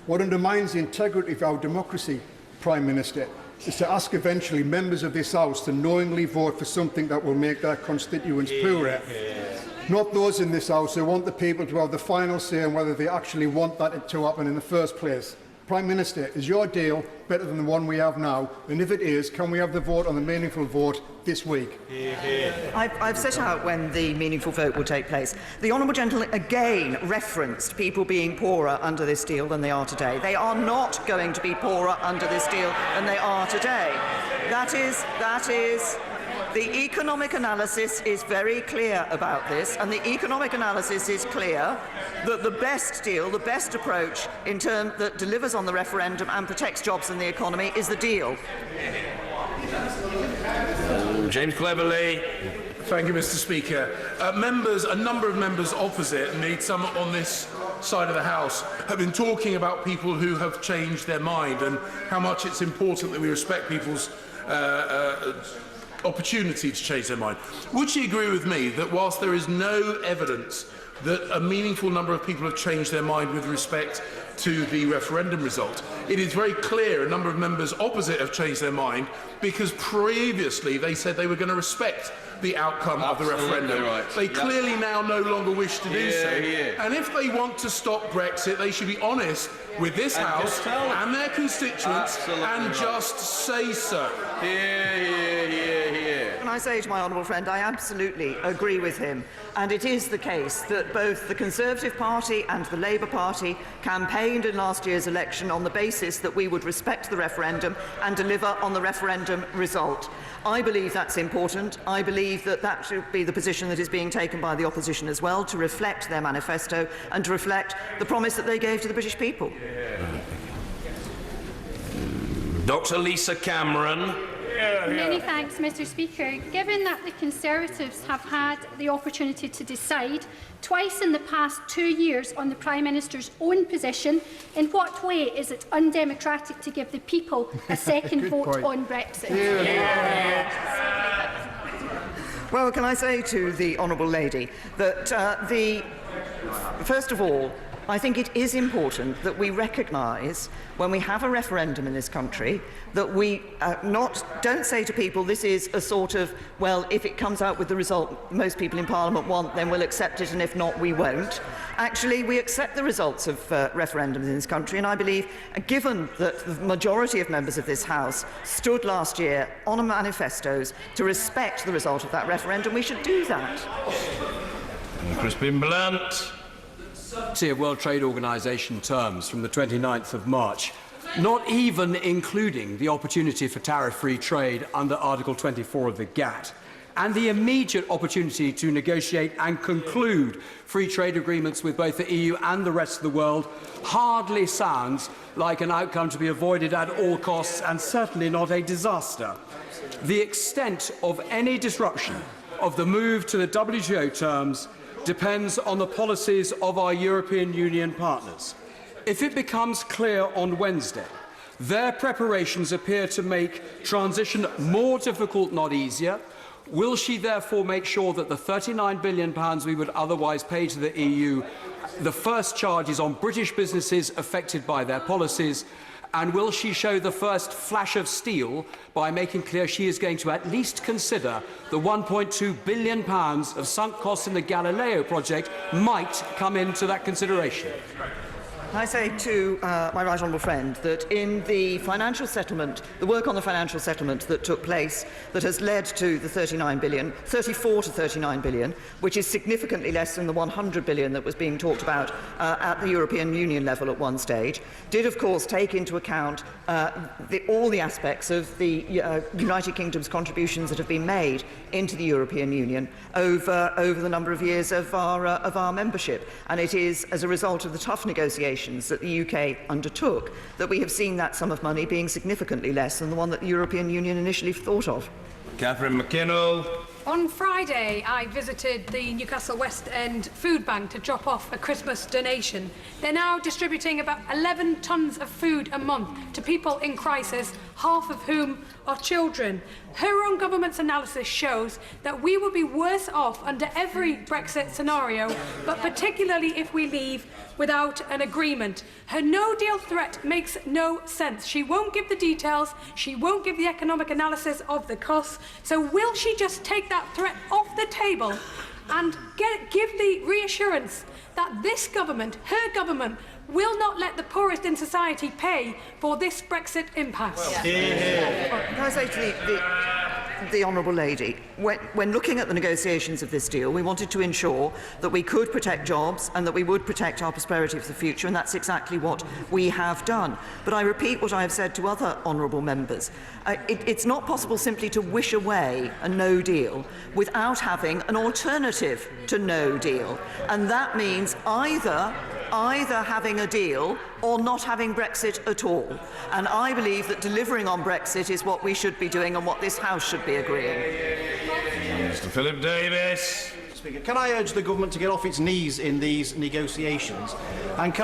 What undermines the integrity of our democracy, Prime Minister, is to ask eventually members of this House to knowingly vote for something that will make their constituents poorer. Not those in this House who want the people to have the final say on whether they actually want that to happen in the first place. Prime Minister, is your deal better than the one we have now? And if it is, can we have the vote on the meaningful vote this week? I've set out when the meaningful vote will take place. The Honourable Gentleman again referenced people being poorer under this deal than they are today. They are not going to be poorer under this deal than they are today. That is the economic analysis is very clear about this, and the economic analysis is clear that the best deal, the best approach in terms that delivers on the referendum and protects jobs and the economy is the deal. James Cleverly. Thank you, Mr Speaker. A number of members opposite, and indeed some on this side of the House, have been talking about people who have changed their mind and how much it's important that we respect people's opportunity to change their mind. Would she agree with me that whilst there is no evidence that a meaningful number of people have changed their mind with respect to the referendum result, it is very clear a number of members opposite have changed their mind because previously they said they were going to respect the outcome of the referendum. Right. They clearly now no longer wish to do so. Yeah. And if they want to stop Brexit, they should be honest with this And House just tell them. and their constituents and just say so. Can I say to my honourable friend, I absolutely agree with him. And it is the case that both the Conservative Party and the Labour Party campaigned in last year's election on the basis that we would respect the referendum and deliver on the referendum result. I believe that's important. I believe that that should be the position that is being taken by the opposition as well, to reflect their manifesto and to reflect the promise that they gave to the British people. Dr. Lisa Cameron. Many thanks, Mr Speaker. Given that the Conservatives have had the opportunity to decide twice in the past 2 years on the Prime Minister's own position, in what way is it undemocratic to give the people a second vote on Brexit? Well, can I say to the honourable lady that first of all, I think it is important that we recognise when we have a referendum in this country that we don't say to people this is a sort of, well, if it comes out with the result most people in Parliament want, then we'll accept it, and if not, we won't. Actually, we accept the results of referendums in this country, and I believe, given that the majority of members of this House stood last year on manifestos to respect the result of that referendum, we should do that. Crispin Blunt. of World Trade Organization terms from the 29th of March, not even including the opportunity for tariff-free trade under Article 24 of the GATT, and the immediate opportunity to negotiate and conclude free trade agreements with both the EU and the rest of the world, hardly sounds like an outcome to be avoided at all costs, and certainly not a disaster. The extent of any disruption of the move to the WTO terms depends on the policies of our European Union partners. If it becomes clear on Wednesday their preparations appear to make transition more difficult, not easier, will she therefore make sure that the £39 billion we would otherwise pay to the EU, the first charge is on British businesses affected by their policies, and will she show the first flash of steel by making clear she is going to at least consider the £1.2 billion of sunk costs in the Galileo project might come into that consideration? I say to my right honourable friend that in the financial settlement, the work on the financial settlement that took place, that has led to the 34 to 39 billion, which is significantly less than the 100 billion that was being talked about at the European Union level at one stage, did of course take into account all the aspects of the United Kingdom's contributions that have been made into the European Union over the number of years of our membership. And it is as a result of the tough negotiations that the UK undertook that we have seen that sum of money being significantly less than the one that the European Union initially thought of. Catherine McKinnell. On Friday, I visited the Newcastle West End Food Bank to drop off a Christmas donation. They're now distributing about 11 tonnes of food a month to people in crisis, half of whom are children. Her own government's analysis shows that we will be worse off under every Brexit scenario, but particularly if we leave without an agreement. Her no-deal threat makes no sense. She won't give the details, she won't give the economic analysis of the costs, so will she just take that threat off the table and give the reassurance that this government, her government, will not let the poorest in society pay for this Brexit impasse? Can I say to the honourable lady, when looking at the negotiations of this deal, we wanted to ensure that we could protect jobs and that we would protect our prosperity for the future, and that's exactly what we have done. But I repeat what I have said to other honourable members. It's not possible simply to wish away a no deal without having an alternative to no deal, and that means either having a deal or not having Brexit at all. And I believe that delivering on Brexit is what we should be doing and what this House should be agreeing. Mr. Philip Davis. Speaker, can I urge the government to get off its knees in these negotiations? And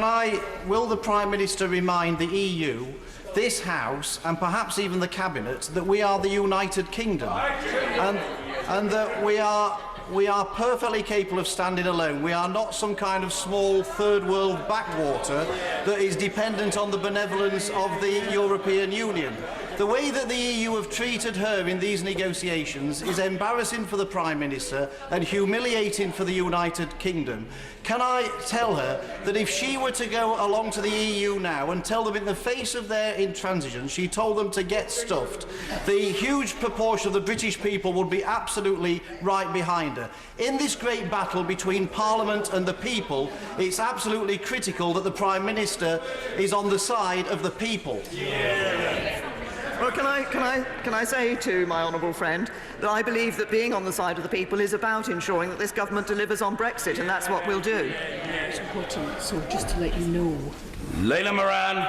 will the Prime Minister remind the EU, this House and perhaps even the Cabinet that we are the United Kingdom and that we are perfectly capable of standing alone. We are not some kind of small third world backwater that is dependent on the benevolence of the European Union. The way that the EU have treated her in these negotiations is embarrassing for the Prime Minister and humiliating for the United Kingdom. Can I tell her that if she were to go along to the EU now and tell them in the face of their intransigence, she told them to get stuffed, the huge proportion of the British people would be absolutely right behind her. In this great battle between Parliament and the people, it's absolutely critical that the Prime Minister is on the side of the people. Well, can I say to my honourable friend that I believe that being on the side of the people is about ensuring that this government delivers on Brexit, and that's what we'll do. It's important, so just to let you know. Leila Moran.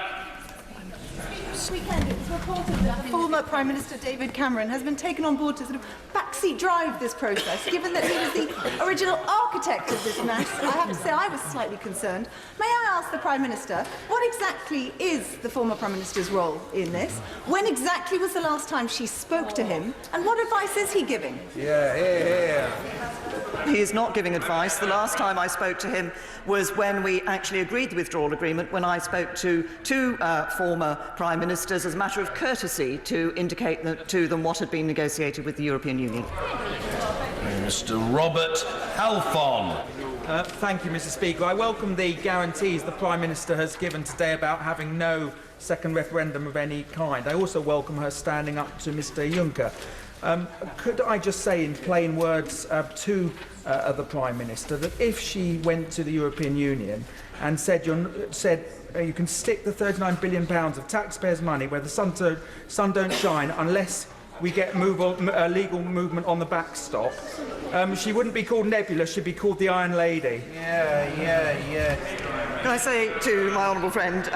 This weekend it was reported that former Prime Minister David Cameron has been taken on board to sort of backseat drive this process, given that he was the original architect of this mess. I have to say I was slightly concerned. May I ask the Prime Minister, what exactly is the former Prime Minister's role in this? When exactly was the last time she spoke to him? And what advice is he giving? He is not giving advice. The last time I spoke to him was when we actually agreed the withdrawal agreement, when I spoke to two former Prime Ministers as a matter of courtesy to indicate to them what had been negotiated with the European Union. Mr. Robert Halfon. Thank you, Mr. Speaker. I welcome the guarantees the Prime Minister has given today about having no second referendum of any kind. I also welcome her standing up to Mr. Juncker. Could I just say in plain words to the Prime Minister that if she went to the European Union and said you can stick the £39 billion of taxpayers' money where the sun don't shine unless we get legal movement on the backstop, she wouldn't be called Nebula, she'd be called the Iron Lady. Yeah. Can I say to my honourable friend,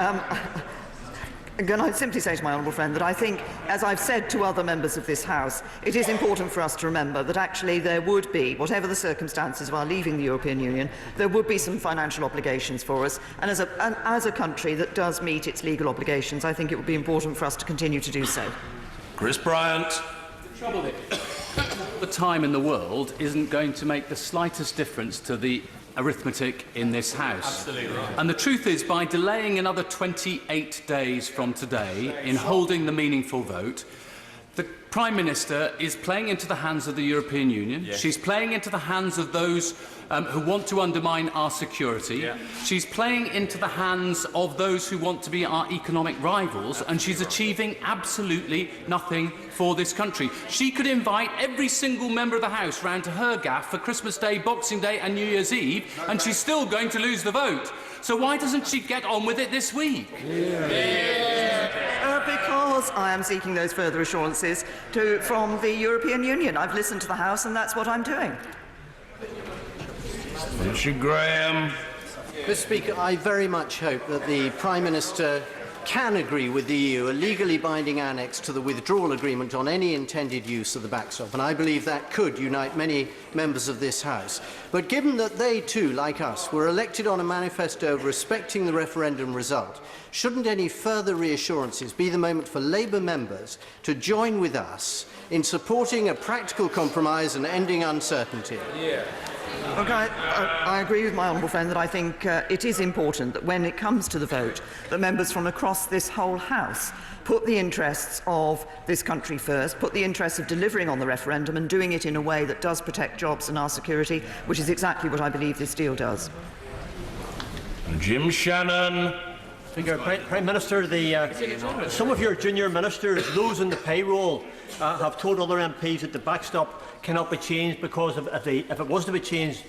can I simply say to my honourable friend that I think, as I've said to other members of this House, it is important for us to remember that actually there would be, whatever the circumstances of our leaving the European Union, there would be some financial obligations for us. And as a country that does meet its legal obligations, I think it would be important for us to continue to do so. Chris Bryant. The trouble is, the time in the world isn't going to make the slightest difference to the arithmetic in this House. Absolutely. And the truth is, by delaying another 28 days from today in holding the meaningful vote, the Prime Minister is playing into the hands of the European Union. Yes. She's playing into the hands of those who want to undermine our security. Yeah. She's playing into the hands of those who want to be our economic rivals, and she's achieving absolutely nothing for this country. She could invite every single member of the House round to her gaff for Christmas Day, Boxing Day and New Year's Eve, and she's still going to lose the vote. So why doesn't she get on with it this week? Because I am seeking those further assurances from the European Union. I've listened to the House and that's what I'm doing. Mr. Graham. Mr. Speaker, I very much hope that the Prime Minister can agree with the EU a legally binding annex to the withdrawal agreement on any intended use of the backstop, and I believe that could unite many members of this House. But given that they too, like us, were elected on a manifesto respecting the referendum result, shouldn't any further reassurances be the moment for Labour members to join with us in supporting a practical compromise and ending uncertainty? Look, I agree with my honourable friend that I think it is important that when it comes to the vote, that members from across this whole House put the interests of this country first, put the interests of delivering on the referendum and doing it in a way that does protect jobs and our security, which is exactly what I believe this deal does. Jim Shannon. Prime Minister, some of your junior ministers, those in the payroll, have told other MPs that the backstop cannot be changed because if it was to be changed,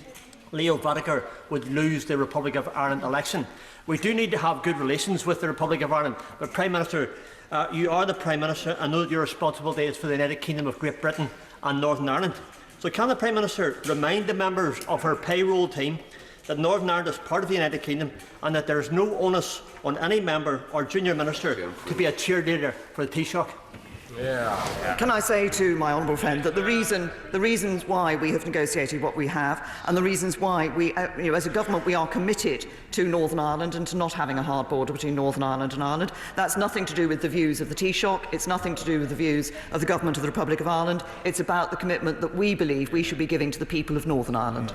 Leo Varadkar would lose the Republic of Ireland election. We do need to have good relations with the Republic of Ireland, but Prime Minister, you are the Prime Minister. I know that your responsibility is for the United Kingdom of Great Britain and Northern Ireland. So can the Prime Minister remind the members of her payroll team that Northern Ireland is part of the United Kingdom and that there is no onus on any member or junior minister to be a cheerleader for the Taoiseach? Can I say to my honourable friend that the reasons why we have negotiated what we have and the reasons why we, as a government, we are committed to Northern Ireland and to not having a hard border between Northern Ireland and Ireland, that's nothing to do with the views of the Taoiseach, it's nothing to do with the views of the Government of the Republic of Ireland, it's about the commitment that we believe we should be giving to the people of Northern Ireland.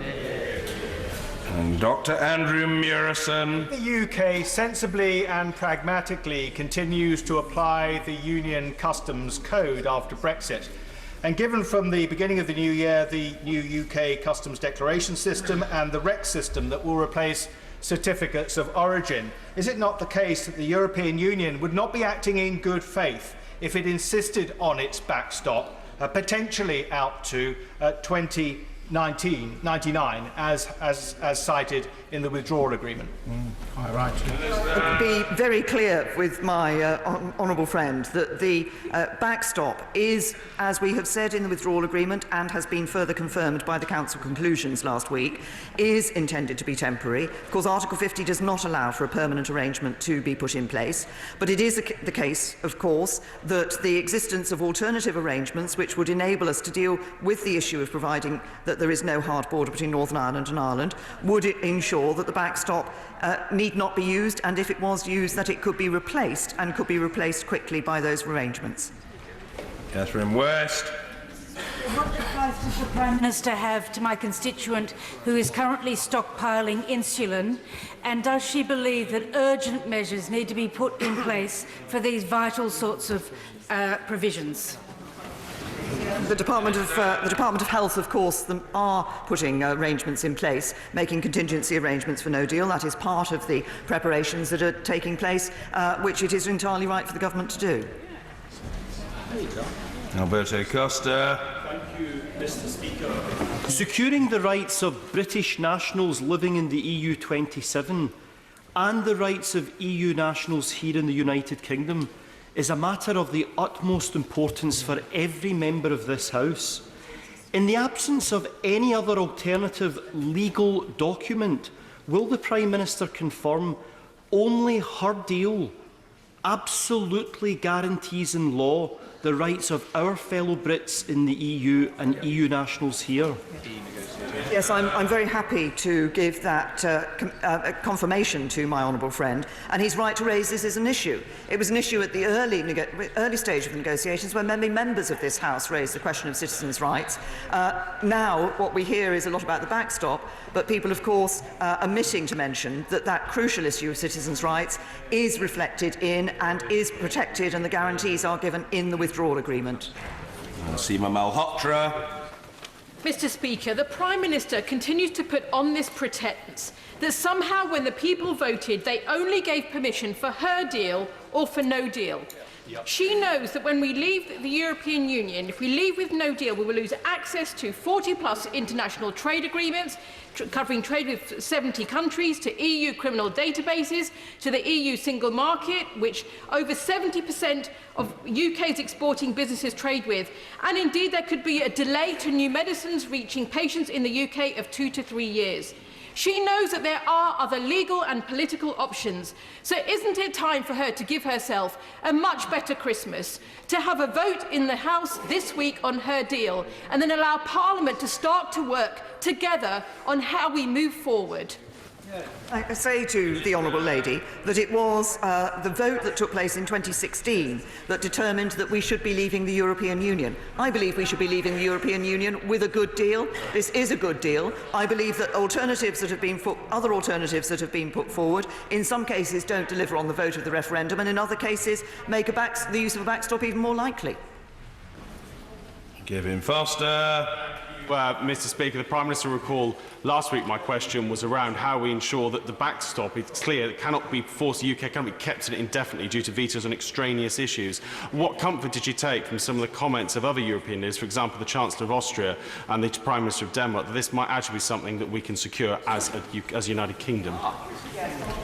And Dr. Andrew Murison. The UK sensibly and pragmatically continues to apply the Union Customs Code after Brexit. And given from the beginning of the new year the new UK Customs Declaration System and the REX system that will replace certificates of origin, is it not the case that the European Union would not be acting in good faith if it insisted on its backstop, potentially out to 2099, as cited in the withdrawal agreement? Quite right. Be very clear with my honourable friend that the backstop is, as we have said in the withdrawal agreement and has been further confirmed by the Council conclusions last week, is intended to be temporary. Of course, Article 50 does not allow for a permanent arrangement to be put in place, but it is the case, of course, that the existence of alternative arrangements which would enable us to deal with the issue of providing that there is no hard border between Northern Ireland and Ireland would ensure that the backstop need not be used, and if it was used, that it could be replaced, and could be replaced quickly by those arrangements. Catherine West. What advice does the Prime Minister have to my constituent who is currently stockpiling insulin, and does she believe that urgent measures need to be put in place for these vital sorts of provisions? The Department of Health, of course, are putting arrangements in place, making contingency arrangements for no deal. That is part of the preparations that are taking place, which it is entirely right for the government to do. Alberto Costa. Thank you, Mr. Speaker. Securing the rights of British nationals living in the EU 27 and the rights of EU nationals here in the United Kingdom is a matter of the utmost importance for every member of this House. In the absence of any other alternative legal document, will the Prime Minister confirm only her deal absolutely guarantees in law the rights of our fellow Brits in the EU and EU nationals here? Yes, I'm very happy to give that confirmation to my honourable friend, and he's right to raise this as an issue. It was an issue at the early stage of the negotiations when many members of this House raised the question of citizens' rights. Now, what we hear is a lot about the backstop, but people, of course, are omitting to mention that that crucial issue of citizens' rights is reflected in and is protected, and the guarantees are given in the withdrawal agreement. Seema Malhotra. Mr. Speaker, the Prime Minister continues to put on this pretence that somehow when the people voted, they only gave permission for her deal or for no deal. She knows that when we leave the European Union, if we leave with no deal, we will lose access to 40-plus international trade agreements, covering trade with 70 countries, to EU criminal databases, to the EU single market, which over 70% of UK's exporting businesses trade with. And indeed, there could be a delay to new medicines reaching patients in the UK of 2 to 3 years. She knows that there are other legal and political options. So isn't it time for her to give herself a much better Christmas, to have a vote in the House this week on her deal, and then allow Parliament to start to work together on how we move forward? I say to the honourable lady that it was the vote that took place in 2016 that determined that we should be leaving the European Union. I believe we should be leaving the European Union with a good deal. This is a good deal. I believe that other alternatives that have been put forward, in some cases don't deliver on the vote of the referendum, and in other cases make the use of a backstop even more likely. Kevin Foster. Mr. Speaker, the Prime Minister will recall last week my question was around how we ensure that the backstop, it's clear, it cannot be forced, the UK cannot be kept in it indefinitely due to vetoes on extraneous issues. What comfort did you take from some of the comments of other European leaders, for example, the Chancellor of Austria and the Prime Minister of Denmark, that this might actually be something that we can secure as a United Kingdom?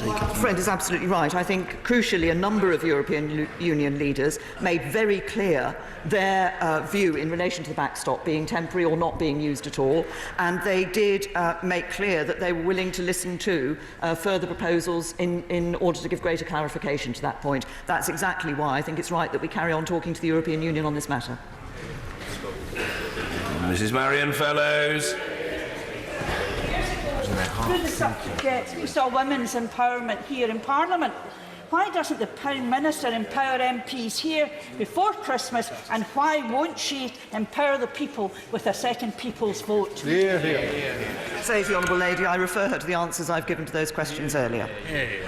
My friend is absolutely right. I think, crucially, a number of European Union leaders made very clear their view in relation to the backstop being temporary or not being used at all, and they did make clear that they were willing to listen to further proposals in order to give greater clarification to that point. That's exactly why I think it's right that we carry on talking to the European Union on this matter. Mrs. Marion Fellows. Through the subject, we saw women's empowerment here in Parliament. Why doesn't the Prime Minister empower MPs here before Christmas, and why won't she empower the people with a second people's vote? Hear, hear. Say to the honourable lady, I refer her to the answers I've given to those questions earlier. Thank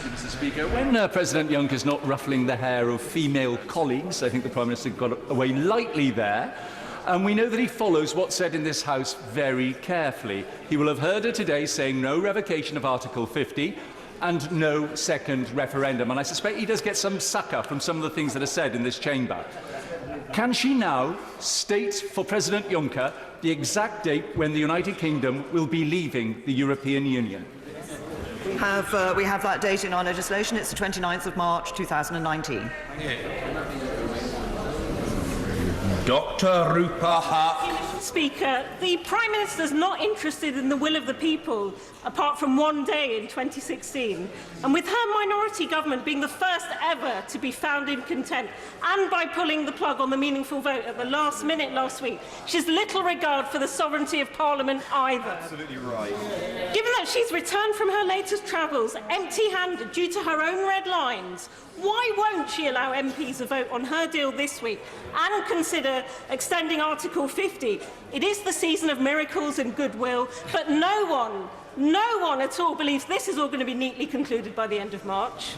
you, Mr. Speaker. When President Juncker is not ruffling the hair of female colleagues, I think the Prime Minister got away lightly there. And we know that he follows what's said in this House very carefully. He will have heard her today saying no revocation of Article 50 and no second referendum. And I suspect he does get some succor from some of the things that are said in this chamber. Can she now state for President Juncker the exact date when the United Kingdom will be leaving the European Union? We have that date in our legislation. It's the 29th of March 2019. Dr. Rupa Haq. Speaker, the Prime Minister is not interested in the will of the people, apart from one day in 2016. And with her minority government being the first ever to be found in contempt, and by pulling the plug on the meaningful vote at the last minute last week, she has little regard for the sovereignty of Parliament either. Absolutely right. Given that she's returned from her latest travels empty-handed due to her own red lines, why won't she allow MPs a vote on her deal this week and consider extending Article 50 It is the season of miracles and goodwill, but no one at all believes this is all going to be neatly concluded by the end of March.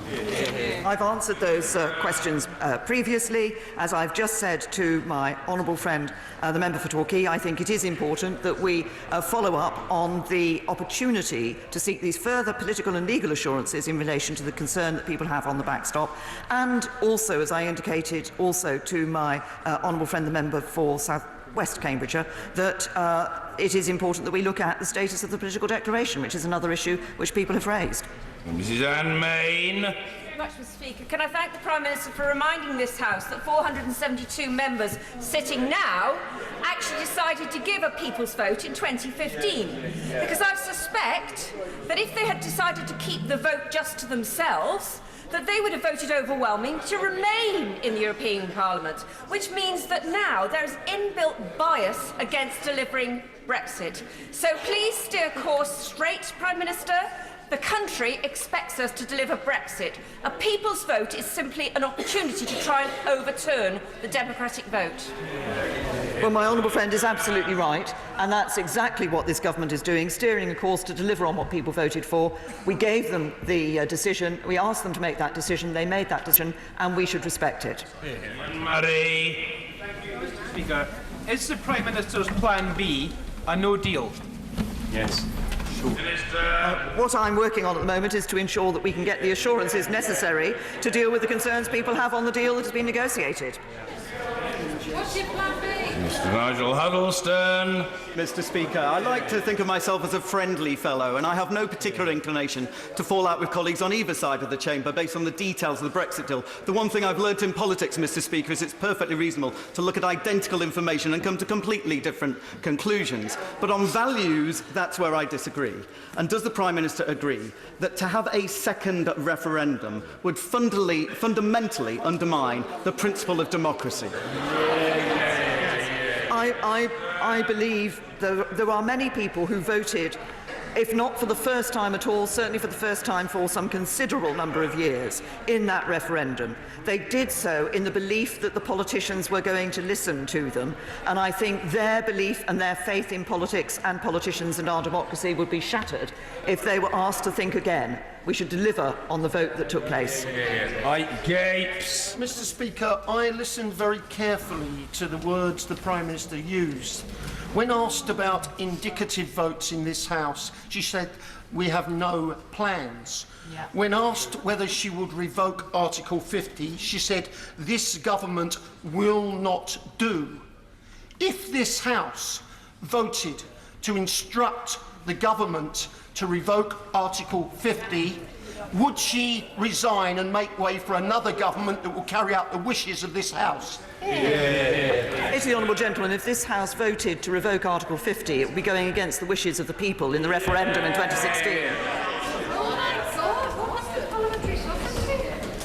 I've answered those questions previously. As I've just said to my honourable friend, the member for Torquay, I think it is important that we follow up on the opportunity to seek these further political and legal assurances in relation to the concern that people have on the backstop, and also, as I indicated, also to my honourable friend, the member for South West Cambridgeshire, that it is important that we look at the status of the political declaration, which is another issue which people have raised. Mrs Anne Main. Thank you very much, Mr. Speaker. Can I thank the Prime Minister for reminding this House that 472 members sitting now actually decided to give a people's vote in 2015? Because I suspect that if they had decided to keep the vote just to themselves, that they would have voted overwhelming to remain in the European Parliament, which means that now there is inbuilt bias against delivering Brexit. So please steer course straight, Prime Minister. The country expects us to deliver Brexit. A people's vote is simply an opportunity to try and overturn the democratic vote. Well, my honourable friend is absolutely right, and that's exactly what this government is doing, steering a course to deliver on what people voted for. We gave them the decision, we asked them to make that decision, they made that decision, and we should respect it. Murray. Mr. Speaker, is the Prime Minister's plan B a no deal? Yes. What I'm working on at the moment is to ensure that we can get the assurances necessary to deal with the concerns people have on the deal that has been negotiated. What's your plan B? Mr Nigel Huddleston. Mr. Speaker, I like to think of myself as a friendly fellow, and I have no particular inclination to fall out with colleagues on either side of the chamber based on the details of the Brexit deal. The one thing I've learnt in politics, Mr. Speaker, is it's perfectly reasonable to look at identical information and come to completely different conclusions. But on values, that's where I disagree. And does the Prime Minister agree that to have a second referendum would fundamentally undermine the principle of democracy? I believe there are many people who voted, if not for the first time at all, certainly for the first time for some considerable number of years in that referendum. They did so in the belief that the politicians were going to listen to them, and I think their belief and their faith in politics and politicians and our democracy would be shattered if they were asked to think again. We should deliver on the vote that took place. Gapes. Mr. Speaker, I listened very carefully to the words the Prime Minister used. When asked about indicative votes in this House, she said, "We have no plans." Yeah. When asked whether she would revoke Article 50, she said, "This government will not do." If this House voted to instruct the government to revoke Article 50, would she resign and make way for another government that will carry out the wishes of this House? It's the honourable gentleman, if this House voted to revoke Article 50, it would be going against the wishes of the people in the referendum in 2016.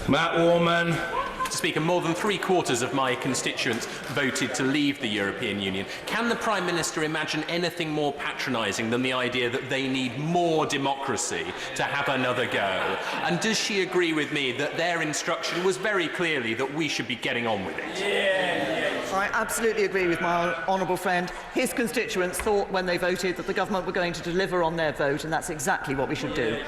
Matt Warman. Mr. Speaker, more than three-quarters of my constituents voted to leave the European Union. Can the Prime Minister imagine anything more patronising than the idea that they need more democracy to have another go? And does she agree with me that their instruction was very clearly that we should be getting on with it? I absolutely agree with my honourable friend. His constituents thought when they voted that the government were going to deliver on their vote, and that's exactly what we should do.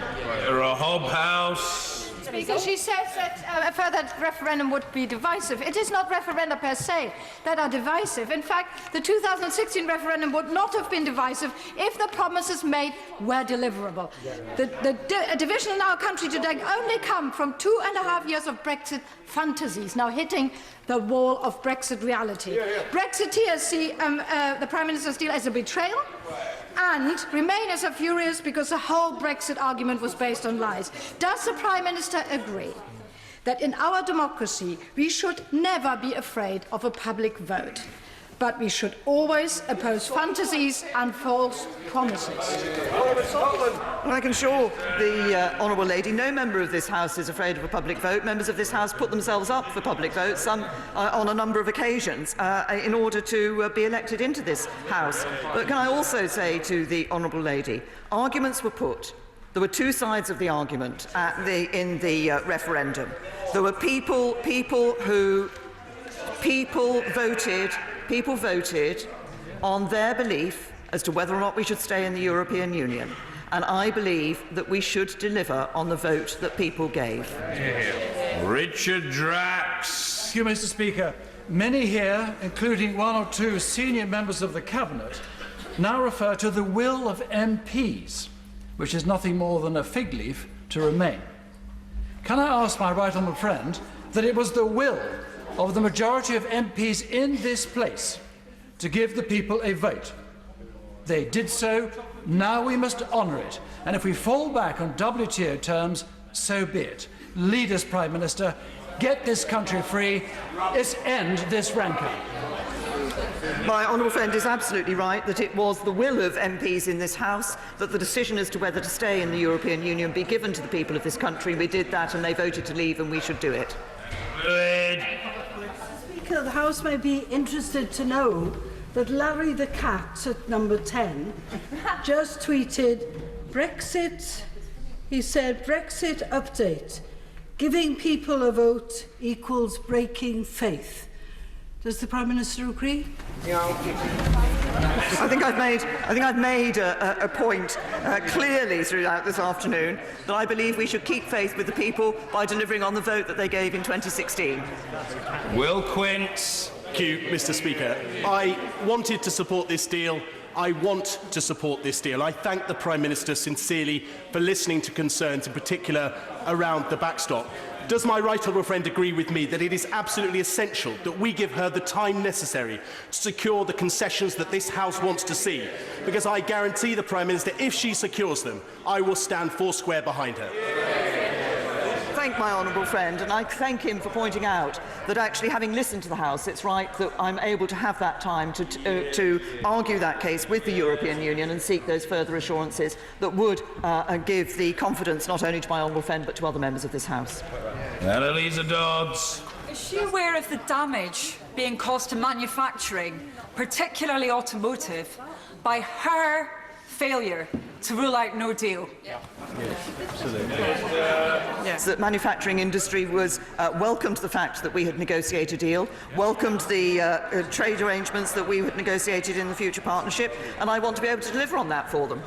Hobhouse. Speaker, she says that a further referendum would be divisive. It is not referenda per se that are divisive. In fact, the 2016 referendum would not have been divisive if the promises made were deliverable. The division in our country today only come from 2.5 years of Brexit fantasies now hitting the wall of Brexit reality. Brexiteers see the Prime Minister's deal as a betrayal and Remainers are furious because the whole Brexit argument was based on lies. Does the Prime Minister agree that in our democracy we should never be afraid of a public vote, but we should always oppose fantasies and false promises? Well, I can assure the honourable lady, no member of this House is afraid of a public vote. Members of this House put themselves up for public votes on a number of occasions in order to be elected into this House. But can I also say to the honourable lady, arguments were put. There were two sides of the argument in the referendum. There were people voted on their belief as to whether or not we should stay in the European Union. And I believe that we should deliver on the vote that people gave. Richard Drax. Thank you, Mr. Speaker. Many here, including one or two senior members of the Cabinet, now refer to the will of MPs, which is nothing more than a fig leaf to remain. Can I ask my right honourable friend that it was the will of the majority of MPs in this place to give the people a vote? They did so. Now we must honour it. And if we fall back on WTO terms, so be it. Lead us, Prime Minister. Get this country free. Let's end this rancour. My honourable friend is absolutely right that it was the will of MPs in this House that the decision as to whether to stay in the European Union be given to the people of this country. We did that and they voted to leave, and we should do it. Speaker, the House may be interested to know that Larry the Cat at number 10 just tweeted Brexit. He said Brexit update. Giving people a vote equals breaking faith. Does the Prime Minister agree? I think I've made a point clearly throughout this afternoon that I believe we should keep faith with the people by delivering on the vote that they gave in 2016. Will Quince. Thank you, Mr. Speaker. I wanted to support this deal. I want to support this deal. I thank the Prime Minister sincerely for listening to concerns, in particular around the backstop. Does my right honourable friend agree with me that it is absolutely essential that we give her the time necessary to secure the concessions that this House wants to see? Because I guarantee the Prime Minister, if she secures them, I will stand foursquare behind her. Thank my honourable friend, and I thank him for pointing out that actually, having listened to the House, it's right that I'm able to have that time to argue that case with the European Union and seek those further assurances that would give the confidence not only to my honourable friend but to other members of this House. Annalisa Dodds. Is she aware of the damage being caused to manufacturing, particularly automotive, by her failure to rule out no deal? Yes, the manufacturing industry was welcomed the fact that we had negotiated a deal, welcomed the trade arrangements that we had negotiated in the future partnership, and I want to be able to deliver on that for them.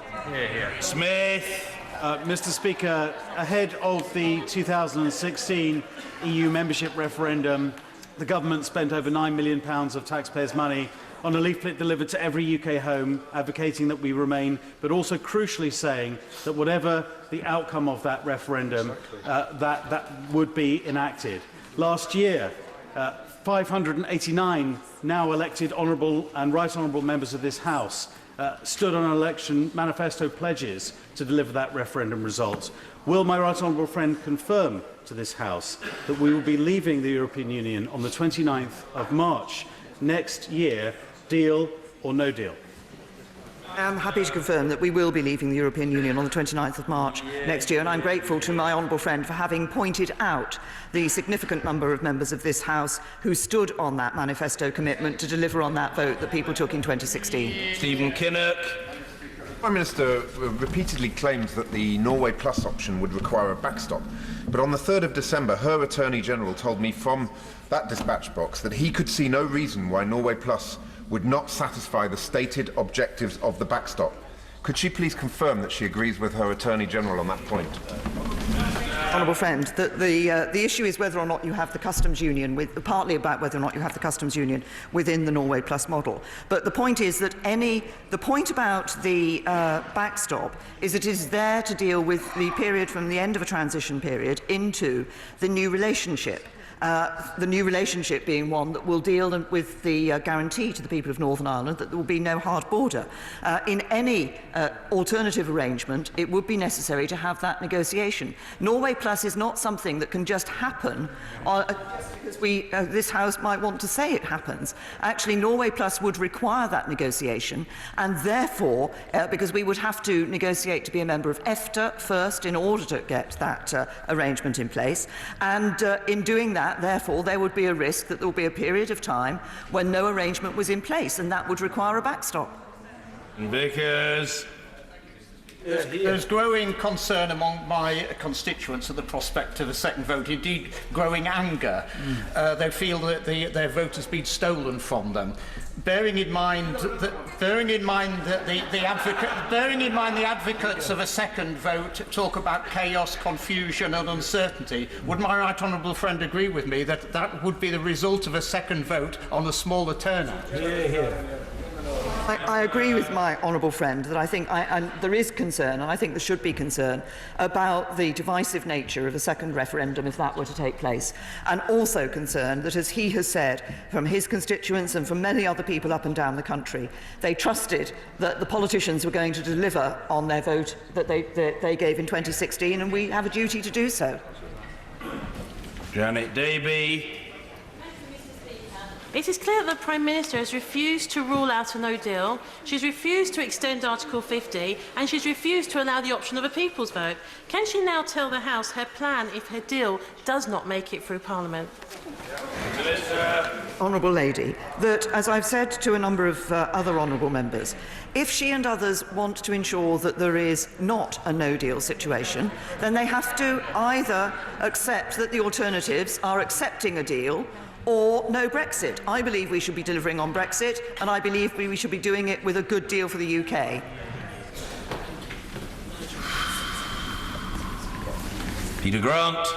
Smith. Mr. Speaker, ahead of the 2016 EU membership referendum, the government spent over £9 million of taxpayers' money on a leaflet delivered to every UK home advocating that we remain, but also crucially saying that whatever the outcome of that referendum, that would be enacted. Last year, 589 now elected honourable and right honourable members of this House stood on election manifesto pledges to deliver that referendum result. Will my right honourable friend confirm to this House that we will be leaving the European Union on the 29th of March next year, deal or no deal? I am happy to confirm that we will be leaving the European Union on the 29th of March next year, and I'm grateful to my honourable friend for having pointed out the significant number of members of this House who stood on that manifesto commitment to deliver on that vote that people took in 2016. Stephen Kinnock. The Prime Minister repeatedly claims that the Norway Plus option would require a backstop, but on the 3rd of December, her Attorney General told me from that dispatch box that he could see no reason why Norway Plus would not satisfy the stated objectives of the backstop. Could she please confirm that she agrees with her Attorney General on that point? Honourable friend, that the issue is whether or not you have the customs union, partly about whether or not you have the customs union within the Norway Plus model. But the point is that the point about the backstop is that it is there to deal with the period from the end of a transition period into the new relationship. The new relationship being one that will deal with the guarantee to the people of Northern Ireland that there will be no hard border. In any alternative arrangement, it would be necessary to have that negotiation. Norway Plus is not something that can just happen because this House might want to say it happens. Actually, Norway Plus would require that negotiation, and therefore, because we would have to negotiate to be a member of EFTA first in order to get that arrangement in place, and in doing that, therefore, there would be a risk that there will be a period of time when no arrangement was in place, and that would require a backstop. Vickers. There's growing concern among my constituents at the prospect of a second vote, indeed growing anger. They feel that their vote has been stolen from them. bearing in mind the advocates of a second vote talk about chaos, confusion and uncertainty, would my right honourable friend agree with me that that would be the result of a second vote on a smaller turnout? I agree with my honourable friend that I think there is concern, and I think there should be concern, about the divisive nature of a second referendum if that were to take place, and also concern that, as he has said, from his constituents and from many other people up and down the country, they trusted that the politicians were going to deliver on their vote that they gave in 2016, and we have a duty to do so. Janet Davey. It is clear that the Prime Minister has refused to rule out a no deal, she's refused to extend Article 50 and she's refused to allow the option of a people's vote. Can she now tell the House her plan if her deal does not make it through Parliament? Honourable Lady, that, as I've said to a number of other honourable members, if she and others want to ensure that there is not a no-deal situation, then they have to either accept that the alternatives are accepting a deal or no Brexit. I believe we should be delivering on Brexit, and I believe we should be doing it with a good deal for the UK. Peter Grant.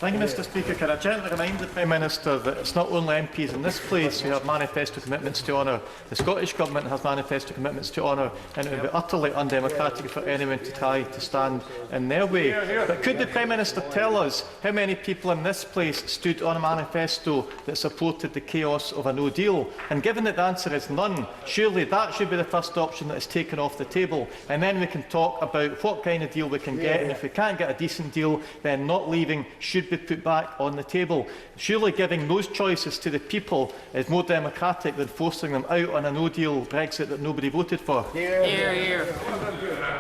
Thank you, Mr. Speaker. Can I gently remind the Prime Minister that it's not only MPs in this place who have manifesto commitments to honour. The Scottish Government has manifesto commitments to honour, and it would be utterly undemocratic for anyone to try to stand in their way. But could the Prime Minister tell us how many people in this place stood on a manifesto that supported the chaos of a no deal? And given that the answer is none, surely that should be the first option that is taken off the table, and then we can talk about what kind of deal we can get, and if we can't get a decent deal, then not leaving should be put back on the table. Surely giving those choices to the people is more democratic than forcing them out on a no-deal Brexit that nobody voted for.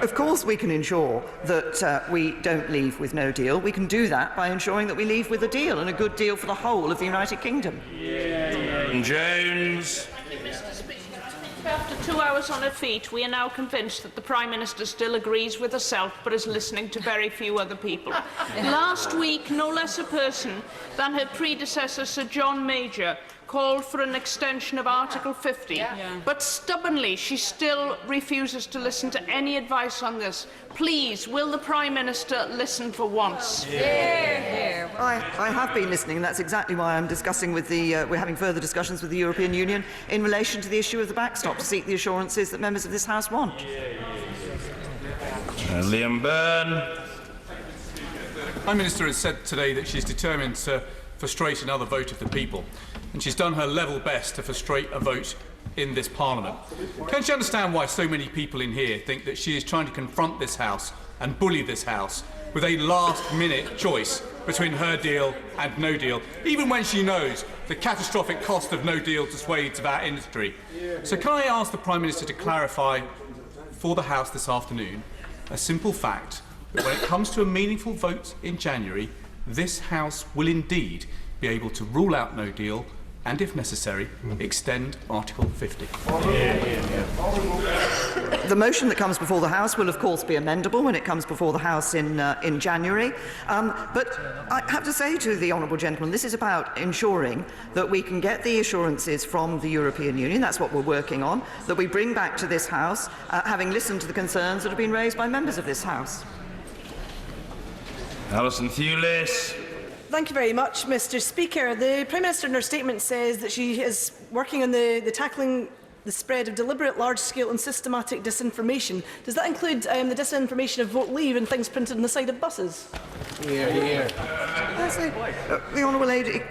Of course we can ensure that we don't leave with no deal. We can do that by ensuring that we leave with a deal, and a good deal for the whole of the United Kingdom. Jones. After 2 hours on her feet, we are now convinced that the Prime Minister still agrees with herself but is listening to very few other people. Last week, no less a person than her predecessor, Sir John Major, called for an extension of Article 50, but stubbornly she still refuses to listen to any advice on this. Please, will the Prime Minister listen for once? I have been listening, and that's exactly why I'm discussing with we're having further discussions with the European Union in relation to the issue of the backstop, to seek the assurances that members of this House want. Liam Byrne. The Prime Minister has said today that she's determined to frustrate another vote of the people, and she's done her level best to frustrate a vote in this Parliament. Can she understand why so many people in here think that she is trying to confront this House and bully this House with a last-minute choice between her deal and no deal, even when she knows the catastrophic cost of no deal to swathes of our industry? So can I ask the Prime Minister to clarify for the House this afternoon a simple fact, that when it comes to a meaningful vote in January, this House will indeed be able to rule out no deal and, if necessary, extend Article 50. The motion that comes before the House will, of course, be amendable when it comes before the House in January. But I have to say to the honourable gentleman, this is about ensuring that we can get the assurances from the European Union. That's what we're working on, that we bring back to this House, having listened to the concerns that have been raised by members of this House. Alison Thewlis. Thank you very much, Mr. Speaker. The Prime Minister in her statement says that she is working on the tackling the spread of deliberate, large-scale and systematic disinformation. Does that include the disinformation of vote leave and things printed on the side of buses? The Honourable Lady,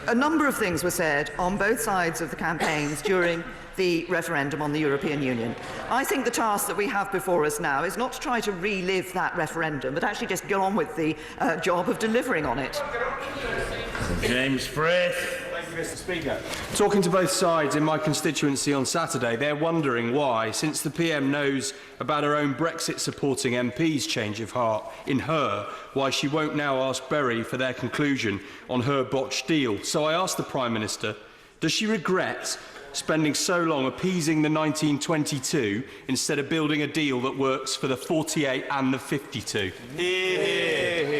a number of things were said on both sides of the campaigns during the referendum on the European Union. I think the task that we have before us now is not to try to relive that referendum, but actually just get on with the job of delivering on it. James Frith. Mr. Speaker. Talking to both sides in my constituency on Saturday, they're wondering why, since the PM knows about her own Brexit-supporting MP's change of heart in her, why she won't now ask Bury for their conclusion on her botched deal. So I asked the Prime Minister, does she regret spending so long appeasing the 1922 instead of building a deal that works for the 48 and the 52?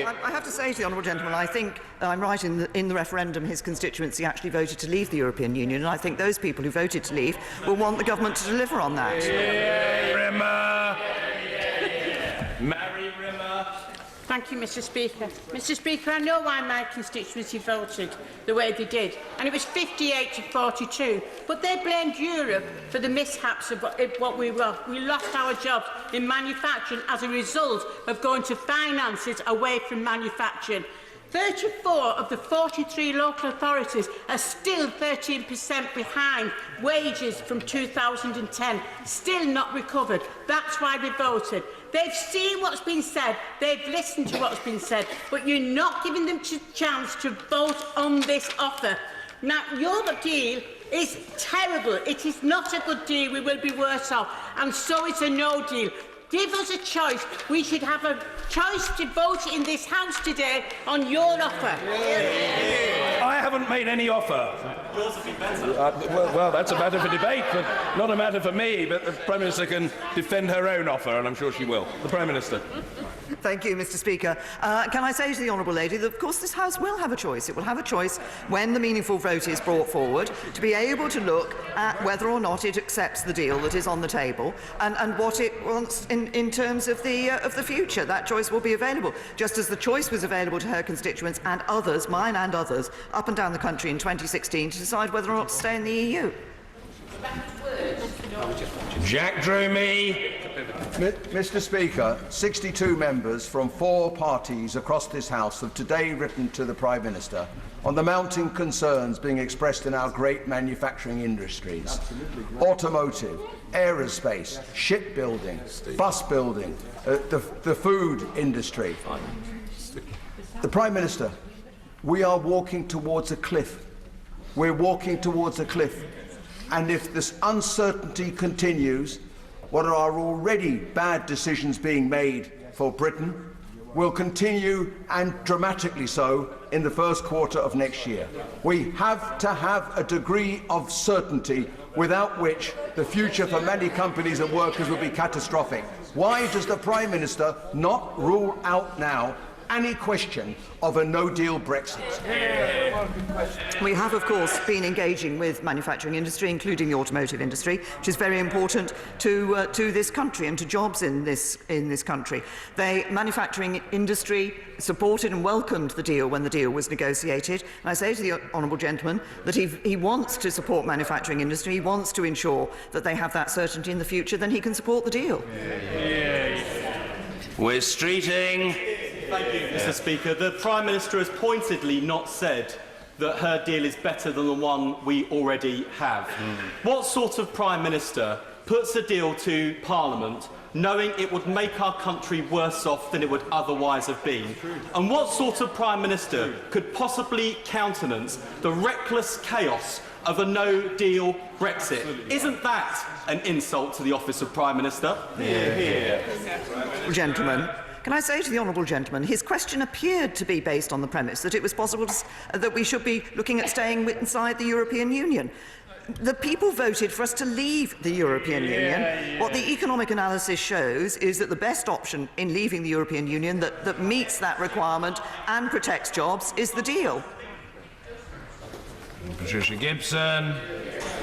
I have to say to the honourable gentleman, I think I'm right in the referendum his constituency actually voted to leave the European Union, and I think those people who voted to leave will want the government to deliver on that. Rimmer. Mary Rimmer. Thank you, Mr Speaker. Mr Speaker, I know why my constituency voted the way they did, and it was 58 to 42. But they blamed Europe for the mishaps of what we were. We lost our jobs in manufacturing as a result of going to finances away from manufacturing. 34 of the 43 local authorities are still 13% behind wages from 2010, still not recovered. That's why they voted. They've seen what's been said, they've listened to what's been said, but you're not giving them a chance to vote on this offer. Now, your deal is terrible. It is not a good deal. We will be worse off. And so it's a no deal. Give us a choice. We should have a choice to vote in this House today on your offer. I haven't made any offer. Yours would be better. Well, that's a matter for debate, but not a matter for me. But the Prime Minister can defend her own offer, and I'm sure she will. The Prime Minister. Thank you, Mr Speaker. Can I say to the honourable lady that, of course, this House will have a choice. It will have a choice when the meaningful vote is brought forward to be able to look at whether or not it accepts the deal that is on the table and what it wants in terms of the future. That choice will be available, just as the choice was available to her constituents and others, mine and others, up and down the country in 2016 to decide whether or not to stay in the EU. Jack Dromey. Mr Speaker, 62 members from 4 parties across this House have today written to the Prime Minister on the mounting concerns being expressed in our great manufacturing industries. Automotive, aerospace, shipbuilding, bus building, the food industry. The Prime Minister, we are walking towards a cliff. We're walking towards a cliff. And if this uncertainty continues, what are already bad decisions being made for Britain will continue, and dramatically so, in the first quarter of next year. We have to have a degree of certainty without which the future for many companies and workers will be catastrophic. Why does the Prime Minister not rule out now any question of a no-deal Brexit? We have, of course, been engaging with manufacturing industry, including the automotive industry, which is very important to this country and to jobs in this country. The manufacturing industry supported and welcomed the deal when the deal was negotiated. And I say to the honourable gentleman that if he wants to support manufacturing industry, he wants to ensure that they have that certainty in the future, then he can support the deal. We're streeting. Thank you, Mr Speaker. The Prime Minister has pointedly not said that her deal is better than the one we already have. What sort of Prime Minister puts a deal to Parliament knowing it would make our country worse off than it would otherwise have been? And what sort of Prime Minister could possibly countenance the reckless chaos of a no-deal Brexit? Isn't that an insult to the office of Prime Minister? Gentlemen, can I say to the honourable gentleman, his question appeared to be based on the premise that it was possible that we should be looking at staying inside the European Union. The people voted for us to leave the European Union. What the economic analysis shows is that the best option in leaving the European Union that meets that requirement and protects jobs is the deal. Patricia Gibson.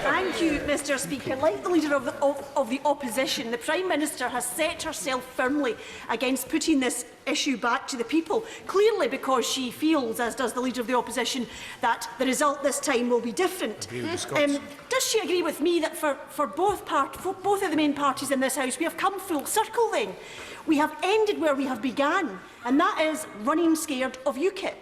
Thank you, Mr Speaker. Like the Leader of the Opposition, the Prime Minister has set herself firmly against putting this issue back to the people, clearly because she feels, as does the Leader of the Opposition, that the result this time will be different. Does she agree with me that for both of the main parties in this House, we have come full circle then? We have ended where we have begun, and that is running scared of UKIP.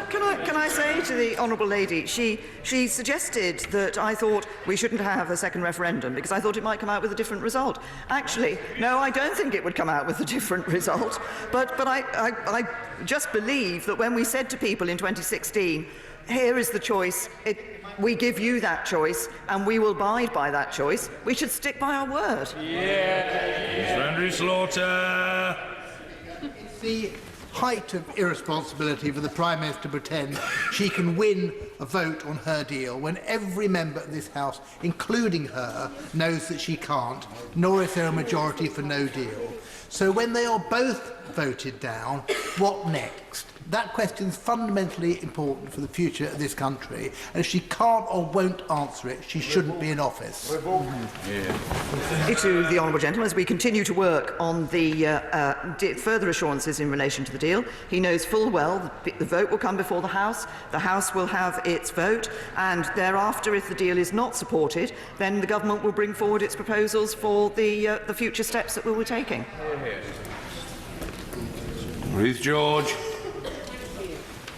Can I say to the honourable lady, she suggested that I thought we shouldn't have a second referendum because I thought it might come out with a different result. Actually, no, I don't think it would come out with a different result. But I just believe that when we said to people in 2016, here is the choice, we give you that choice and we will abide by that choice, we should stick by our word. Mr. Andrew Slaughter. The height of irresponsibility for the Prime Minister to pretend she can win a vote on her deal when every member of this House, including her, knows that she can't, nor is there a majority for no deal. So when they are both voted down, what next? That question is fundamentally important for the future of this country, and if she can't or won't answer it, she shouldn't be in office. To the honourable gentleman, as we continue to work on the further assurances in relation to the deal, he knows full well the vote will come before the House will have its vote, and thereafter, if the deal is not supported, then the government will bring forward its proposals for the future steps that we will be taking. Ruth George.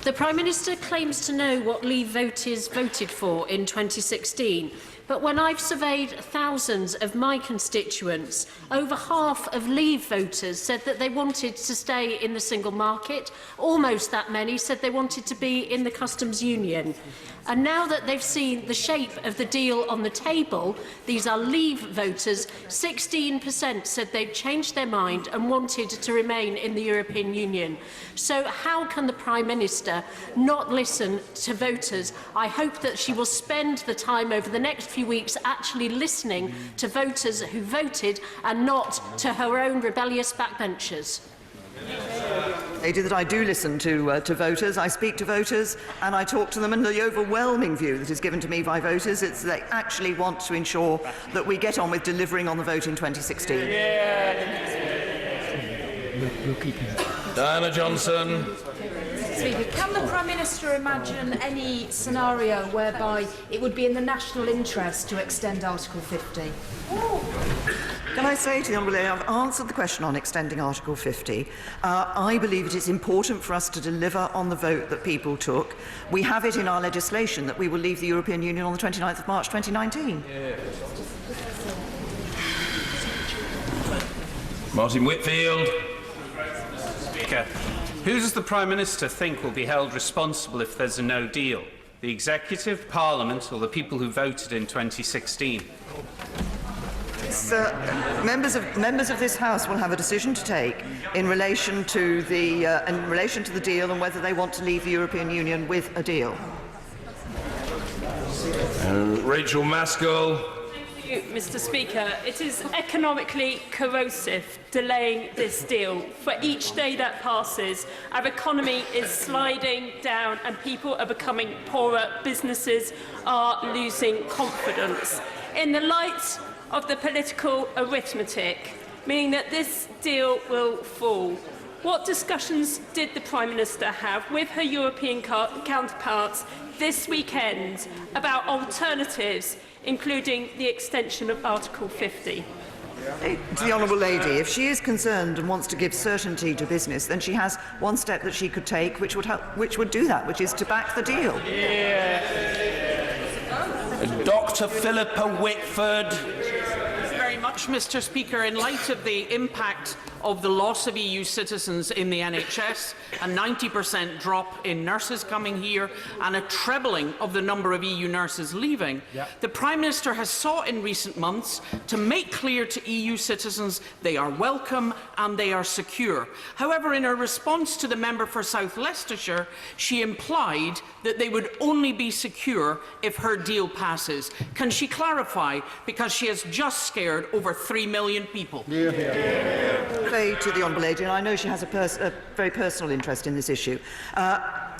The Prime Minister claims to know what Leave voters voted for in 2016, but when I've surveyed thousands of my constituents, over half of Leave voters said that they wanted to stay in the single market. Almost that many said they wanted to be in the customs union. And now that they've seen the shape of the deal on the table, these are Leave voters, 16% said they've changed their mind and wanted to remain in the European Union. So how can the Prime Minister not listen to voters? I hope that she will spend the time over the next few weeks actually listening to voters who voted and not to her own rebellious backbenchers. Lady, that I do listen to voters. I speak to voters and I talk to them, and the overwhelming view that is given to me by voters is they actually want to ensure that we get on with delivering on the vote in 2016. Diana Johnson. Speaker, can the Prime Minister imagine any scenario whereby it would be in the national interest to extend Article 50? Can I say to the Honourable Lady, I've answered the question on extending Article 50. I believe it is important for us to deliver on the vote that people took. We have it in our legislation that we will leave the European Union on the 29th of March 2019. Martin Whitfield. Speaker, who does the Prime Minister think will be held responsible if there's a no deal? The Executive, Parliament, or the people who voted in 2016? Members of this House will have a decision to take in relation to the deal and whether they want to leave the European Union with a deal. Rachel Maskell. Thank you, Mr. Speaker. It is economically corrosive delaying this deal. For each day that passes, our economy is sliding down and people are becoming poorer. Businesses are losing confidence. In the light of the political arithmetic, meaning that this deal will fall, what discussions did the Prime Minister have with her European counterparts this weekend about alternatives, including the extension of Article 50? To the Honourable Lady, if she is concerned and wants to give certainty to business, then she has one step that she could take which would do that, which is to back the deal. Dr. Philippa Whitford. Very much, Mr. Speaker. In light of the impact of the loss of EU citizens in the NHS, a 90% drop in nurses coming here, and a trebling of the number of EU nurses leaving, the Prime Minister has sought in recent months to make clear to EU citizens they are welcome and they are secure. However, in her response to the member for South Leicestershire, she implied that they would only be secure if her deal passes. Can she clarify, because she has just scared over 3 million people? To the Honourable Lady, and I know she has a very personal interest in this issue.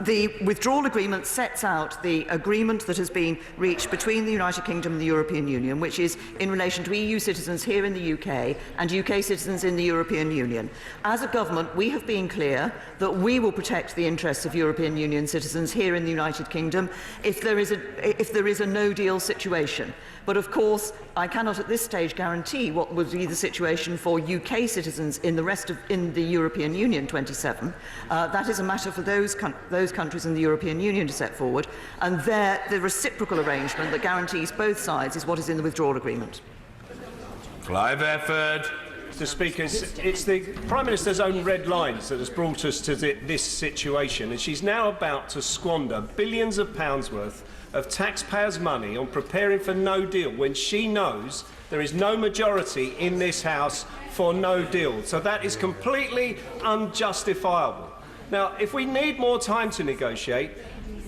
The withdrawal agreement sets out the agreement that has been reached between the United Kingdom and the European Union, which is in relation to EU citizens here in the UK and UK citizens in the European Union. As a government, we have been clear that we will protect the interests of European Union citizens here in the United Kingdom if there is a no-deal situation. But of course, I cannot at this stage guarantee what would be the situation for UK citizens in the European Union 27. That is a matter for those countries in the European Union to set forward, and the reciprocal arrangement that guarantees both sides is what is in the withdrawal agreement. Clive Efford. Mr. Speaker, it's the Prime Minister's own red lines that has brought us to this situation, and she's now about to squander billions of pounds worth of taxpayers' money on preparing for no deal when she knows there is no majority in this House for no deal. So that is completely unjustifiable. Now, if we need more time to negotiate,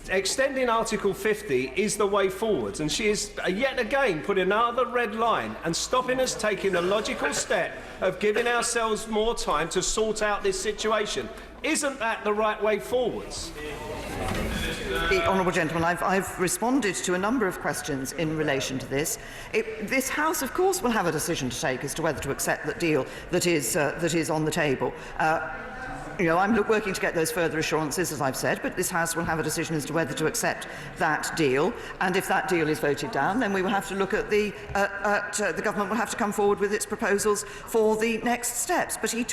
extending Article 50 is the way forwards, and she is yet again putting another red line and stopping us taking the logical step of giving ourselves more time to sort out this situation. Isn't that the right way forwards? The honourable gentleman, I've responded to a number of questions in relation to this. This House, of course, will have a decision to take as to whether to accept that deal that is on the table. I'm working to get those further assurances, as I've said, but this House will have a decision as to whether to accept that deal. And if that deal is voted down, then we will have to look at the government will have to come forward with its proposals for the next steps. But he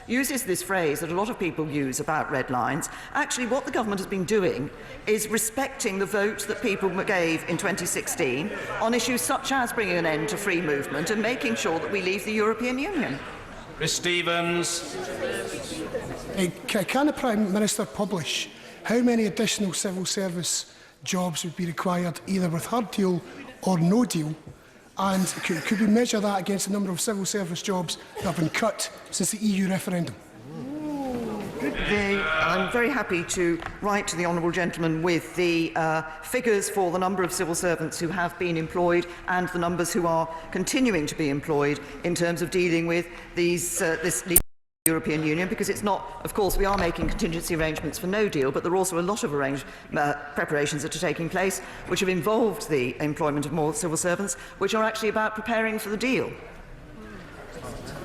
uses this phrase that a lot of people use about red lines. Actually, what the government has been doing is respecting the vote that people gave in 2016 on issues such as bringing an end to free movement and making sure that we leave the European Union. Chris Stevens. Can the Prime Minister publish how many additional civil service jobs would be required either with her deal or no deal? And could we measure that against the number of civil service jobs that have been cut since the EU referendum? I'm very happy to write to the honourable gentleman with the figures for the number of civil servants who have been employed and the numbers who are continuing to be employed in terms of dealing with this European Union, because it's not, of course, we are making contingency arrangements for no deal, but there are also a lot of preparations that are taking place which have involved the employment of more civil servants, which are actually about preparing for the deal.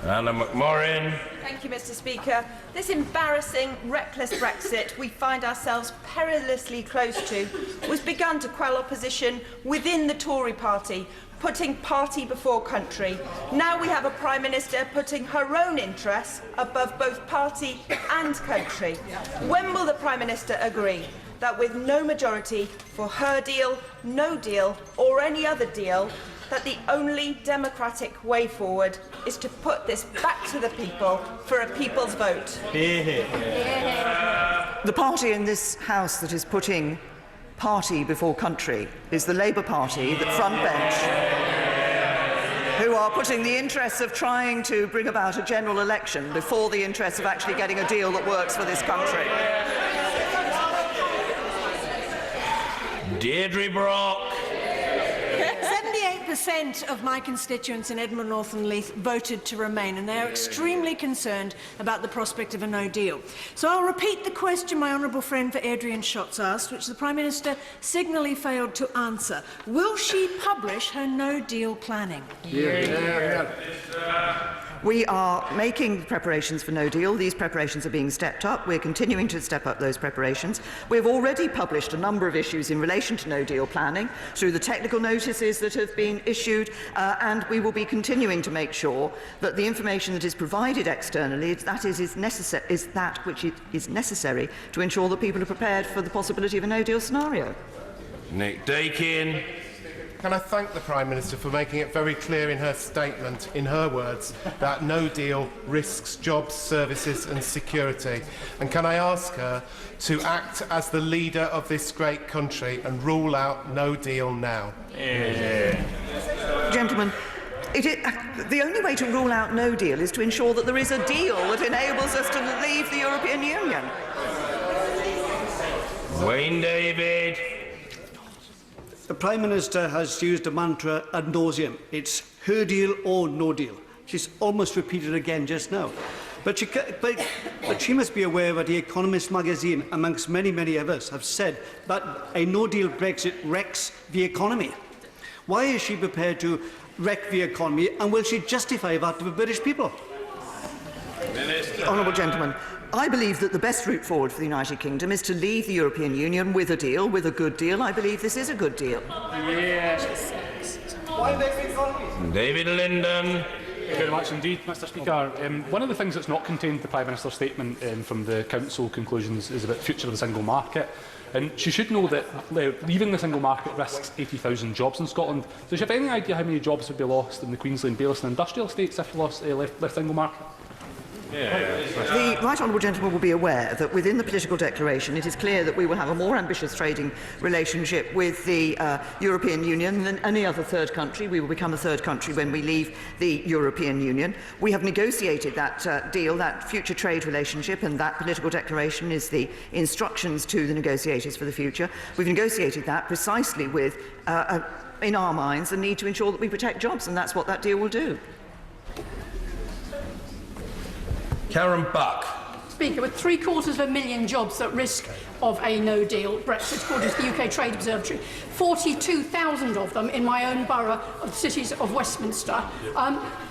Anna McMorrin. Thank you, Mr. Speaker. This embarrassing, reckless Brexit we find ourselves perilously close to was begun to quell opposition within the Tory party, putting party before country. Now we have a Prime Minister putting her own interests above both party and country. When will the Prime Minister agree that with no majority for her deal, no deal or any other deal, that the only democratic way forward is to put this back to the people for a people's vote? The party in this House that is putting party before country is the Labour Party, the front bench, who are putting the interests of trying to bring about a general election before the interests of actually getting a deal that works for this country. Deirdre Brock. 78% of my constituents in Edinburgh North and Leith voted to remain, and they are extremely concerned about the prospect of a no deal. So I'll repeat the question my honourable friend for Adrian Shotts asked, which the Prime Minister signally failed to answer. Will she publish her no deal planning? We are making preparations for no deal. These preparations are being stepped up. We're continuing to step up those preparations. We've already published a number of issues in relation to no deal planning through the technical notices that have been issued, and we will be continuing to make sure that the information that is provided externally is that which is necessary to ensure that people are prepared for the possibility of a no deal scenario. Nick Dakin. Can I thank the Prime Minister for making it very clear in her statement, in her words, that no deal risks jobs, services and security? And can I ask her to act as the leader of this great country and rule out no deal now? Gentlemen, the only way to rule out no deal is to ensure that there is a deal that enables us to leave the European Union. Wayne David. The Prime Minister has used a mantra ad nauseam. It's her deal or no deal. She's almost repeated it again just now. But she must be aware that The Economist magazine, amongst many, many others, have said that a no-deal Brexit wrecks the economy. Why is she prepared to wreck the economy, and will she justify that to the British people? Honourable gentleman, I believe that the best route forward for the United Kingdom is to leave the European Union with a deal, with a good deal. I believe this is a good deal. Yes. David Linden. Thank you very much indeed, Mr. Speaker. One of the things that's not contained in the Prime Minister's statement from the Council conclusions is about the future of the single market. And she should know that leaving the single market risks 80,000 jobs in Scotland. Does she have any idea how many jobs would be lost in the Queensland, Bayliss and industrial estates if you left the single market? The right honourable gentleman will be aware that within the political declaration it is clear that we will have a more ambitious trading relationship with the European Union than any other third country. We will become a third country when we leave the European Union. We have negotiated that deal, that future trade relationship, and that political declaration is the instructions to the negotiators for the future. We've negotiated that precisely with, in our minds, the need to ensure that we protect jobs, and that's what that deal will do. Karen Buck. Speaker, with 750,000 jobs at risk of a no-deal Brexit, according to the UK Trade Observatory, 42,000 of them in my own borough of the cities of Westminster.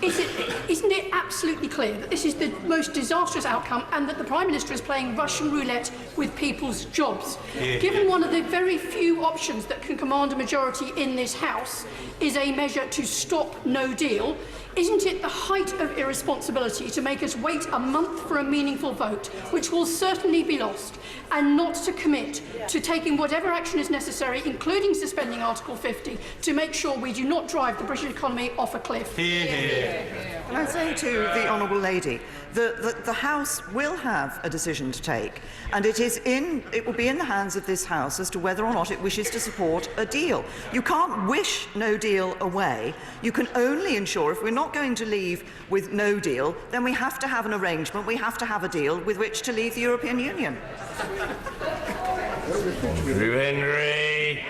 Isn't it absolutely clear that this is the most disastrous outcome and that the Prime Minister is playing Russian roulette with people's jobs? Given one of the very few options that can command a majority in this House is a measure to stop no deal, isn't it the height of irresponsibility to make us wait a month for a meaningful vote, which will certainly be lost, and not to commit to taking whatever action is necessary, including suspending Article 50, to make sure we do not drive the British economy off a cliff? Can I say to the honourable lady that the House will have a decision to take, and it will be in the hands of this House as to whether or not it wishes to support a deal. You can't wish no deal away. You can only ensure, if we're not going to leave with no deal, then we have to have an arrangement, we have to have a deal with which to leave the European Union. Henry.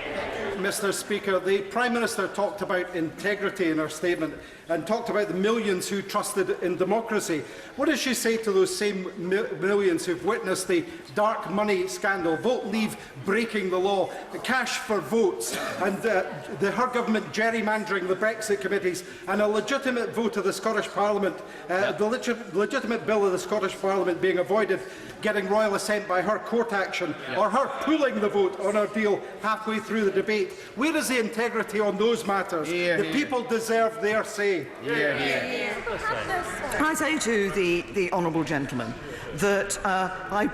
Mr. Speaker, the Prime Minister talked about integrity in her statement and talked about the millions who trusted in democracy. What does she say to those same millions who've witnessed the dark money scandal, Vote Leave breaking the law, cash for votes, and her government gerrymandering the Brexit committees, and a legitimate vote of the Scottish Parliament, the legitimate bill of the Scottish Parliament being avoided, getting royal assent by her court action, or her pulling the vote on our deal halfway through the debate? Where is the integrity on those matters? The people deserve their say. Can I say to the honourable gentleman that I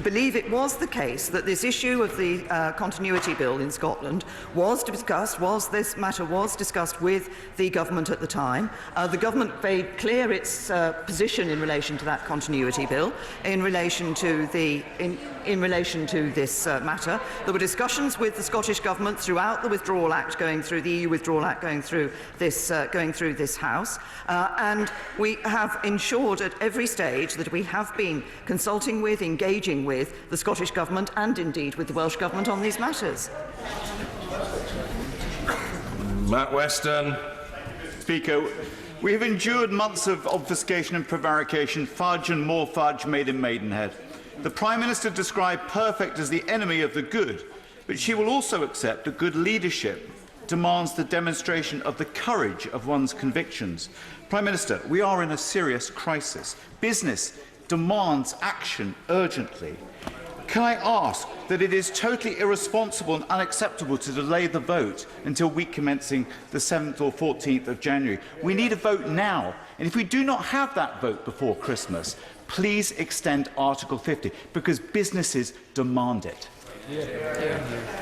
believe it was the case that this issue of the continuity bill in Scotland was discussed, this matter was discussed with the government at the time. The government made clear its position in relation to that continuity bill, in relation to this matter. There were discussions with the Scottish Government throughout the Withdrawal Act going through, the EU Withdrawal Act going through this House, and we have ensured at every stage that we have been consulting with, engaging with the Scottish Government and indeed with the Welsh Government on these matters. Matt Weston. Speaker, we have endured months of obfuscation and prevarication, fudge and more fudge made in Maidenhead. The Prime Minister described perfect as the enemy of the good, but she will also accept that good leadership demands the demonstration of the courage of one's convictions. Prime Minister, we are in a serious crisis. Business demands action urgently. Can I ask that it is totally irresponsible and unacceptable to delay the vote until week commencing the 7th or 14th of January? We need a vote now, and if we do not have that vote before Christmas, please extend Article 50, because businesses demand it.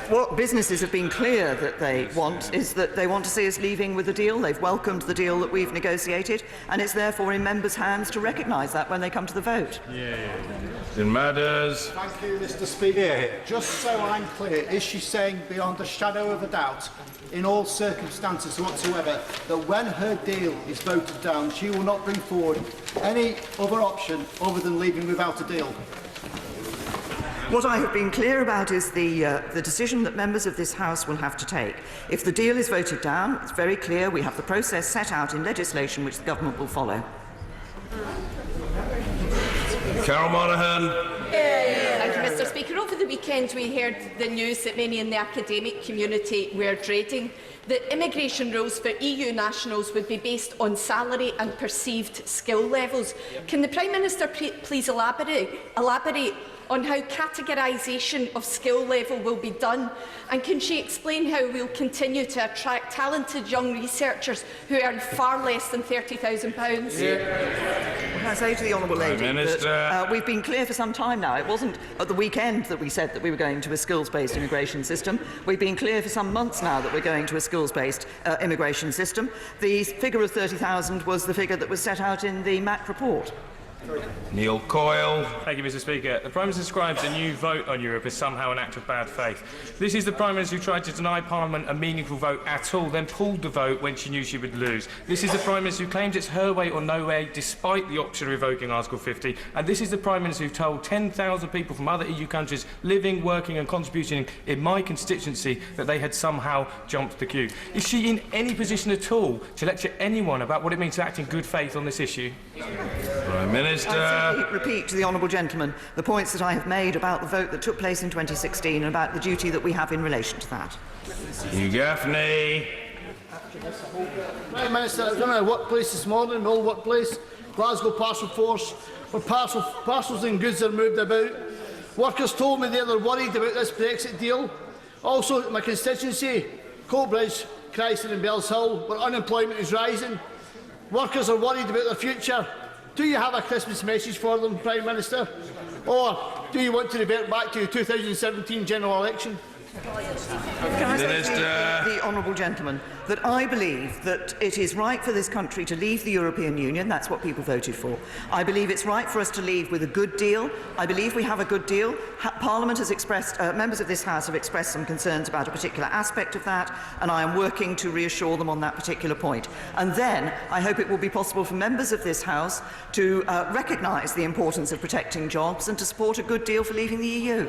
What businesses have been clear that they want is that they want to see us leaving with a deal. They've welcomed the deal that we've negotiated, and it's therefore in members' hands to recognise that when they come to the vote. It matters. Thank you, Mr. Speaker. Just so I'm clear, is she saying beyond a shadow of a doubt, in all circumstances whatsoever, that when her deal is voted down, she will not bring forward any other option other than leaving without a deal? What I have been clear about is the decision that members of this House will have to take. If the deal is voted down, it's very clear we have the process set out in legislation which the government will follow. Carol Monaghan. Thank you, Mr. Speaker. Over the weekend we heard the news that many in the academic community were dreading that immigration rules for EU nationals would be based on salary and perceived skill levels. Can the Prime Minister please elaborate on how categorisation of skill level will be done, and can she explain how we will continue to attract talented young researchers who earn far less than £30,000? Can I say to the honourable lady that we've been clear for some time now. It wasn't at the weekend that we said that we were going to a skills-based immigration system. We've been clear for some months now that we're going to a skills-based immigration system. The figure of 30,000 was the figure that was set out in the MAC report. Neil Coyle. Thank you, Mr. Speaker. The Prime Minister describes a new vote on Europe as somehow an act of bad faith. This is the Prime Minister who tried to deny Parliament a meaningful vote at all, then pulled the vote when she knew she would lose. This is the Prime Minister who claims it's her way or no way, despite the option of revoking Article 50. And this is the Prime Minister who told 10,000 people from other EU countries living, working and contributing in my constituency that they had somehow jumped the queue. Is she in any position at all to lecture anyone about what it means to act in good faith on this issue? Prime Minister. I simply repeat to the honourable gentleman the points that I have made about the vote that took place in 2016 and about the duty that we have in relation to that. Hugh Gaffney. Prime Minister, I was in a workplace this morning, an old workplace, Glasgow Parcel Force, where parcels and goods are moved about. Workers told me they're worried about this Brexit deal. Also, in my constituency, Coatbridge, Christchurch and Bells Hill, where unemployment is rising. Workers are worried about their future. Do you have a Christmas message for them, Prime Minister? Or do you want to revert back to the 2017 general election? Can I say to the honourable gentleman that I believe that it is right for this country to leave the European Union. That's what people voted for. I believe it's right for us to leave with a good deal. I believe we have a good deal. Parliament has expressed, members of this House have expressed some concerns about a particular aspect of that, and I am working to reassure them on that particular point. And then I hope it will be possible for members of this House to recognise the importance of protecting jobs and to support a good deal for leaving the EU.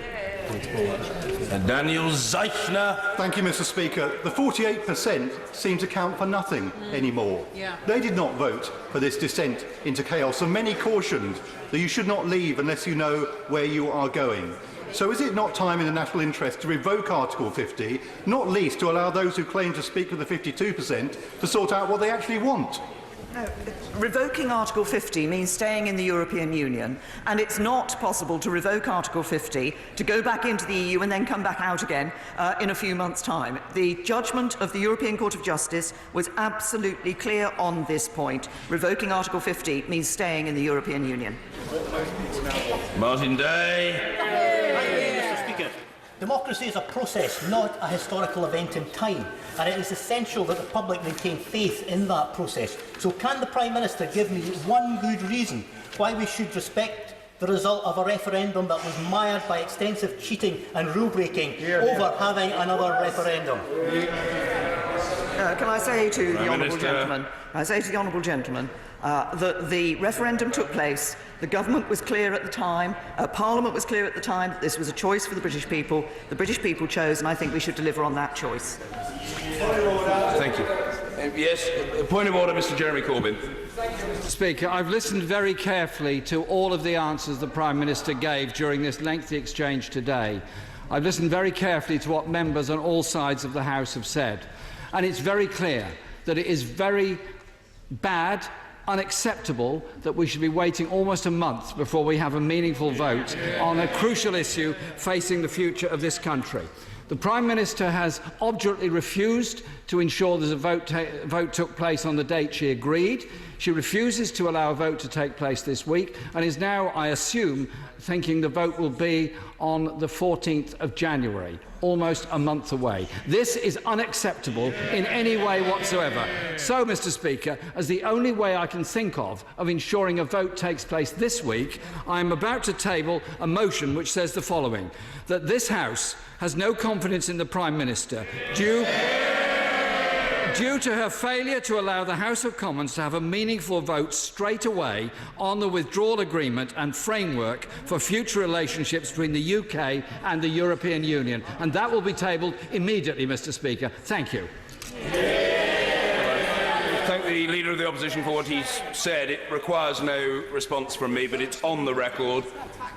Daniel Zeichner. Thank you, Mr. Speaker. The 48% seem to count for nothing anymore. They did not vote for this descent into chaos, and many cautioned that you should not leave unless you know where you are going. So is it not time in the national interest to revoke Article 50, not least to allow those who claim to speak for the 52% to sort out what they actually want? No, revoking Article 50 means staying in the European Union, and it's not possible to revoke Article 50, to go back into the EU and then come back out again in a few months' time. The judgment of the European Court of Justice was absolutely clear on this point. Revoking Article 50 means staying in the European Union. Martin Day. Mr. Speaker, democracy is a process, not a historical event in time, and it is essential that the public maintain faith in that process. So can the Prime Minister give me one good reason why we should respect the result of a referendum that was mired by extensive cheating and rule-breaking over having another referendum? Can I say to the honourable gentleman, that the referendum took place, the government was clear at the time, Parliament was clear at the time that this was a choice for the British people chose, and I think we should deliver on that choice. Thank you. Yes, point of order, Mr. Jeremy Corbyn. Speaker, I've listened very carefully to all of the answers the Prime Minister gave during this lengthy exchange today. I've listened very carefully to what members on all sides of the House have said, and it's very clear that it is very bad, unacceptable that we should be waiting almost a month before we have a meaningful vote on a crucial issue facing the future of this country. The Prime Minister has obdurately refused to ensure that a vote took place on the date she agreed. She refuses to allow a vote to take place this week and is now, I assume, thinking the vote will be on the 14th of January, almost a month away. This is unacceptable in any way whatsoever. So, Mr. Speaker, as the only way I can think of ensuring a vote takes place this week, I am about to table a motion which says the following: that this House has no confidence in the Prime Minister due to her failure to allow the House of Commons to have a meaningful vote straight away on the withdrawal agreement and framework for future relationships between the UK and the European Union. And that will be tabled immediately, Mr. Speaker. Thank you. Thank the Leader of the Opposition for what he's said. It requires no response from me, but it's on the record.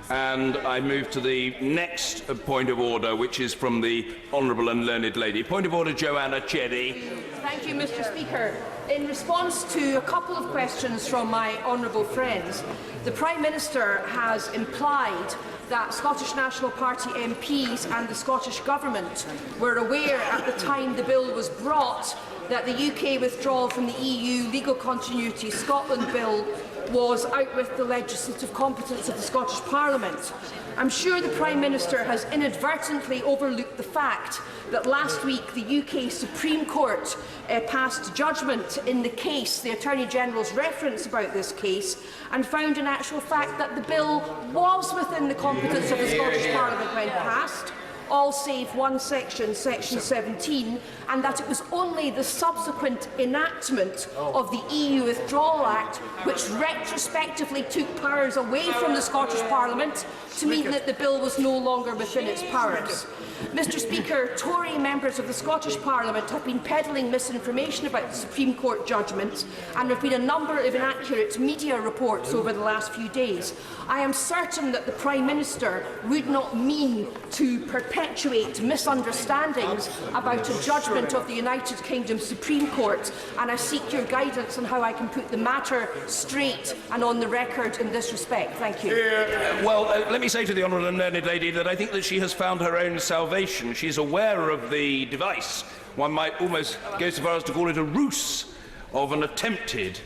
And I move to the next point of order, which is from the Honourable and Learned Lady. Point of order, Joanna Cherry. Thank you, Mr. Speaker. In response to a couple of questions from my honourable friends, the Prime Minister has implied that Scottish National Party MPs and the Scottish Government were aware at the time the bill was brought that the UK withdrawal from the EU Legal Continuity Scotland Bill was out with the legislative competence of the Scottish Parliament. I'm sure the Prime Minister has inadvertently overlooked the fact that last week the UK Supreme Court passed judgment in the case, the Attorney-General's reference about this case, and found in actual fact that the bill was within the competence of the Scottish Parliament when passed, all save one section, section 17, and that it was only the subsequent enactment of the EU Withdrawal Act which retrospectively took powers away from the Scottish Parliament to mean that the bill was no longer within its powers. Mr Speaker, Tory members of the Scottish Parliament have been peddling misinformation about the Supreme Court judgment, and there have been a number of inaccurate media reports over the last few days. I am certain that the Prime Minister would not mean to perpetuate misunderstandings about a judgment of the United Kingdom Supreme Court, and I seek your guidance on how I can put the matter straight and on the record in this respect. Thank you. Let me say to the Honourable and Learned Lady that I think that she has found her own salvation. She is aware of the device. One might almost go so far as to call it a ruse of an attempted,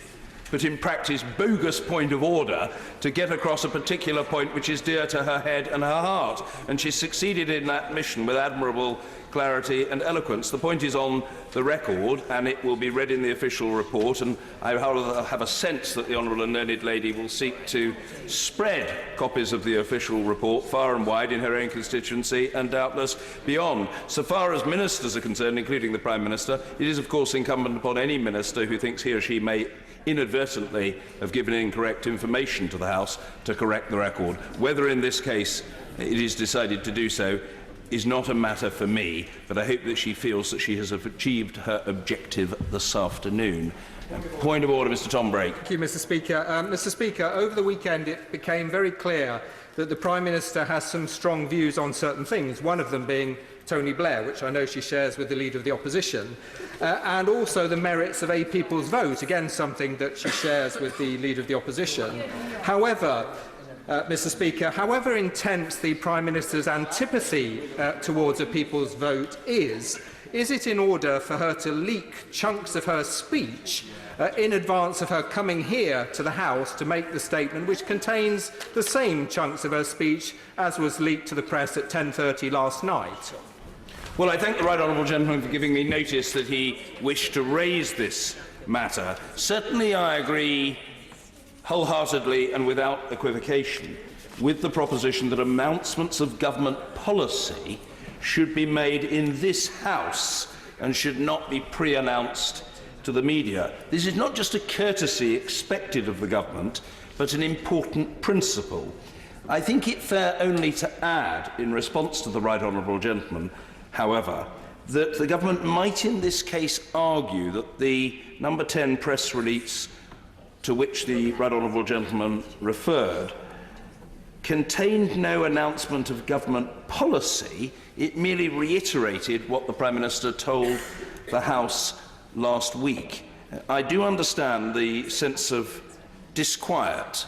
but in practice bogus point of order to get across a particular point which is dear to her head and her heart. And she succeeded in that mission with admirable clarity and eloquence. The point is on the record, and it will be read in the official report, and I have a sense that the Honourable and Learned Lady will seek to spread copies of the official report far and wide in her own constituency and doubtless beyond. So far as ministers are concerned, including the Prime Minister, it is of course incumbent upon any minister who thinks he or she may inadvertently have given incorrect information to the House to correct the record. Whether in this case it is decided to do so is not a matter for me, but I hope that she feels that she has achieved her objective this afternoon. Point of order, Mr Tom Brake. Thank you, Mr Speaker. Mr Speaker, over the weekend it became very clear that the Prime Minister has some strong views on certain things, one of them being Tony Blair, which I know she shares with the Leader of the Opposition, and also the merits of a people's vote, again something that she shares with the Leader of the Opposition. However, Mr Speaker, however intense the Prime Minister's antipathy towards a people's vote is it in order for her to leak chunks of her speech in advance of her coming here to the House to make the statement which contains the same chunks of her speech as was leaked to the press at 10:30 last night? Well, I thank the right honourable gentleman for giving me notice that he wished to raise this matter. Certainly I agree wholeheartedly and without equivocation with the proposition that announcements of government policy should be made in this House and should not be pre-announced to the media. This is not just a courtesy expected of the government, but an important principle. I think it fair only to add, in response to the right honourable gentleman, however, that the government might in this case argue that the number 10 press release to which the right honourable gentleman referred contained no announcement of government policy. It merely reiterated what the Prime Minister told the House last week. I do understand the sense of disquiet